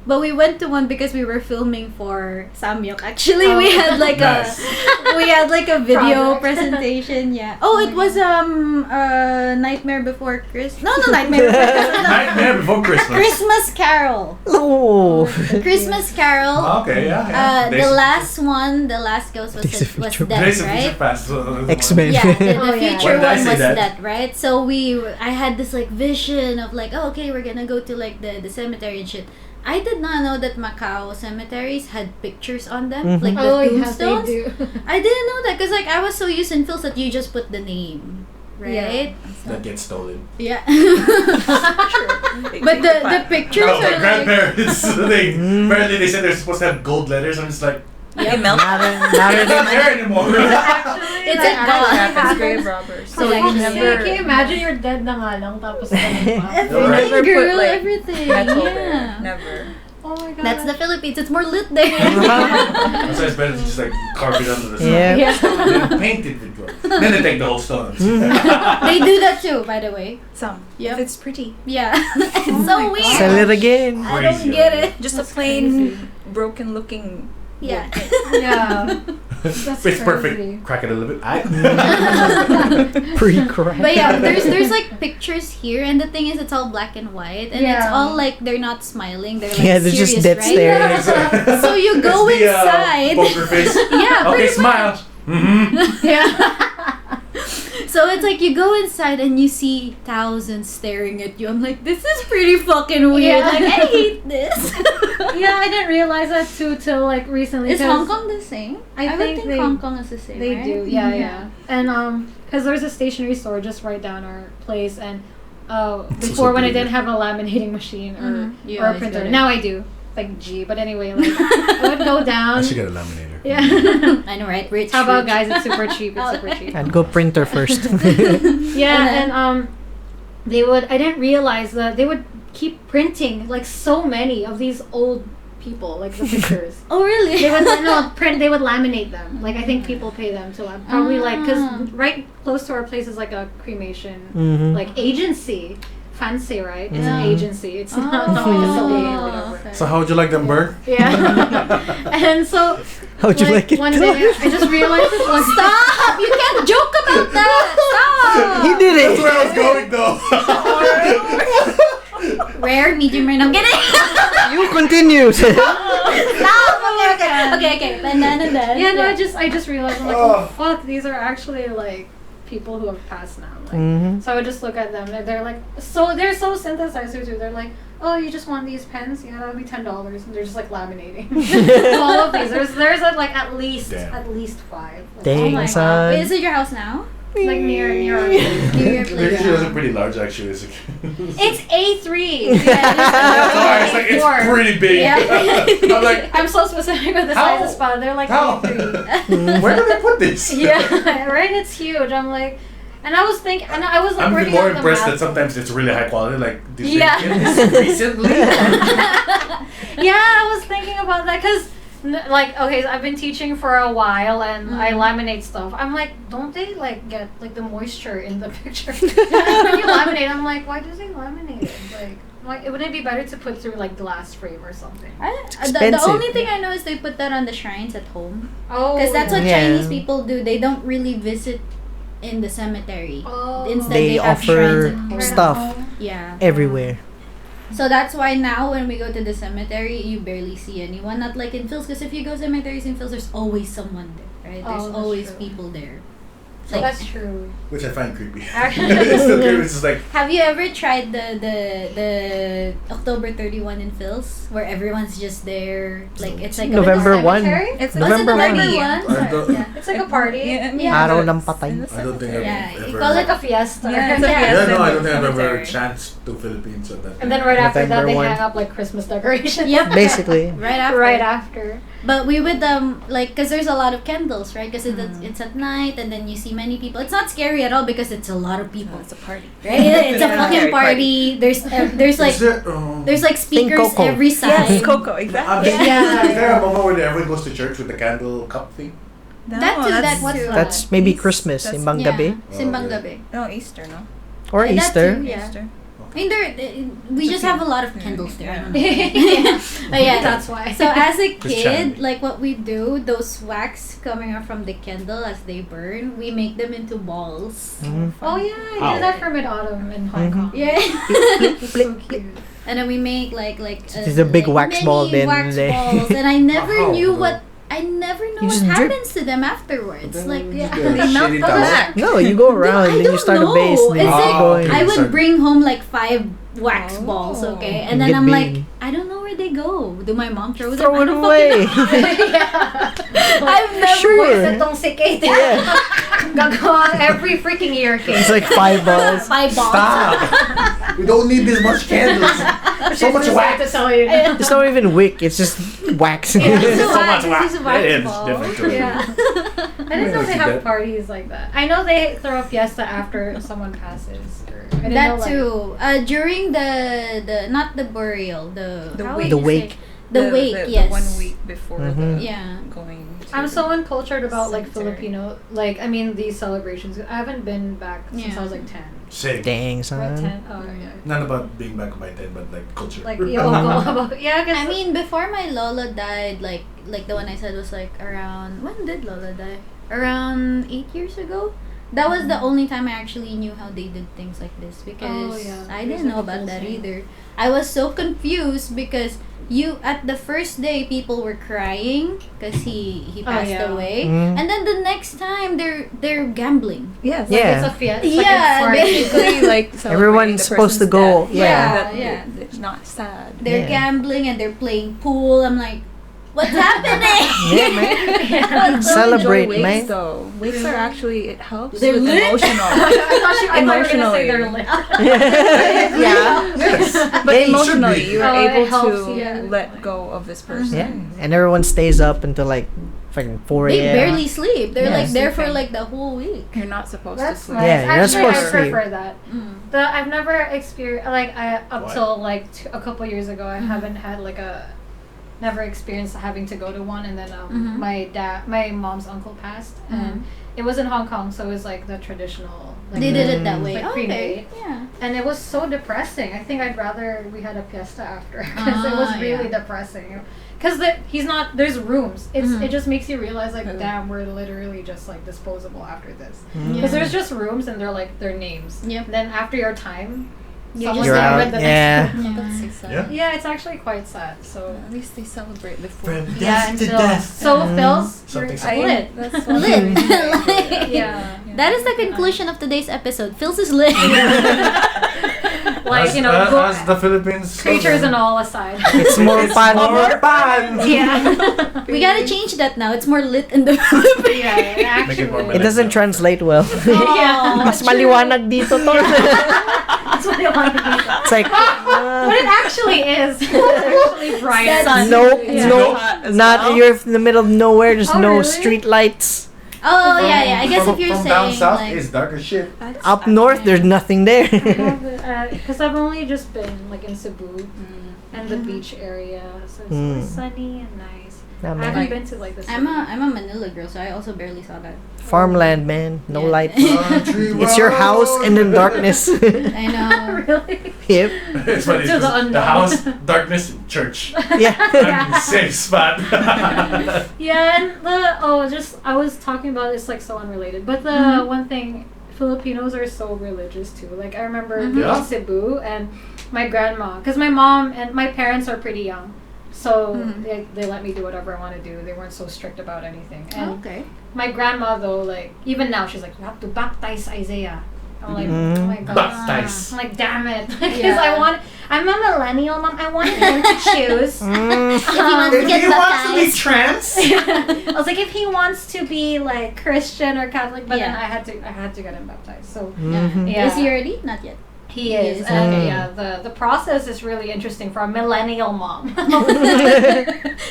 But we went to one because we were filming for Samyok. Actually, we had like a video presentation. Yeah. Oh, it was Nightmare Before Christmas. No, Nightmare Before Christmas. Nightmare Before Christmas. Christmas Carol. Oh. Christmas Carol. Okay, yeah. The last ghost was Days of death, Future Days of right? Future Past. X-Men. Yeah, the future Why did I one say was that? that, right? So I had this like vision of like, oh, okay, we're gonna go to like the cemetery and shit. I did not know that Macau cemeteries had pictures on them, like the tombstones. They do. I didn't know that because like I was so used in Phils that you just put the name, right? That gets stolen. Yeah. But the pictures No, are my like, grandparents, apparently they said they're supposed to have gold letters. I'm just like, They melt. Not they're not there anymore. it's a god. Happens, grave robbers. So like, can you imagine you're dead na nga lang tapos Everything, Never put, girl, like, everything. metal Yeah. there. Never. Oh my god. That's the Philippines. It's more lit there. So it's better to just like carve it under the stone. Yeah. Then paint it with gold. Then they take the whole stone. They do that too, by the way. Some. Yep. If it's pretty. Yeah. It's so weird. Sell it again. I don't Crazy, get yeah. it. Just a plain, broken looking. Yeah. Yeah. That's It's crazy. perfect. Crack it a little bit. Pre-crack. But yeah, there's like pictures here, and the thing is, it's all black and white, and it's Yeah. all like they're not smiling. They're like Yeah, they're serious, just dead right? staring. So you go It's the, inside. poker face. Yeah. Okay, pretty smile. Mm-hmm. Yeah. So it's like you go inside and you see thousands staring at you. I'm like, this is pretty fucking weird. Yeah. Like, I hate this. Yeah, I didn't realize that too till like recently. Is 'cause Hong Kong the same? I would think think they- Hong Kong is the same. They right? do, yeah. And because there's a stationery store just right down our place, and before when I didn't have a laminating machine or a always printer. got it. Now I do. Like, but anyway, like, I would go down. I should get a laminator. Yeah. I know, right? Rich. How about rich. guys? It's super cheap. It's super cheap. I'd go printer first. Yeah, and they would. I didn't realize that they would keep printing like so many of these old people, like the pictures. Oh, really? They would print. They would laminate them. Like I think people pay them to probably like because right close to our place is like a cremation like agency. Fancy, right? It's an agency. It's not like a salon or whatever. Okay. So how would you like them burned? Yeah. And so How'd you like it? one day I just realized this one. Stop! You can't joke about that! Stop! He did That's it. where I was going though. Rare, medium rare. No, I'm kidding! You continue. Stop! Okay. And then. Yeah, no, I just realized I'm like, oh fuck, these are actually like people who have passed now. Like, so I would just look at them. They're like, they're so synthesized too. They're like, oh, you just want these pens? Yeah, that'll be $10, and they're just like laminating all of these. There's at least 5. Dang, my son. Is it your house now? Like near our Near your They're place. usually pretty large actually. It's A3. That's why it's like it's pretty big. Yeah. I'm like, I'm so specific with the size of spot. They're like How? A3. where do they put this? Yeah, right. It's huge. I'm like, and I was thinking, and I was like, I'm working more out the impressed math. that sometimes it's really high quality. Like, did Yeah. they get this recently? Yeah, I was thinking about that because, like, okay, so I've been teaching for a while and I laminate stuff. I'm like, don't they like get like the moisture in the picture? When you laminate, I'm like, why do they laminate it? Like, wouldn't it be better to put through like glass frame or something? The expensive. only thing I know is they put that on the shrines at home. Oh, Because that's what Yeah. Chinese people do. They don't really visit in the cemetery. Oh. Instead, They have shrines offer at home. stuff Yeah. everywhere. So that's why now when we go to the cemetery, you barely see anyone. Not like in Phil's, because if you go cemeteries in Phil's, there's always someone there, right? Oh, There's that's always true. people there. So that's true. Which I find creepy. Actually- It's still creepy. It's just like, Have you ever tried the October 31 in Phil's, where everyone's just there? Like it's like November a 1. cemetery? It's November November 1. 1. I don't- Yeah. It's like a party. Yeah. Araw ng patay. I don't think I've Yeah, you ever. call Like a fiesta. Yeah, it's a Yeah. Yeah, fiesta no, I in don't the think I've ever cemetery. chanced to Philippines at that And then time. right after that, November they 1. hang up like Christmas decorations. Yep. Basically. Right after. Right after. But we would like, cause there's a lot of candles, right? Cause it's at night, and then you see many people. It's not scary at all because it's a lot of people, It's a party. right? It's a Yeah. fucking party. There's like Is there, speakers Coco. every side. Yes, Coco, exactly. Yeah. Is there a moment where everyone goes to church with the candle cup thing? No, That too, that's, that too. That's maybe East. Christmas, That's- Simbang Gabi. Simbang Okay. Gabi. No, Easter, no? Or That Easter. too, yeah. Easter. I mean, we just have a lot of candles there. I don't know. Yeah. But yeah, That's why. So as a Christianity. kid, like what we do, those wax coming out from the candle as they burn, we make them into balls. Oh yeah, I Ow. did that for Mid Autumn in Hong Kong. Yeah. So cute. And then we make like It's a big wax mini ball then wax they- balls, and I never Wow. knew what You what just drip. happens to them afterwards. Like Yeah. They melt the wax. No, you go around, I then you don't start a know. base, then you It's keep like- going. I would Start- bring home like 5 wax Oh. balls, okay, And and then get I'm big. like, I don't know where they go. Do my mom throw them? Throw I it don't away. fucking know. Yeah. I've never. Sure. Boys that don't sikate. Yeah. Gagawa every freaking year, kid. It's like 5 balls. 5 balls. Stop! We don't need this much candles. So much To wax. tell you. It's not even wick, it's just wax. It's So a much wax. wax. It's a wax It's ball. different too. Yeah. I didn't know they keep have that. parties like that. I know they throw a fiesta after someone passes. I didn't That know, like- too. During the not the burial, the The how wake. would The you wake. say? The wake, yes. The 1 week before Mhm. the Yeah. going. To I'm so uncultured about like cemetery. Filipino, like I mean these celebrations. I haven't been back since Yeah. I was like 10. Same. Dang, Right, son. 10. Oh yeah. Not about being back by 10, but like culture. Like yeah, yeah. 'Cause I mean, before my Lola died, like the one I said was like around, when did Lola die? Around 8 years ago. That was the only time I actually knew how they did things like this because Oh, yeah. I There's didn't know like a about full that thing. either. I was so confused because at the first day people were crying because he Oh, passed yeah. away, Mm. and then the next time they're gambling. Yes. like, Yeah. it's a fiesta. Yeah, Basically, like Everyone's supposed to go, yeah. that Yeah. It's not sad. They're Yeah. gambling and they're playing pool. I'm like, What's happening? Yeah, man. Yeah. Celebrate, Wigs, man. though. Wigs are actually, it helps They're with lit. emotional. I thought you were gonna say they're lit. Yeah. Yes. But Hey, emotionally, should be. you are Oh, it able helps, to yeah. let go of this person. Yeah, and everyone stays up until like fucking 4 a.m. They barely sleep. They're Yeah. like there for Sleeping. like the whole week. You're not supposed That's to sleep. nice. Yeah, you're not Actually, supposed I to sleep. prefer that. I've never experienced like up Why? till like a couple years ago. I haven't had like never experienced having to go to one. And then my mom's uncle passed, and it was in Hong Kong, so it was like the traditional. Like, They did it that way. Like Okay. cremate. Yeah. And it was so depressing. I think I'd rather we had a fiesta after because it was really depressing. Because he's not. There's rooms. It just makes you realize like, damn, we're literally just like disposable after this. Because there's just rooms and they're like their names. Yep. And then after your time, You're someone's You're gonna out. read the Yeah. next one. That's so sad. Yeah. Yeah, it's actually quite sad. So At least they celebrate before. From yeah, death to until death. so Phil's Something you're so- lit. That's Lit. Yeah. That is the conclusion of today's episode. Phil's is lit. Like you know, as the Philippines creatures and all aside. It's more fun. more fun. Yeah. We gotta change that now. It's more lit in the Philippines. Yeah, Make it more actually. It doesn't translate well. Yeah. Mas maliwanag dito to. That's what I want to be. It's like, What it actually is. It's actually bright sun. nope, Yeah. nope. Not you're in the middle of nowhere. There's Oh, no really? street lights. Oh yeah. I guess from, if you're from saying down south like, is darker shit. Up north, there's nothing there. Because I've only just been like in Cebu and the beach area, so it's really sunny and nice. Nah, I man. haven't been to like the I'm a Manila girl, so I also barely saw that. Farmland, man. No Yeah. lights. Country It's your house road. and then darkness. I know. really. Yep. It's funny. To the The unknown. house, darkness, church. Yeah. I'm safe spot. Yeah, and I was talking about it's like so unrelated, but the one thing Filipinos are so religious too. Like I remember being Yeah. in Cebu and my grandma, because my mom and my parents are pretty young, so they let me do whatever I want to do. They weren't so strict about anything. And Okay. my grandma though, like even now she's like, you have to baptize Isaiah. I'm like, Mhm. oh my god. Baptize. I'm like, damn it, because Yeah. I'm a millennial mom. I wanted him to choose. Mm. If he wants to get baptized. trans, I was like, if he wants to be like Christian or Catholic, but then Yeah. I had to get him baptized. So Mhm. yeah, Is he ready? Not yet. he He is, is, and okay. yeah, the process is really interesting for a millennial mom.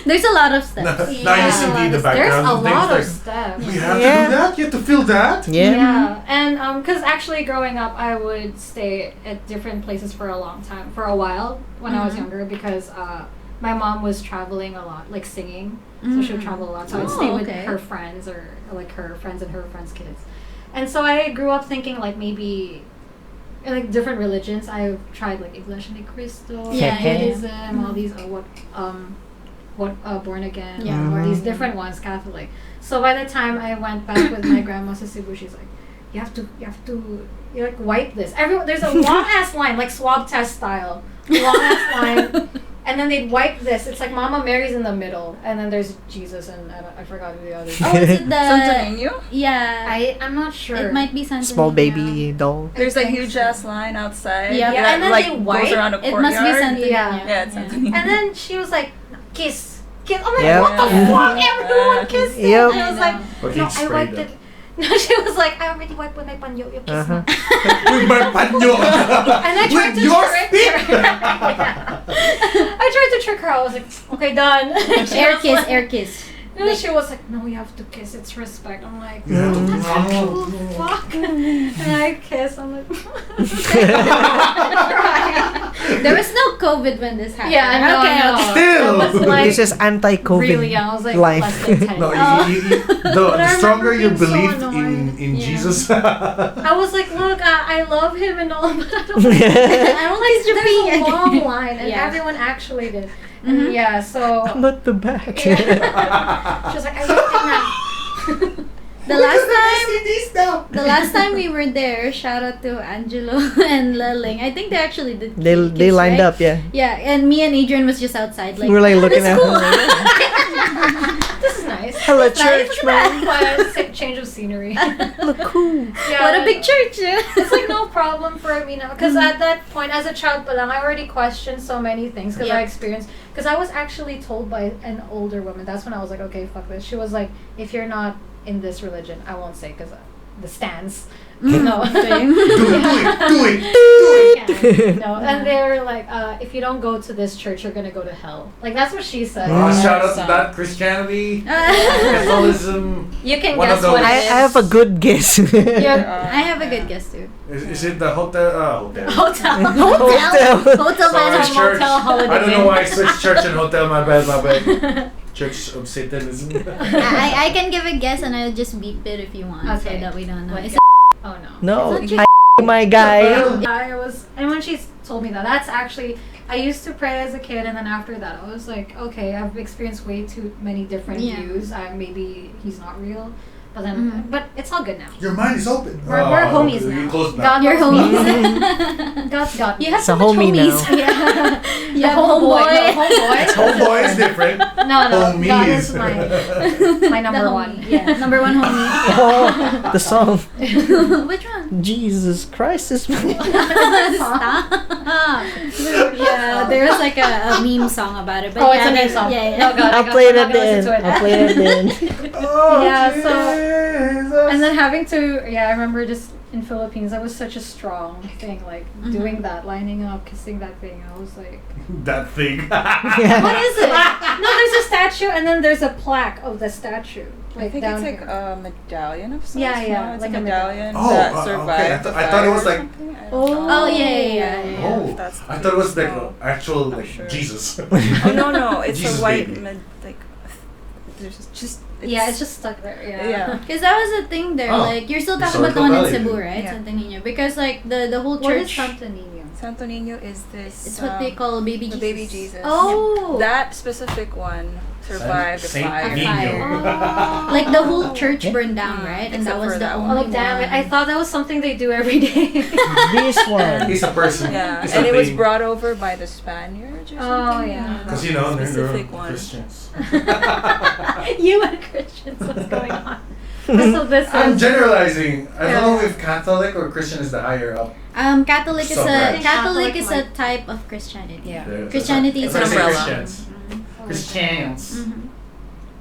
There's a lot of steps. Now you see the There's background a of things lot of like, steps. you have Yeah. to do that. You have to feel that. Yeah. Yeah, and because actually growing up, I would stay at different places for a long time, for a while when I was younger, because my mom was traveling a lot, like singing, so she would travel a lot. So I'd stay with okay. her friends or like her friends and her friends' kids, and so I grew up thinking like maybe like different religions. I've tried like Iglesia ni Cristo, Yeah, yeah. Buddhism, all these born again, Yeah. or these different ones, Catholic. So by the time I went back with my grandma to Cebu, she's like, you have to you like wipe this. Everyone, there's a long ass line, like swab test style, long ass line, and then they'd wipe this. It's like Mama Mary's in the middle, and then there's Jesus, and I forgot who the other. Oh, is it the? Santo Niño? Yeah. I'm not sure. It might be Santa Small Niña. baby doll. There's a think huge so. ass line outside. Yeah. that, And then like they goes wipe. around a It courtyard. must be Santa Yeah. Niña. Yeah, it's Santa Niña. And then she was like, kiss. I'm like, Yep. what the fuck? Everyone kissed it. Yep. And I was like, But no, he I sprayed wiped them. it. No, she was like, I already wiped with my panyo. You kiss Uh-huh. me. With my panyo. And I tried With to your trick spit. her. Yeah. I tried to trick her. I was like, okay, done. She Air was kiss, like- air kiss. And she was like, no, you have to kiss. It's respect. I'm like, Yeah. oh, fuck. And I kiss. I'm like, There was no COVID when this happened. yeah, no, okay, no. okay. Still. I was like, This is anti-COVID really young. I was like, line. less than 10. No, Oh. the I stronger remember you being so believed annoyed. in Yeah. Jesus. I was like, look, I love him and all, but I don't I don't like to there's a be. long line, and Yeah. everyone actually did. And yeah, so Not the back. she was like, I wiped it now. The last time we were there, shout out to Angelo and Leling. I think they actually did. They lined up, yeah. Yeah, and me and Adrian was just outside, like We're like looking at cool. This is nice. Hello, Nice, church, man. but change of scenery. Look cool. Yeah, What a big church! Yeah. It's like no problem for me now. Because at that point, as a child pa lang, I already questioned so many things. Because I Yep. experienced... Because I was actually told by an older woman. That's when I was like, okay, fuck this. She was like, if you're not in this religion, I won't say because the stance. No. Same. Do it. No. And they were like, if you don't go to this church, you're going to go to hell. Like, that's what she said. Shout out So, to that Christianity, Catholicism. You can One guess of those. what it I is. have a good guess. I have a good guess too. Is it the hotel? Hotel. Hotel. Hotel Sorry, Manananggal. church. Motel Holiday I don't know Inn. why I switched church and hotel. My bad. Church of Satanism. I can give a guess and I'll just beep it if you want, so Okay. that we don't know. What Is guess? Oh, no. No, Is that my guy. I was, and when she told me that, that's actually, I used to pray as a kid, and then after that, I was like, okay, I've experienced way too many different Yeah. views. Maybe he's not real, but then, but it's all good now. Your mind is open. We're homies now. You close now. God Your loves me. homies. God's got me. You have It's so a much homie homies. now. Yeah. You The have homeboy. homeboy. No, homeboy. Homeboy is different. No, God Homies. is my number The one. homie. Yeah, number one homie. Oh, the song. Which one? Jesus Christ is Stop. Yeah, there was like a meme song about it. But Oh, yeah, it's a meme there's- song. Yeah, No, yeah. God, I'll play it I'm at not the gonna end. listen to it. I'll play it at the end. Oh, Yeah, Jesus. And then having to, I remember just in Philippines, that was such a strong thing, like doing that, lining up, kissing that thing. I was like, That thing. what is it? No, there's a statue, and then there's a plaque of the statue. I think down it's like here. a medallion of sorts. Yeah, yeah, No, it's like a a medallion Oh, that okay. survived. I thought it was like- Oh, yeah. Oh, That's I thought it was like no. actual Not like sure. Jesus. Oh no, it's Jesus a white baby. there's just Yeah, it's just stuck there. Yeah. Yeah. Because that was the thing there. Oh, Like, you're still talking about the historical one in value. Cebu, right? Yeah. Santo Niño. Because, like, the whole What is church. Santo Niño? Santo Niño is this. It's what they call baby the Jesus. baby Jesus. Oh! That specific one survived the Saint fire. Nino. Oh. Like, the whole church burned down, right? And that Except was for the that only one. Oh, damn it. I one. thought that was something they do every day. This one. He's a person. Yeah, He's and a it was thing. brought over by the Spaniards or Oh, something. yeah. Because you know they're Specific one. Christians. You and Christians, what's going on? So this I'm is. generalizing. I don't know Yeah. if Catholic or Christian is the higher up. Catholic is Subranch. a Catholic Catholic, is a type of Christianity. Yeah. Christianity is That's why I say umbrella. Christians. Christians. Mhm.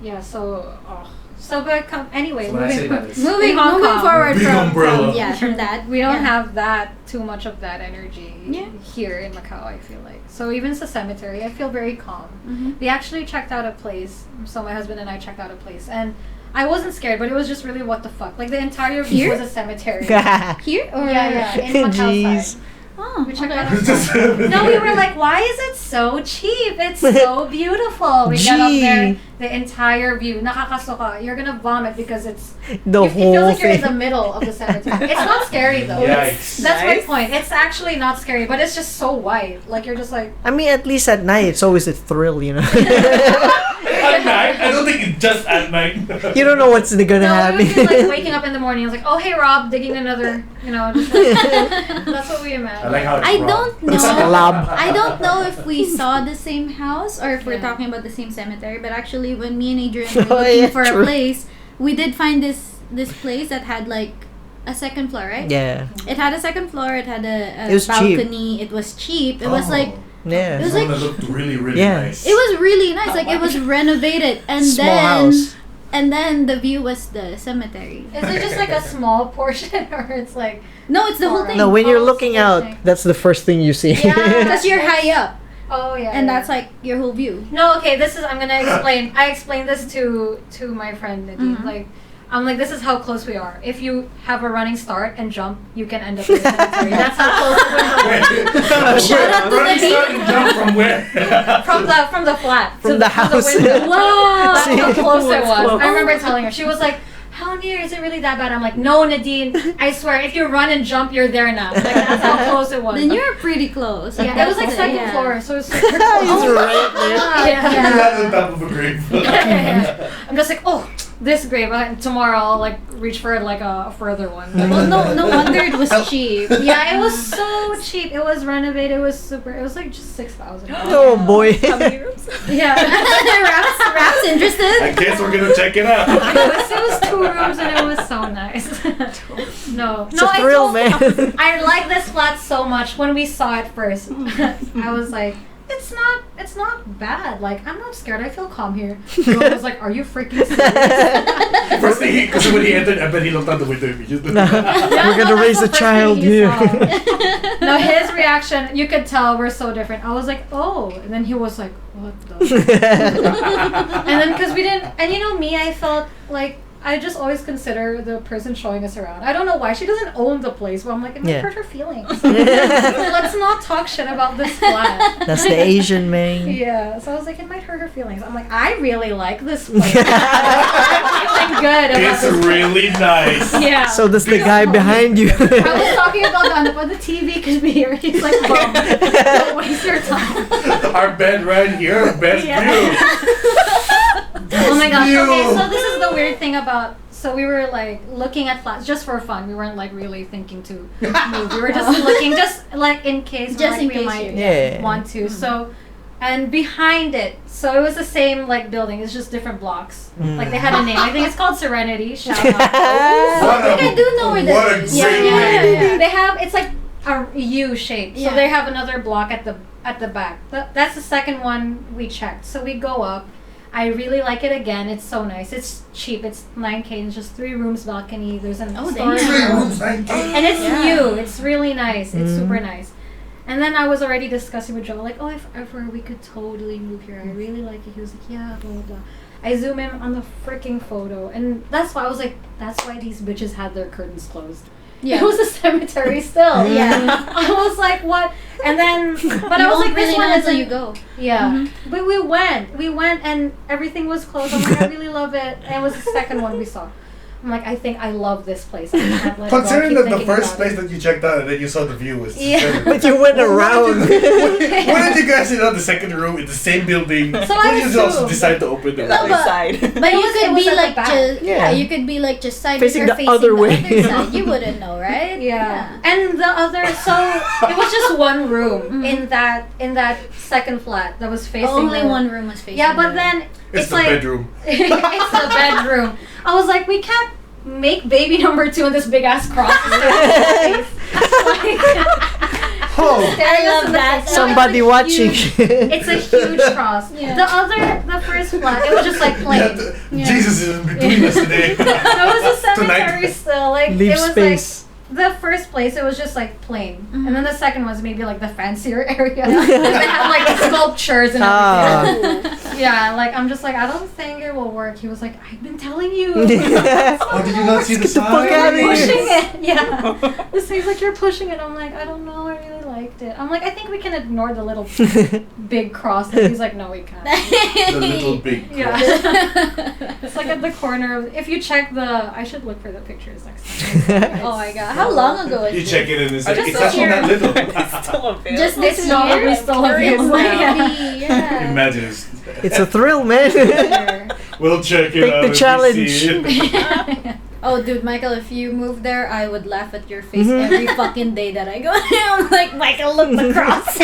Yeah, but anyway, So when I say moving, that, it's Moving In Hong Kong. forward Big from umbrella. from that. we don't Yeah. have that too much of that energy Yeah. here in Macau, I feel like. So even as a cemetery, I feel very calm. Mhm. We actually checked out a place. So my husband and I checked out a place, and I wasn't scared, but it was just really what the fuck. Like the entire view Here? was a cemetery. Here or Yeah, in Macau Jeez. side. Oh, We checked okay. out a No, we were like, why is it so cheap? It's so beautiful. We got up there, Gee. the entire view. Nakakasuka. You're gonna vomit because it's. The It feels whole like you're in the thing. middle of the cemetery. It's not scary though. Yikes. That's my Nice. point. It's actually not scary, but it's just so white. Like you're just like. I mean, at least at night, it's always a thrill, you know. At night? I don't think it's just at night. You don't know what's gonna No, happen. it would be like waking up in the morning. I was like, oh hey Rob, digging another. Just like, that's what we imagine. I like how it's I raw. don't know. It's like a lab. I don't know if we saw the same house or if we're Yeah. talking about the same cemetery. But actually, when me and Adrian were Oh, looking yeah, for true. a place, we did find this place that had like a second floor, right? Yeah. It had a second floor. It had a It was cheap. balcony. It was cheap. It was Oh. like Yeah. It was This one like- that looked really, really Yeah. nice. it was really nice. Like it was renovated, and Small then house. and then the view was the cemetery. Is it just like a small portion, or it's like? No, it's the whole thing. No, when you're Oh, looking so out, interesting. that's the first thing you see. Yeah. Because you're high up, Oh yeah. and yeah. that's like your whole view. No, okay. This is. I'm gonna explain. I explained this to my friend Nadine. Mhm. Like, I'm like, this is how close we are. If you have a running start and jump, you can end up in the cemetery. That's how close we are. Shout out to Running Nadine. start and jump from where? From the flat From to the house. window. Wow. That's how close it was. Close. I remember telling her. She was like, "How near? Is it really that bad?" I'm like, "No, Nadine. I swear, if you run and jump, you're there now." Like that's how close it was. Then you're pretty close. yeah, it was like second Yeah. floor, so it's super He's close. right there. Yeah. You land on top of a grave. Yeah. I'm just like, oh, this grave. Tomorrow I'll like reach for like a further one. Well, no wonder it was cheap. Yeah, it was so cheap. It was renovated. It was super. It was like just $6,000. Oh boy. How many rooms? Yeah. Raps interested? I guess we're gonna check it out. It was 2 rooms and it was so nice. No, It's a thrill, man. I like this flat so much. When we saw it first, I was like, it's not bad. Like, I'm not scared. I feel calm here. I was like, are you freaking serious? First thing, because when he entered, I bet he looked out the window immediately. We're gonna raise a that's the first child thing he here. saw. No, his reaction, you could tell we're so different. I was like, oh, and then he was like, what the? And then because we didn't, and you know me, I felt like I just always consider the person showing us around. I don't know why she doesn't own the place, but I'm like, it might hurt her feelings. Let's not talk shit about this flat. That's the Asian man. Yeah, so I was like, it might hurt her feelings. I'm like, I really like this place. I'm feeling good about It's this really nice. place. Yeah. So does the guy behind you. I was talking about the TV could be here. He's like, Mom, don't waste your time. Our bed right here, best view. Oh my gosh. view. Okay, so this is the weird thing about. So we were like looking at flats just for fun. We weren't like really thinking to move. We were just looking, just like in case, Just in we case might Yeah. want to. So, and behind it, so it was the same like building. It's just different blocks. Like they had a name. I think it's called Serenity. Shout out. I think I do know where What that a is. great Yeah. They have, it's like a U shape. So Yeah. they have another block at the back. That's the second one we checked. So we go up. I really like it again. It's so nice. It's cheap. It's 9K. It's just 3 rooms, balcony. There's an Oh, storage damn. 3 room. rooms, 9K. And it's Yeah. new. It's really nice. It's super nice. And then I was already discussing with Joe, like, oh, if ever we could totally move here. I really like it. He was like, yeah, blah, blah, blah. I zoom in on the freaking photo. And that's why I was like, that's why these bitches had their curtains closed. Yeah. It was a cemetery still. Yeah. I was like, what? And then, but You I was won't like, really this one know until isn't. you go. Yeah. Mhm. But we went and everything was closed. I'm like, I really love it. And it was the second one we saw. I'm like, I think I love this place. I can't let it go. I Considering keep that the thinking first about place it. that you checked out and then you saw the view was Yeah. But you went around. Why did you guys sit on the second room in the same building? So Why I did you also assumed- decide to open the That door? but- side. But you was- it could was be at the like back. just Yeah. you could be like just side Facing you're the other way. other side. You wouldn't know, right? Yeah. And the other, so it was just one room in that second flat that was facing Only the- one room was facing. Yeah, but the- then It's the like bedroom. it's the bedroom. I was like, we can't make baby number 2 in this big ass cross. Oh, I love that. Somebody It's a watching. huge- It's a huge cross. Yeah. The first flat, it was just like plain. Yeah. Jesus is in between us today. It was a cemetery Tonight. still. Like Leave it was space. like the first place it was just like plain, and then the second was maybe like the fancier area. They had like sculptures and everything. Yeah, like I'm just like, I don't think it will work. He was like, I've been telling you. Oh, did you not see the Get the fuck sign? out of here. Pushing it, yeah. This thing's like, you're pushing it. I'm like, I don't know. I really liked it. I'm like, I think we can ignore the little big cross. And he's like, no, we can't. The little big cross. Yeah. It's like at the corner of. If you check the, I should look for the pictures next time. Oh my god! How long ago was You this? check it and it's like, Just it's this actually year. not little. It's still available. Just this It's not year? we still Curious available. now. Maybe, yeah. Imagine it's, It's a thrill, man. we'll check it Take out the if we challenge. see it. Oh, dude, Michael, if you moved there, I would laugh at your face every fucking day that I go there. I'm like, Michael, look the cross.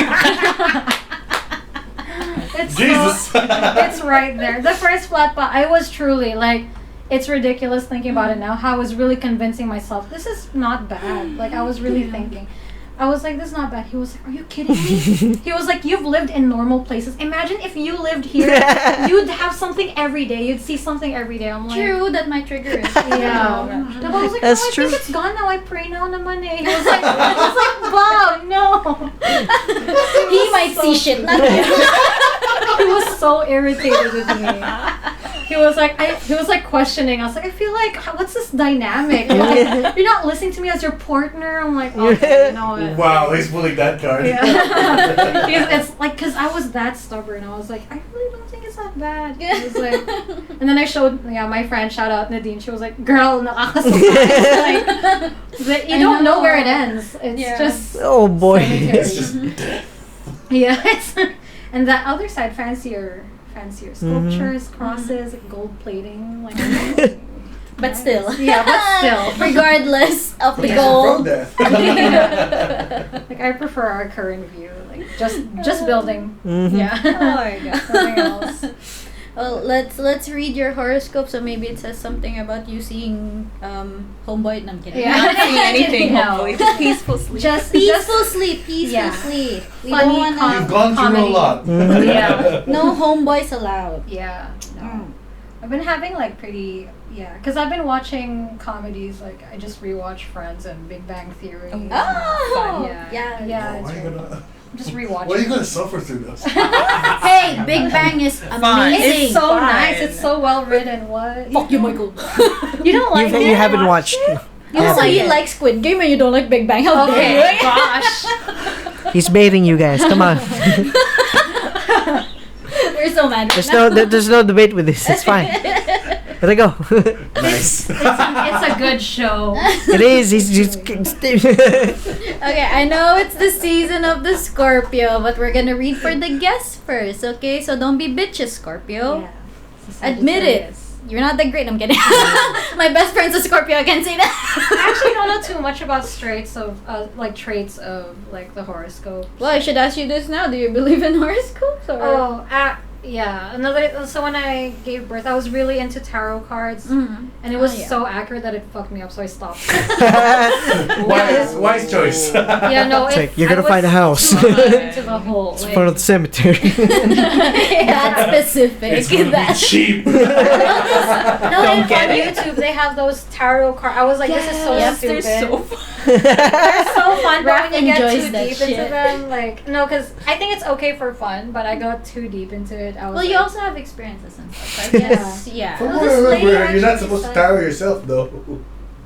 It's Jesus. it's right there. The first flat pot, I was truly like, it's ridiculous thinking about it now. How I was really convincing myself, this is not bad. Like I was really thinking. I was like, this is not bad. He was like, are you kidding me? He was like, you've lived in normal places. Imagine if you lived here, you'd have something every day. You'd see something every day. I'm like, True, that might trigger it. yeah. But I was like, That's no, I true. think it's gone now. I pray now naman eh. He was like, wow, no. He might see shit, not you. He was so irritated with me. He was like questioning. I was like, I feel like, what's this dynamic? Like, you're not listening to me as your partner. I'm like, okay, you know what? Wow, he's pulling that card. Yeah. It's like, cause I was that stubborn. I was like, I really don't think it's that bad. He was like, and then I showed, my friend, shout out Nadine. She was like, girl, nakakasukay. Like, you don't know where it ends. It's just. Oh boy. It's just death. Yeah, and that other side, fancier fancier sculptures, crosses, gold plating, like. But still. Yeah, but still. Regardless of the Protection gold. from death. Like I prefer our current view, like just building. Mhm. Yeah. Oh my god. Nothing else. Well, let's read your horoscope. So maybe it says something about you seeing homeboy. No, I'm kidding. Yeah. Not seeing anything, No. hopefully. Just peaceful sleep. Just Peaceful sleep. Peaceful Yeah. sleep. We Funny don't wanna. You've gone through Comedy. a lot. Yeah. No homeboys allowed. Yeah. No. Mm. I've been having like pretty because I've been watching comedies, like I just rewatched Friends and Big Bang Theory. Oh. Oh, Yeah. yeah. Yeah, Why it's are you great. gonna? Just rewatching. Why are you gonna suffer through this? Hey, Big Bang is amazing. It's so Fine. nice. It's so well written. What? Fuck you, Michael. You don't like it? You haven't watched. Also, like you it. like Squid Game and you don't like Big Bang. How Okay. dare you? Gosh. He's baiting you guys. Come on. We're so mad. There's no debate with this. It's fine. Let it go. Nice. It's a good show. It is. He's just. Okay, I know it's the season of the Scorpio, but we're gonna read for the guests first, okay? So don't be bitches, Scorpio. Admit it. You're not that great. I'm kidding. My best friend's a Scorpio. I can't say that. I actually don't know too much about traits of like the horoscope. Well, I should ask you this now. Do you believe in horoscopes? Or? Oh, yeah. So when I gave birth, I was really into tarot cards, Mhm. and it was Oh, yeah. so accurate that it fucked me up. So I stopped. Wise choice. Yeah, no. It's like, you're gonna find a house. Too much into the whole. It's Like, part of the cemetery. That's specific. It's gonna be That- cheap. no, Don't get on it. YouTube they have those tarot cards. I was like, this is so Yes, stupid. They're so fun. They're so fun, but Raph when you get enjoys too that deep shit. into them, like no, because I think it's okay for fun, but I got too deep into it. I was Well, like, you also have experiences and stuff. I guess. Yeah. From Well, what I this lady remember, you're not actually supposed to said- tarot yourself though.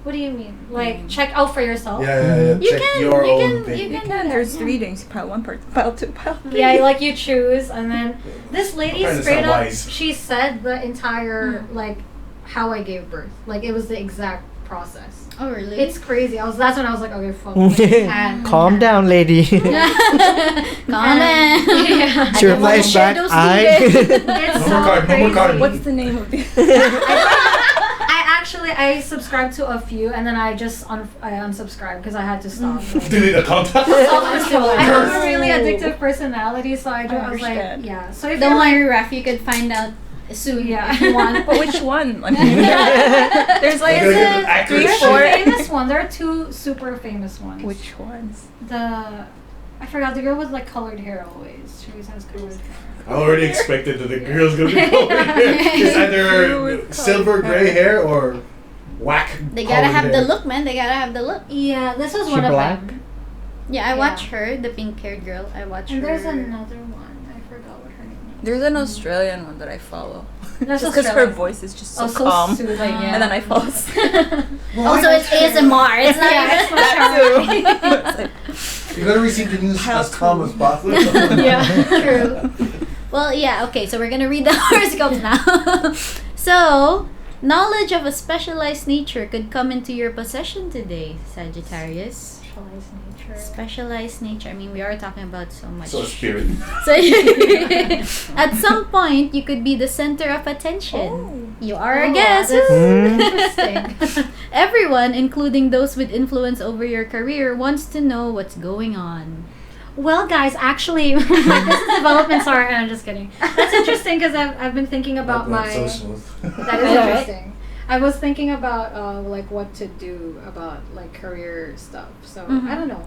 what do you mean? Like check out for yourself? Yeah. You Check can- your you own can- thing. you You can- can. There's readings. Pile 1, pile 2, pile 3. Yeah, like you choose, and then this lady Apparently it's straight not up, wise. she said the entire like how I gave birth. Like it was the exact process. Oh, really? It's crazy. That's when I was like, okay, fuck. Like, Calm down, lady. Calm down. Yeah. She replies share back, those It's No so more card, no more crazy. card. What's the name of the? I subscribed to a few and then I just I unsubscribed because I had to stop. Like, Delete account. I have a really addictive personality, so I was like, understand. yeah. So if Don't you're worry, Raph. You could find out soon Yeah. if you want. But which one? I mean, there's I like gotta get the accurate 3 or shit. 4. famous one. There are 2 super famous ones. Which ones? I forgot the girl with like colored hair always. She always has colored hair. I already expected that the girl's gonna be going here. It's either silver gray hair or whack. They gotta colored have the hair. look, man. They gotta have the look. Yeah, this was She one black? of them. Yeah, I Yeah. watch her, the pink-haired girl. I watch And her. there's another one. I forgot what her name was. There's an Australian one that I follow. That's Just because her Australian. voice is just so Oh, so calm. soothing, yeah. And then I fall asleep. Also, it's ASMR. It's not Yeah, even. That too. You gotta receive the news How as calm as possible. Yeah. True. Well, yeah, okay, so we're gonna read the horoscopes now. So, knowledge of a specialized nature could come into your possession today, Sagittarius. Specialized nature. Specialized nature. I mean, we are talking about so much. So spirit. So, at some point, you could be the center of attention. Oh. You are a Oh, guest. that's Mm. interesting. Everyone, including those with influence over your career, wants to know what's going on. Well, guys, actually, my business development. Sorry, I'm just kidding. That's interesting because I've been thinking about my. So smooth. That is Alright. interesting. I was thinking about like what to do about like career stuff. So Mhm. I don't know.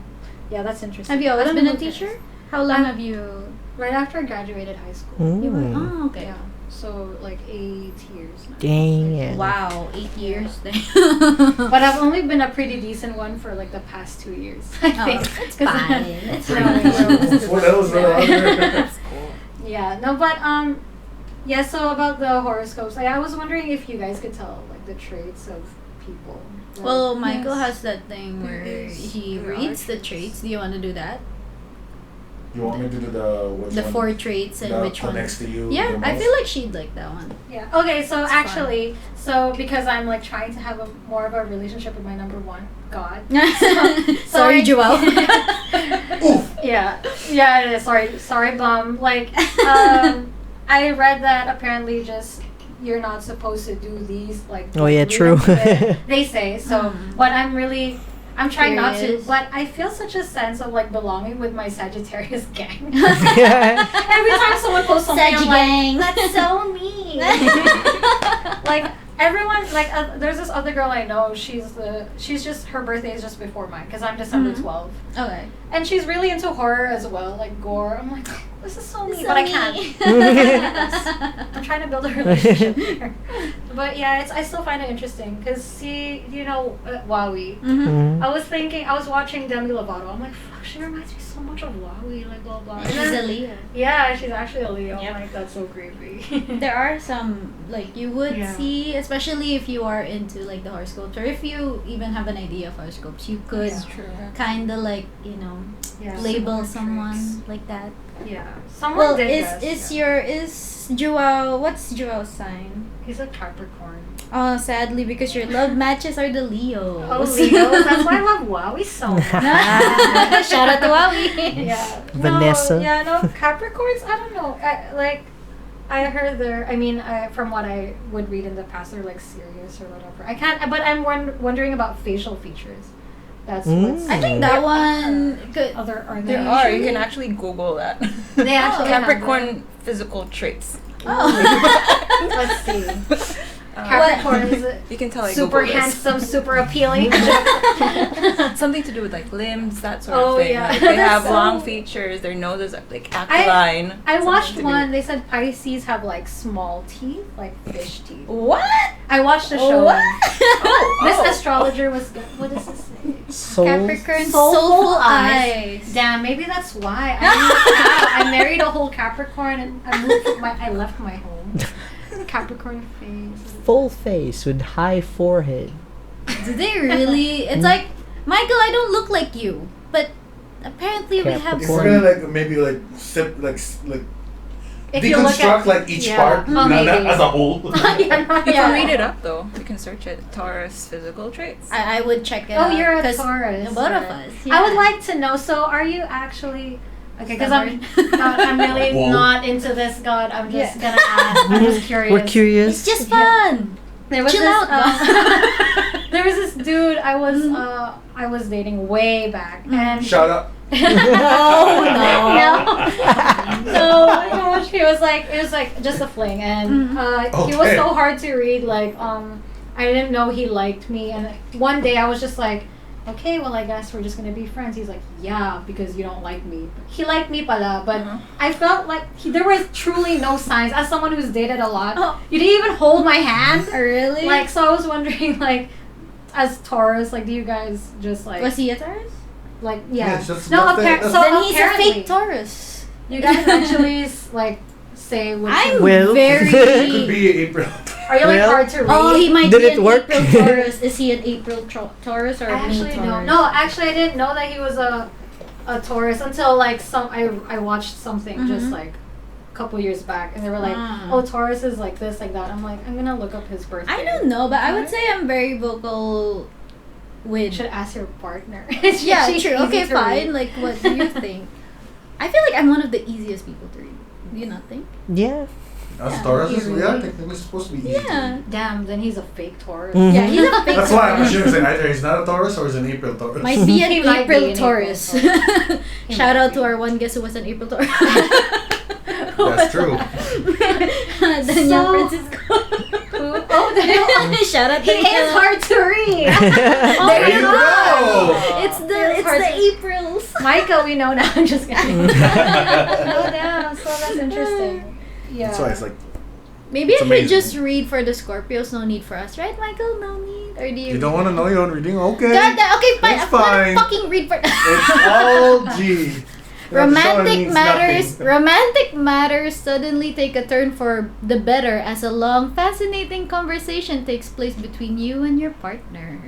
Yeah, that's interesting. Have you I always don't been know a what that teacher? is. How long Um, have you? Right after I graduated high school. You were, Mm. oh, okay. Yeah. So like 8 years now. Dang. Wow, 8 years. But I've only been a pretty decent one for like the past 2 years. I Oh, think. it's 'Cause fine. I- It's No, What else? Yeah, no, but yeah. So about the horoscopes, I was wondering if you guys could tell like the traits of people. Like, Well, Michael Yes. has that thing where Yes. he There reads are the traits. Do you want to do that? You want me to do which The one? 4 traits and That which one? connects to you Yeah, the I most? feel like she'd like that one. yeah. Okay, so It's actually, so because I'm like trying to have more of a relationship with my number one, God. Sorry, Joelle. Oof. Yeah, it is. Sorry, bum. Like, I read that apparently just you're not supposed to do these like. Oh, yeah, lead true. into it, they say so, but I'm trying not to. Curious. But I feel such a sense of like belonging with my Sagittarius gang. Yeah. Every time someone posts something, I'm Gang. like, that's so me. Like everyone, like there's this other girl I know. She's just her birthday is just before mine because I'm December 12th, Okay. and she's really into horror as well, like gore. I'm like, this is so me, So but I me. can't. I'm trying to build a relationship here. But yeah, I still find it interesting because Wowie. Mm-hmm. I was watching Demi Lovato. I'm like, fuck, she reminds me so much of Wowie, like blah blah. And She's then- a Leo. Yeah, she's actually a Leo. Yep. I'm like, that's so creepy. There are some like you would Yeah. see, especially if you are into like the horoscopes, or if you even have an idea of horoscopes, you could Yeah. kind of like Yeah. label Similar someone traits. like that. Yeah. Someone Well, did is this, yeah. is Joao, what's Joao's sign? He's a Capricorn. Oh, sadly, because your love matches are the Leos. Oh, Leo. That's why I love Wowie so much. Shout out to Wowie. Yeah. Vanessa. No, Capricorns, I don't know. I heard from what I would read in the past, they're like serious or whatever. I can't, but I'm wondering about facial features. That's what's. I think that one could. Are There there are. You can actually Google that. They actually have Capricorn physical traits. Oh. Let's see. Capricorn is You can tell I super Googled this. handsome, super appealing. Something to do with like limbs, that sort Oh, of thing. yeah. Like, they have That's long so- features. Their noses are like aquiline. I Something watched to do- one. They said Pisces have like small teeth, like fish teeth. What? I watched the show. What? This astrologer was good. What does this say? Soul. Capricorn Soulful soulful eyes. eyes. Damn, maybe that's why I married a whole Capricorn and I left my home. Capricorn face. Full face with high forehead. Do they really? It's like, Michael, I don't look like you, but apparently we have. If we're gonna like maybe like If you look deconstruct at like each yeah. part, Oh, not maybe. as a whole. Yeah, no, You can yeah. read it up though. You can search it. Taurus physical traits. I would check it Oh, out. you're a 'cause Taurus. Both of right. us. I would yeah. like to know. So, are you actually? Okay, because Stubborn. I'm really Whoa. not into this god. I'm just Yeah. gonna ask. I'm just curious. We're curious. It's just fun. There was Chill this, out, there was this dude I was dating way back, and Shut up. Oh, no, my gosh, it was like just a fling, and he was Okay. so hard to read. Like I didn't know he liked me, and one day I was just like, okay, well I guess we're just gonna be friends. He's like, yeah, because you don't like me. He liked me pala, but I felt like there was truly no signs. As someone who's dated a lot, you didn't even hold my hand. Oh, really? Like, so I was wondering, like, as Taurus, like, do you guys just like, Was he a Taurus? like, yeah? Yes, that's- No, that's the- so Then he's a apparently, fake Taurus. You guys actually like say which I'm Well. very. Could be April. are you like Well, hard to read? Oh, he might Did be it an work? April Taurus. Is he an April Taurus or I a May actually Taurus? don't. No, actually, I didn't know that he was a Taurus until like I watched something just Mhm. like a couple years back, and they were like, Ah. oh, Taurus is like this, like that. I'm like, I'm gonna look up his birthday. I don't know, but I would say I'm very vocal You with. should ask your partner. Yeah, She's true. easy Okay, to fine. read. Like, what do you think? I feel like I'm one of the easiest people to read. Do you not think? Yeah. Us Yeah, Taurus, you we are really- technically supposed to be easy. Yeah. Damn, then he's a fake Taurus. Mhm. Yeah, he's a fake That's why I'm Taurus. assuming that either he's not a Taurus or he's an April Taurus. Might be an He might be April an Taurus. April Taurus. He Shout might out to be. our one guest who was an April Taurus. That's true. Daniel So- Francisco. Oh, Daniel. Shout out He Daniel. is hard to read. Oh There my you God. go. It's It's the hard to- Aprils. Michael, we know now. I'm just kidding. Oh, damn. So that's interesting. Yeah. That's why it's like, Maybe It's I should amazing. just read for the Scorpios. No need for us, right, Michael? No need. Or do you? you don't want to know your own reading? Okay. God, okay, fine. It's I'm gonna fine. fucking read for. It's all G. Romantic means matters. nothing. Romantic matters suddenly take a turn for the better as a long, fascinating conversation takes place between you and your partner.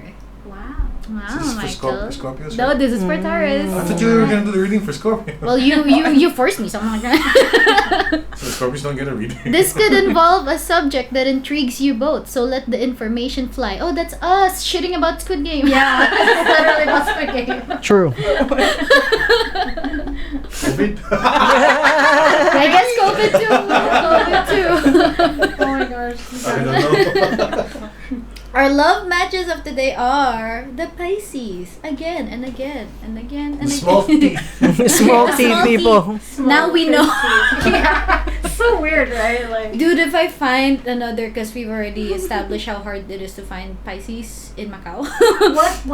Wow. Wow, This is for Michael. Scorpios, No, right? this is for Taurus. I thought you were going to do the reading for Scorpio. Well, you forced me, something like that. So the Scorpios don't get a reading. This could involve a subject that intrigues you both, so let the information fly. Oh, that's us shitting about Squid Game. Yeah. It's literally about Squid Game. True. COVID? I guess COVID too. COVID I don't know. Our love matches of today are the Pisces. Again and again and again and Small again. teeth. Small teeth Small people. Now we know. Yeah. So weird, right? Like. Dude, if I find another, because we've already established how hard it is to find Pisces in Macau. What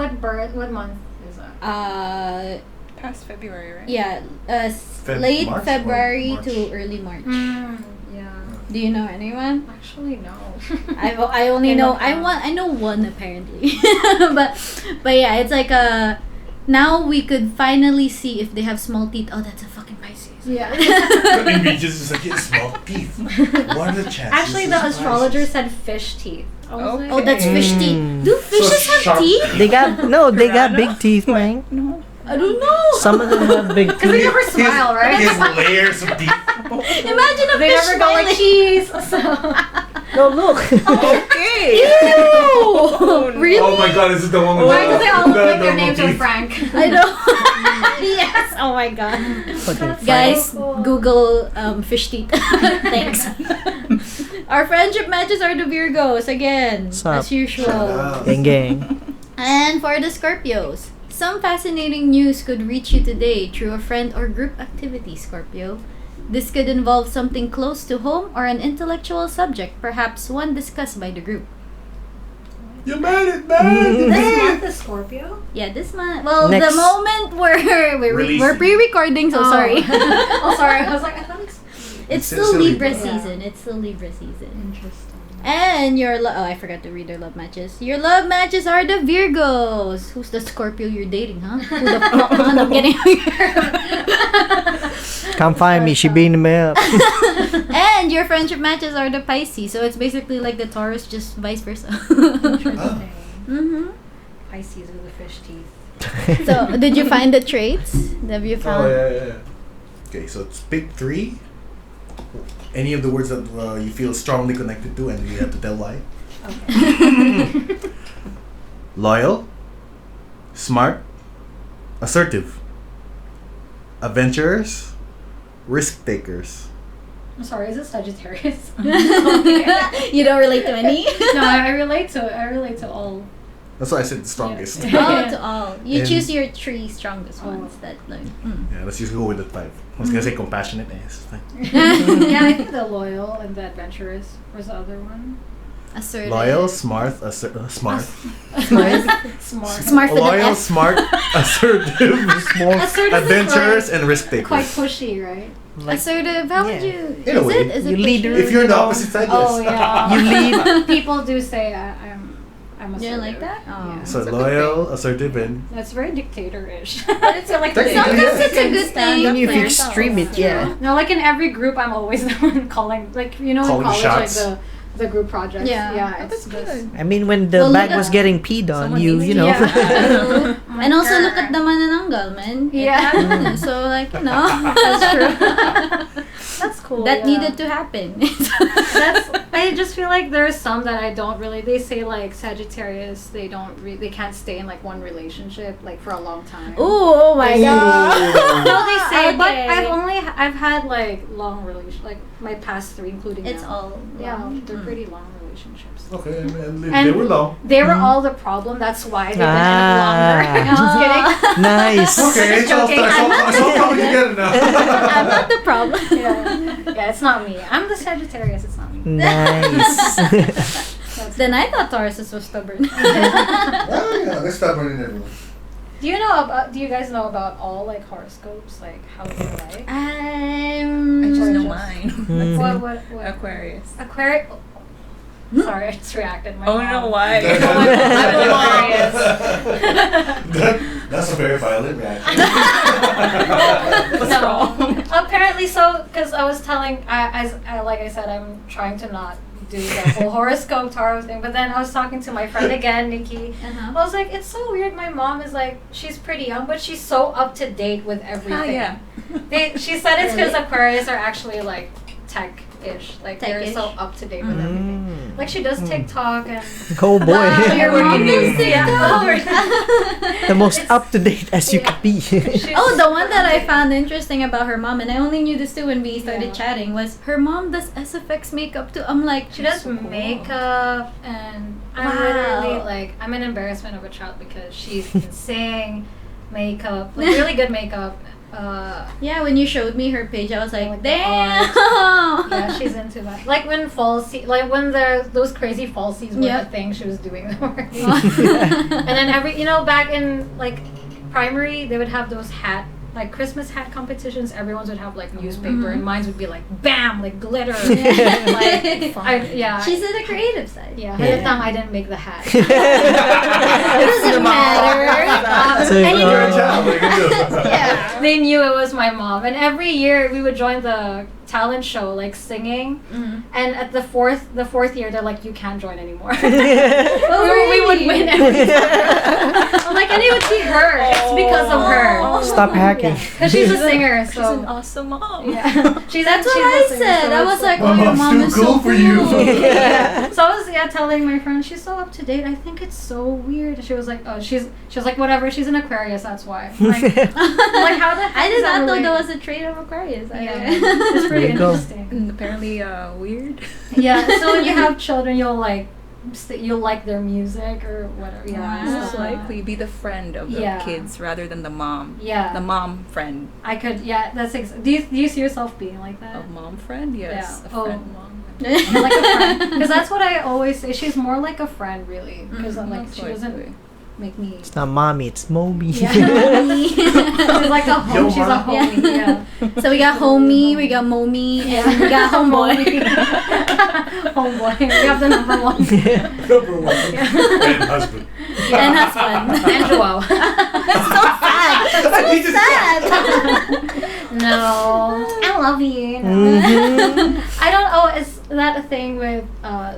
month is that? Past February, right? Yeah, late March or February March? to early March. Yeah. Do you know anyone? Actually, no. I only know I know one apparently, but yeah, it's like now we could finally see if they have small teeth. Oh, that's a fucking Pisces. Yeah. The images is like small teeth. What are the chances? Actually, the it's astrologer Pisces? said fish teeth. I was like, Oh, that's fish teeth. Do fishes have sharp teeth? They got big teeth, man. No. I don't know. Some of them have big because they teeth. never smile, right? He has layers of teeth. Imagine a They fish never go like smiling. cheese. So. No, look. Okay. Ew! Really? Oh my god, is it the one with Why do they all look like their normal names are teeth? Frank? I know. Yes. Oh my god. Okay. Guys, So cool. Google fish teeth. Thanks. Our friendship matches are the Virgos again, Sup? as usual. Shout out. Gang gang. And for the Scorpios, some fascinating news could reach you today through a friend or group activity, Scorpio. This could involve something close to home or an intellectual subject, perhaps one discussed by the group. You made it, man! This month is Scorpio? Yeah, this month. Well, Next. the moment we're Releasing. pre-recording, so sorry. Oh, sorry. I was like, I thought it's It's Still still Libra Libra. season. It's still Libra season. interesting. And your I forgot to read their love matches. Your love matches are the Virgos. Who's the Scorpio you're dating, huh? Who the fuck? I'm kidding. Come find me. She beating me up. And your friendship matches are the Pisces. So it's basically like the Taurus, just vice versa. Interesting. Mm-hmm. Pisces with the fish teeth. So did you find the traits? Have you Oh, found? yeah. Okay, so it's pick 3. Any of the words that you feel strongly connected to, and you have to tell why. Okay. Loyal, smart, assertive, adventurers, risk takers. I'm sorry, is it Sagittarius? You don't relate to any? No, I relate to it. I relate to all. That's why I said the strongest. Yeah. Oh, to all. You And- choose your 3 strongest Oh. ones that like. Yeah, let's just go with the 5. I was gonna say compassionate. Yes, fine. Yeah, I think the loyal and the adventurous was the other one. Assertive. Loyal, smart, smart. Smart. Smart with an Loyal, S. smart, assertive, Assertive adventurous, is and risk quite takers. pushy, right? Assertive. How would yeah. you? In a way. Is it You lead pushy? the- If you're on the No. opposite side, yes. Oh yeah. You lead. People do say I'm You assertive. like that? Oh. Yeah. So It's a good loyal, assertive, and That's very dictator-ish. But it's like Technically, Sometimes yeah. it's a good thing. Even if for you yourself. extreme it, yeah. No, like in every group, I'm always the one calling, like in Calling college, shots. like the group projects. Yeah. Yeah, Oh, it's that's just. good. I mean, when the Well, bag look was at- getting peed on, Someone you needs know. Yeah. And also look at the Manananggal, man. It Yeah. happened. So like, you know. That's true. That's cool. That yeah. needed to happen. That's. I just feel like there's some that I don't really. They say like Sagittarius, they can't stay in like one relationship like for a long time. Ooh, oh my god. No, they say, but Okay. I've had like long like my past 3, including It's now. all. Yeah, they're Mm. pretty long relationships. okay, and they And- were long. They were all the problem. That's why they've been in it Ah. longer. I'm just kidding. Nice. Okay, it's all, joking. it's all coming together now. I'm not the problem. Yeah, it's not me. I'm the Sagittarius. It's not me. Nice. Then I thought Tauruses was stubborn. Oh yeah, let's stop running everyone. Do you guys know about all like horoscopes, like how they're like? I I'm. just know Gorgeous. mine. Mhm. What? Aquarius. Aquarius. Sorry, I just reacted. My Oh mom. no, why? I'm Aquarius. That's a very violent reaction. What's No. wrong? Apparently, so because I was telling, like I said, I'm trying to not do the whole horoscope tarot thing. But then I was talking to my friend again, Nikki. Uh-huh. I was like, it's so weird. My mom is like, she's pretty young, but she's so up to date with everything. Ah, yeah. She said it's because Really? Aquarius are actually like tech-ish. Like they're Tech-ish. so up to date with everything. Like she does TikTok and Oh boy. Wow, your mom does The most up to date as you could be. Oh, the one that I found interesting about her mom, and I only knew this too when we started Yeah. chatting, was her mom does SFX makeup too. I'm like, she does so cool. makeup, and I'm Wow. literally like, I'm an embarrassment of a child because she can sing, makeup, like really good makeup. Yeah, when you showed me her page, I was like, Like the damn. Yeah, she's into that. Like when like when those crazy falsies were Yep. the thing, she was doing them already. And then back in like primary, they would have those like Christmas hat competitions. Everyone's would have like newspaper, and mine would be like bam, like glitter. Like She's in the creative side. yeah. At the time, I didn't make the hat. It doesn't matter. So, And you You're a know- child. What are you gonna do? Yeah. They knew it was my mom, and every year we would join the talent show, like singing. Mhm. And at the fourth year, they're like, you can't join anymore. Oh, we would really? win every time. I'm like, and it would be her. It's because of her. Stop hacking. Because she's a singer, so. She's an awesome mom. Yeah. That's what I said. I was like, My oh, your mom's mom too is cool so for you. cool. Yeah. So I was telling my friend, she's so up to date. I think it's so weird. She was like, oh, she was like, whatever. She's an Aquarius. That's why. I'm like, how the heck I is did that not know related? there was a trait of Aquarius. Yeah, it's pretty There you go. interesting. And apparently weird. Yeah. So when you have children, you'll like their music or whatever. Yeah. Wow. Most likely be the friend of the Yeah. kids rather than the mom. Yeah. The mom friend. I could. Yeah. That's. Do you see yourself being like that? A mom friend? Yes. Yeah. A Oh. friend mom. Yeah, like a friend. Because that's what I always say. She's more like a friend, really. Because like Most she doesn't likely. make me. It's not mommy, it's Moby. Yeah. She's like a Yo, home. She's a Ma. homie. Yeah. So we got homie, we got mommy, and we got homeboy. Homeboy. We have the number one. Number one. And husband. And husband. And Joao. So sad. He just- No. I love you. Mhm. I don't. Oh, is that a thing with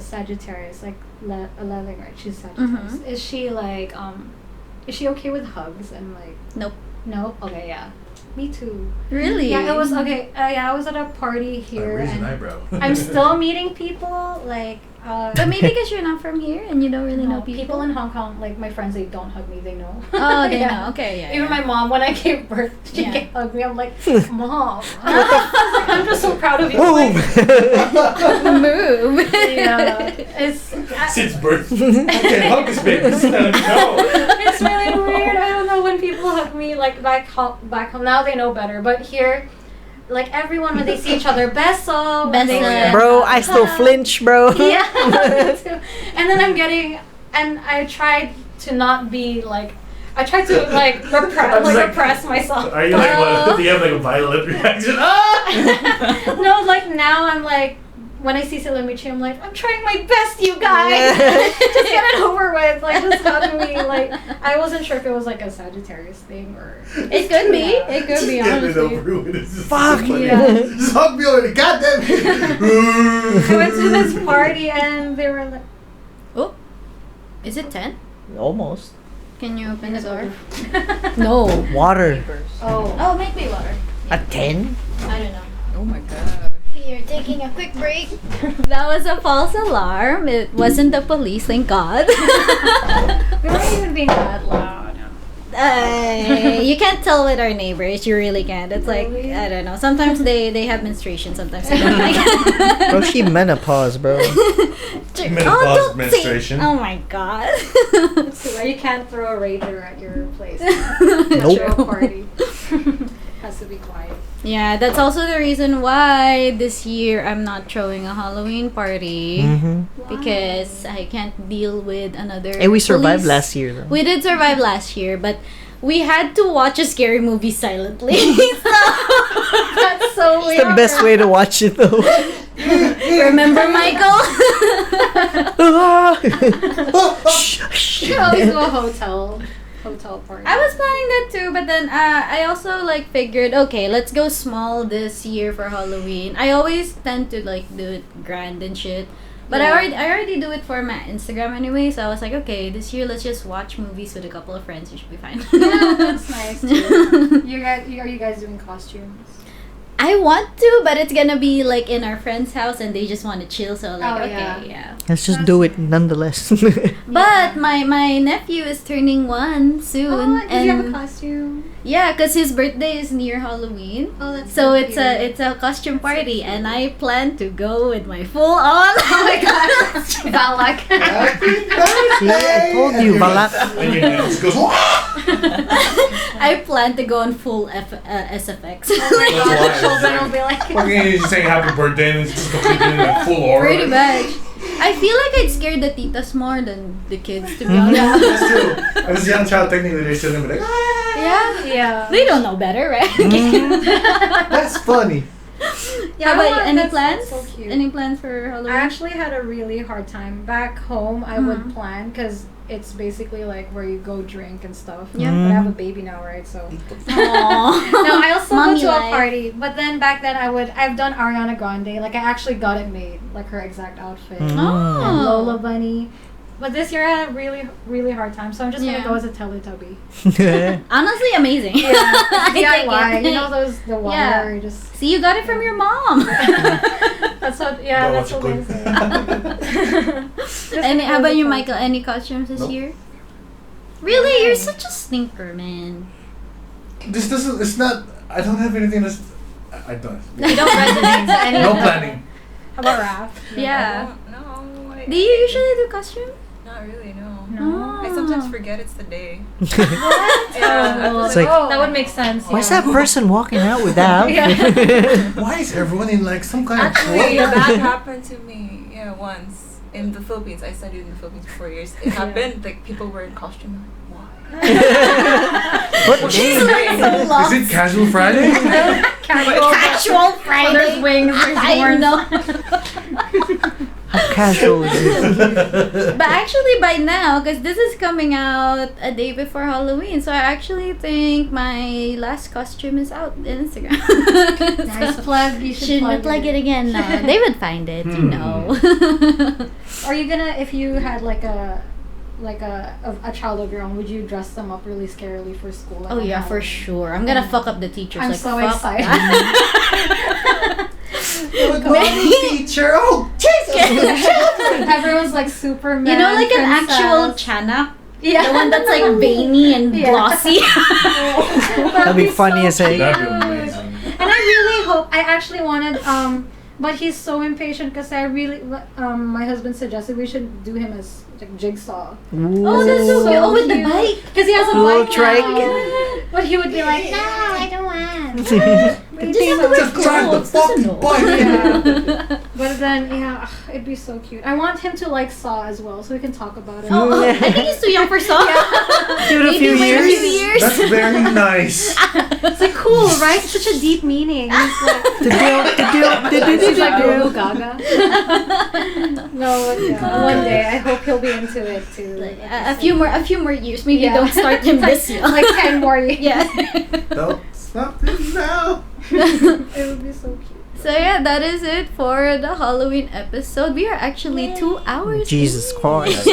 Sagittarius? Like 11, right? She's Sagittarius. Mhm. Is she like Is she okay with hugs and like? Nope. No. Okay. Yeah. Me too. Really? Yeah. It was okay. Yeah. I was at a party here. Raise an and eyebrow. I'm still meeting people like. But maybe because you're not from here and you don't really know No, people. people in Hong Kong, like my friends, they don't hug me. They know. Oh, they Yeah. know. Okay, yeah. Even my mom, when I gave birth, she Yeah. can't hug me. I'm like, Mom. I was like, I'm just so proud of you. Like, Move. yeah, it's Since birth. Okay, hug this baby. No. it's really weird. I don't know when people hug me like back home. Now they know better, but here, like everyone when they see each other, beso. when they Beso. say Bro, I still hug. flinch, bro. Yeah, me too. And then I tried to not be like. I tried to like repress myself. Are you like, what? Do you have like a violent reaction? Ah! No, like now I'm like, when I see Salamichi, I'm like, I'm trying my best, you guys. Just get it over with. Like, just hug me. Like, I wasn't sure if it was like a Sagittarius thing or. It could be. Yeah. It could be, Get it honestly. over with. It's just Fuck. so funny. Yeah. Just hug me already. God damn it. I went to this party and they were like, Oh. Is it 10? Almost. Can you open the door? No. Water. oh. Oh, make me water. At 10? I don't know. Oh my god. You're taking a quick break. That was a false alarm. It wasn't the police, thank God. We weren't even being that loud. You can't tell with our neighbors. You really can't. It's like, Really? I don't know. Sometimes they have menstruation. Sometimes they don't. Like. Bro, she menopause, bro. Menopause menstruation. Oh my God. So you can't throw a rager at your place. Nope. At your party. Has to be quiet. Yeah, that's also the reason why this year I'm not throwing a Halloween party. Mm-hmm. Because I can't deal with another. Hey, we survived police. last year, though. We did survive last year, but we had to watch a scary movie silently. So That's so It's weird. the best way to watch it, though. remember, Michael? You can always go a hotel party. I was planning that too, but then I also like figured, okay, let's go small this year for Halloween. I always tend to like do it grand and shit. But Yeah. I already do it for my Instagram anyway, so I was like, okay, this year let's just watch movies with a couple of friends. You should be fine. Yeah, that's nice too. Are you guys doing costumes? I want to, but it's gonna be like in our friend's house and they just want to chill. So like, Oh, okay, yeah. Let's just do it nonetheless. But my nephew is turning 1 soon, Oh, does he have a and costume? yeah, cause his birthday is near Halloween. Oh, that's So it's cute. a costume party, and I plan to go with my full on. Oh my god, Balak. Happy See, I told you, Balak. And your nose goes, "Wah!" I plan to go on full SFX. Oh my god, the That's children why. will be like. Fucking he's saying happy birthday and it's just completely like full aura. Pretty much. I feel like I'd scare the titas more than the kids, to be Mhm. honest. That's true. As a young child, technically, they're still gonna be like, "Ah, Yeah. Yeah. They don't know better, right? that's funny." How about you? well, Any that's plans? so cute. Any plans for Halloween? I actually had a really hard time. Back home, I would Mhm. plan because it's basically like where you go drink and stuff. Yeah. But I have a baby now, right? So. Aww. No, I also go Mommy to life. a party. But then back then, I've done Ariana Grande. Like I actually got it made, like her exact outfit. Mm. Oh. And Lola Bunny. But this year I had a really, really hard time. So I'm just Yeah. gonna go as a Teletubby. Honestly, amazing. Yeah. I take DIY. it. You know the water. Yeah. You just. See, you got it from your mom. That's what. Yeah, That that's was what good. they say. Any? How about you, Michael? Any costumes this Nope. year? Really, you're such a stinker, man. This doesn't. It's not. I don't have anything that's. I don't. You don't resonate to any No of them. planning. How about Raph? Yeah. No. Do you usually do costumes? Not really, no. No. I sometimes forget it's the day. What? Yeah, Oh, It's like- that would make sense. Why's yeah. that person walking out with that? Why is everyone in like some kind Actually, of that happened to me. Yeah, once in the Philippines. I studied in the Philippines for 4 years. It happened. Like people were in costume. I'm like, why? What day? Is it Casual Friday? Casual Friday. There's wings. There's I horns. know. How casual is it? But actually, by now, because this is coming out a day before Halloween, so I actually think my last costume is out in Instagram. Nice So, plug. You should shouldn't plug it again. No, they would find it. You know. Are you gonna, if you had like a child of your own, would you dress them up really scarily for school? Like Oh on yeah, for Halloween? sure. I'm gonna fuck up the teachers. I'm like, so fuck excited. that. Good morning, teacher. Oh, Everyone's like Superman. You know, like an actual princess. chana, Yeah. the one that's like veiny and Yeah. glossy. That'd be funny as heck. That'd be amazing. And I really hope. I actually wanted. But he's so impatient because I really. My husband suggested we should do him as like Jigsaw. Oh, that's so cute. Oh, with the bike. Because he has a Little bike trike. now. But he would be like, no, I don't want. Just have to wear Just drive the clothes, doesn't fucking know. bike. But then, yeah, it'd be so cute. I want him to like Saw as well, so we can talk about it. Oh, I think he's too young for Saw. Give it a few Maybe wait a few years. years. That's very nice. It's like cool, right? Such a deep meaning. It's like, she's like Lulu Gaga. No, but yeah, one day I hope he'll be into it too. Like, a few more years. Maybe Yeah. don't start him this year. Like 10 more years. Yeah. Don't stop this now. It would be so cute. So yeah, that is it for the Halloween episode. We are actually 2 hours. Jesus in. Christ.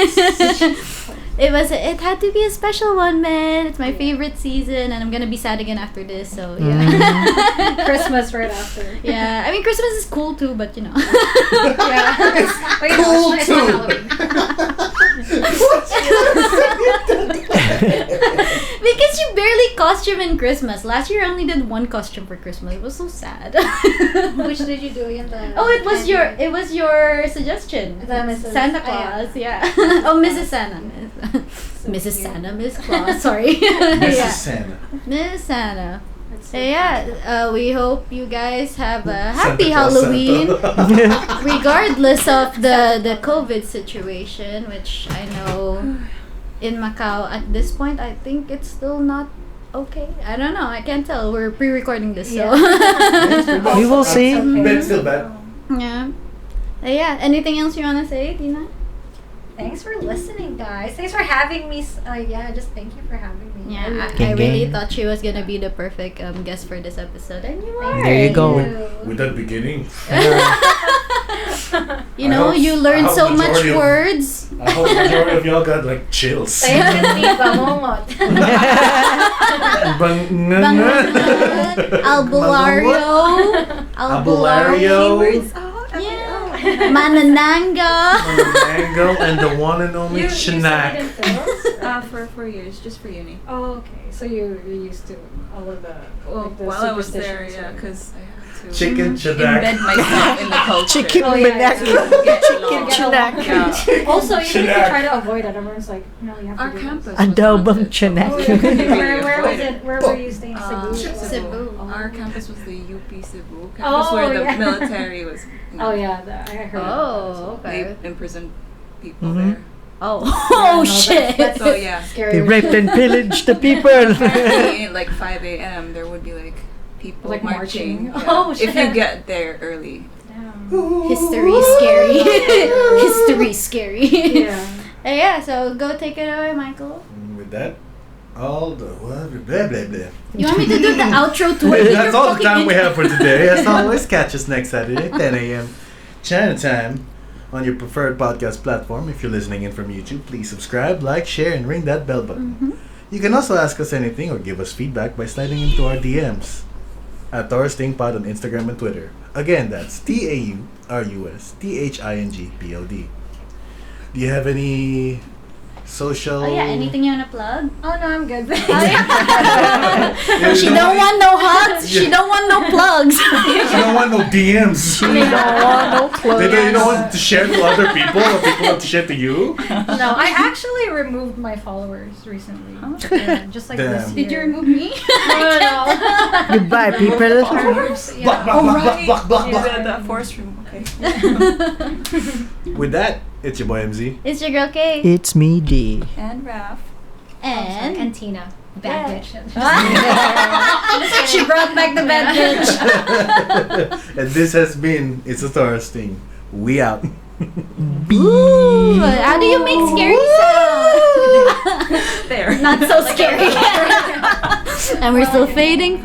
It had to be a special one, man. It's my favorite season, and I'm gonna be sad again after this. So yeah. Christmas right after. Yeah, I mean Christmas is cool too, but you know. Yeah. But you know, Cool it's too. not Halloween. Because you barely costume in Christmas. Last year I only did one costume for Christmas. It was so sad. Which did you do in the? Oh, it was your suggestion. The Mrs. Santa oh, yeah. Claus, yeah. Oh, Mrs. Santa. Mrs. cute. Santa, Miss Claus, sorry. Mrs. Yeah. Santa. Miss Santa. That's so Yeah, we hope you guys have a happy Santa Claus Halloween. Santa. Regardless of the COVID situation, which I know in Macau at this point, I think it's still not okay. I don't know. I can't tell. We're pre-recording this, so We will see. okay. But still bad. yeah. Yeah. Anything else you wanna say, Tina? Thanks for listening, guys. Thanks for having me. Yeah, just thank you for having me. Yeah, I Gang, really gang. thought she was gonna be the perfect guest for this episode, and you are. There you go. With that beginning. You know, I hope- you learn I hope so much majority of- words I hope majority of y'all got like chills. Definitely bangungot. Albulario. Albulario. Yeah. Manananggal. Manananggal and the one and only You Chinak. studied in Phils? For 4 years, just for uni. Oh, okay. So you're used to all of the. Well, like, the while I was there, superstitions, yeah, right? because I had to Chicken embed Chinak. myself in the culture. Chicken Oh, yeah, yeah. Chicken Chicken Chinak. Yeah. Also, even if you Chinak. try to avoid it, everyone's like, no, you have Our to do campus. this. was Adobong haunted, so Chinak. Oh, we yeah. couldn't really Where was avoid it? Where were you staying? Cebu. Cebu. Oh. Our campus was the UP Cebu campus, Oh, where the yeah. military was. Oh yeah, I heard. Oh, okay. They imprisoned people Mhm. there. Oh, no, shit. that's- So yeah, Scary. They raped and pillaged the people. apparently at like 5 a.m. there would be like people Like marching. Yeah. Oh, If you shit. get there early. Damn. History scary. History scary. Yeah. Yeah, so go take it away, Michael. And with that, all the blah blah blah. You want me to do the outro too? That's all the time we have for today. As always, catch us next Saturday, 10 a.m. China time on your preferred podcast platform. If you're listening in from YouTube, please subscribe, like, share, and ring that bell button. You can also ask us anything or give us feedback by sliding into our DMs at Taurus Thing Pod on Instagram and Twitter. Again, that's TAURUSTHINGPOD. Do you have any social? Oh yeah, anything you wanna plug? Oh no, I'm good. She don't want no hugs. She don't want no plugs. She don't want no DMs. We don't want no clothes. You don't want to share to other people, or people want to share to you. No, I actually removed my followers recently. Yeah, just like this Damn. year. Did you remove me? No. Goodbye, people. Block, Yeah. block, block, block, block, block. The force room. Okay. With that, it's your boy MZ. It's your girl Kay. It's me, D. And Raph. And Tina. Bad bitch. she brought back the bad bitch. And this has been It's a Taurus Thing. We out. Ooh, how do you make scary sounds? There. Not so scary. And we're still fading.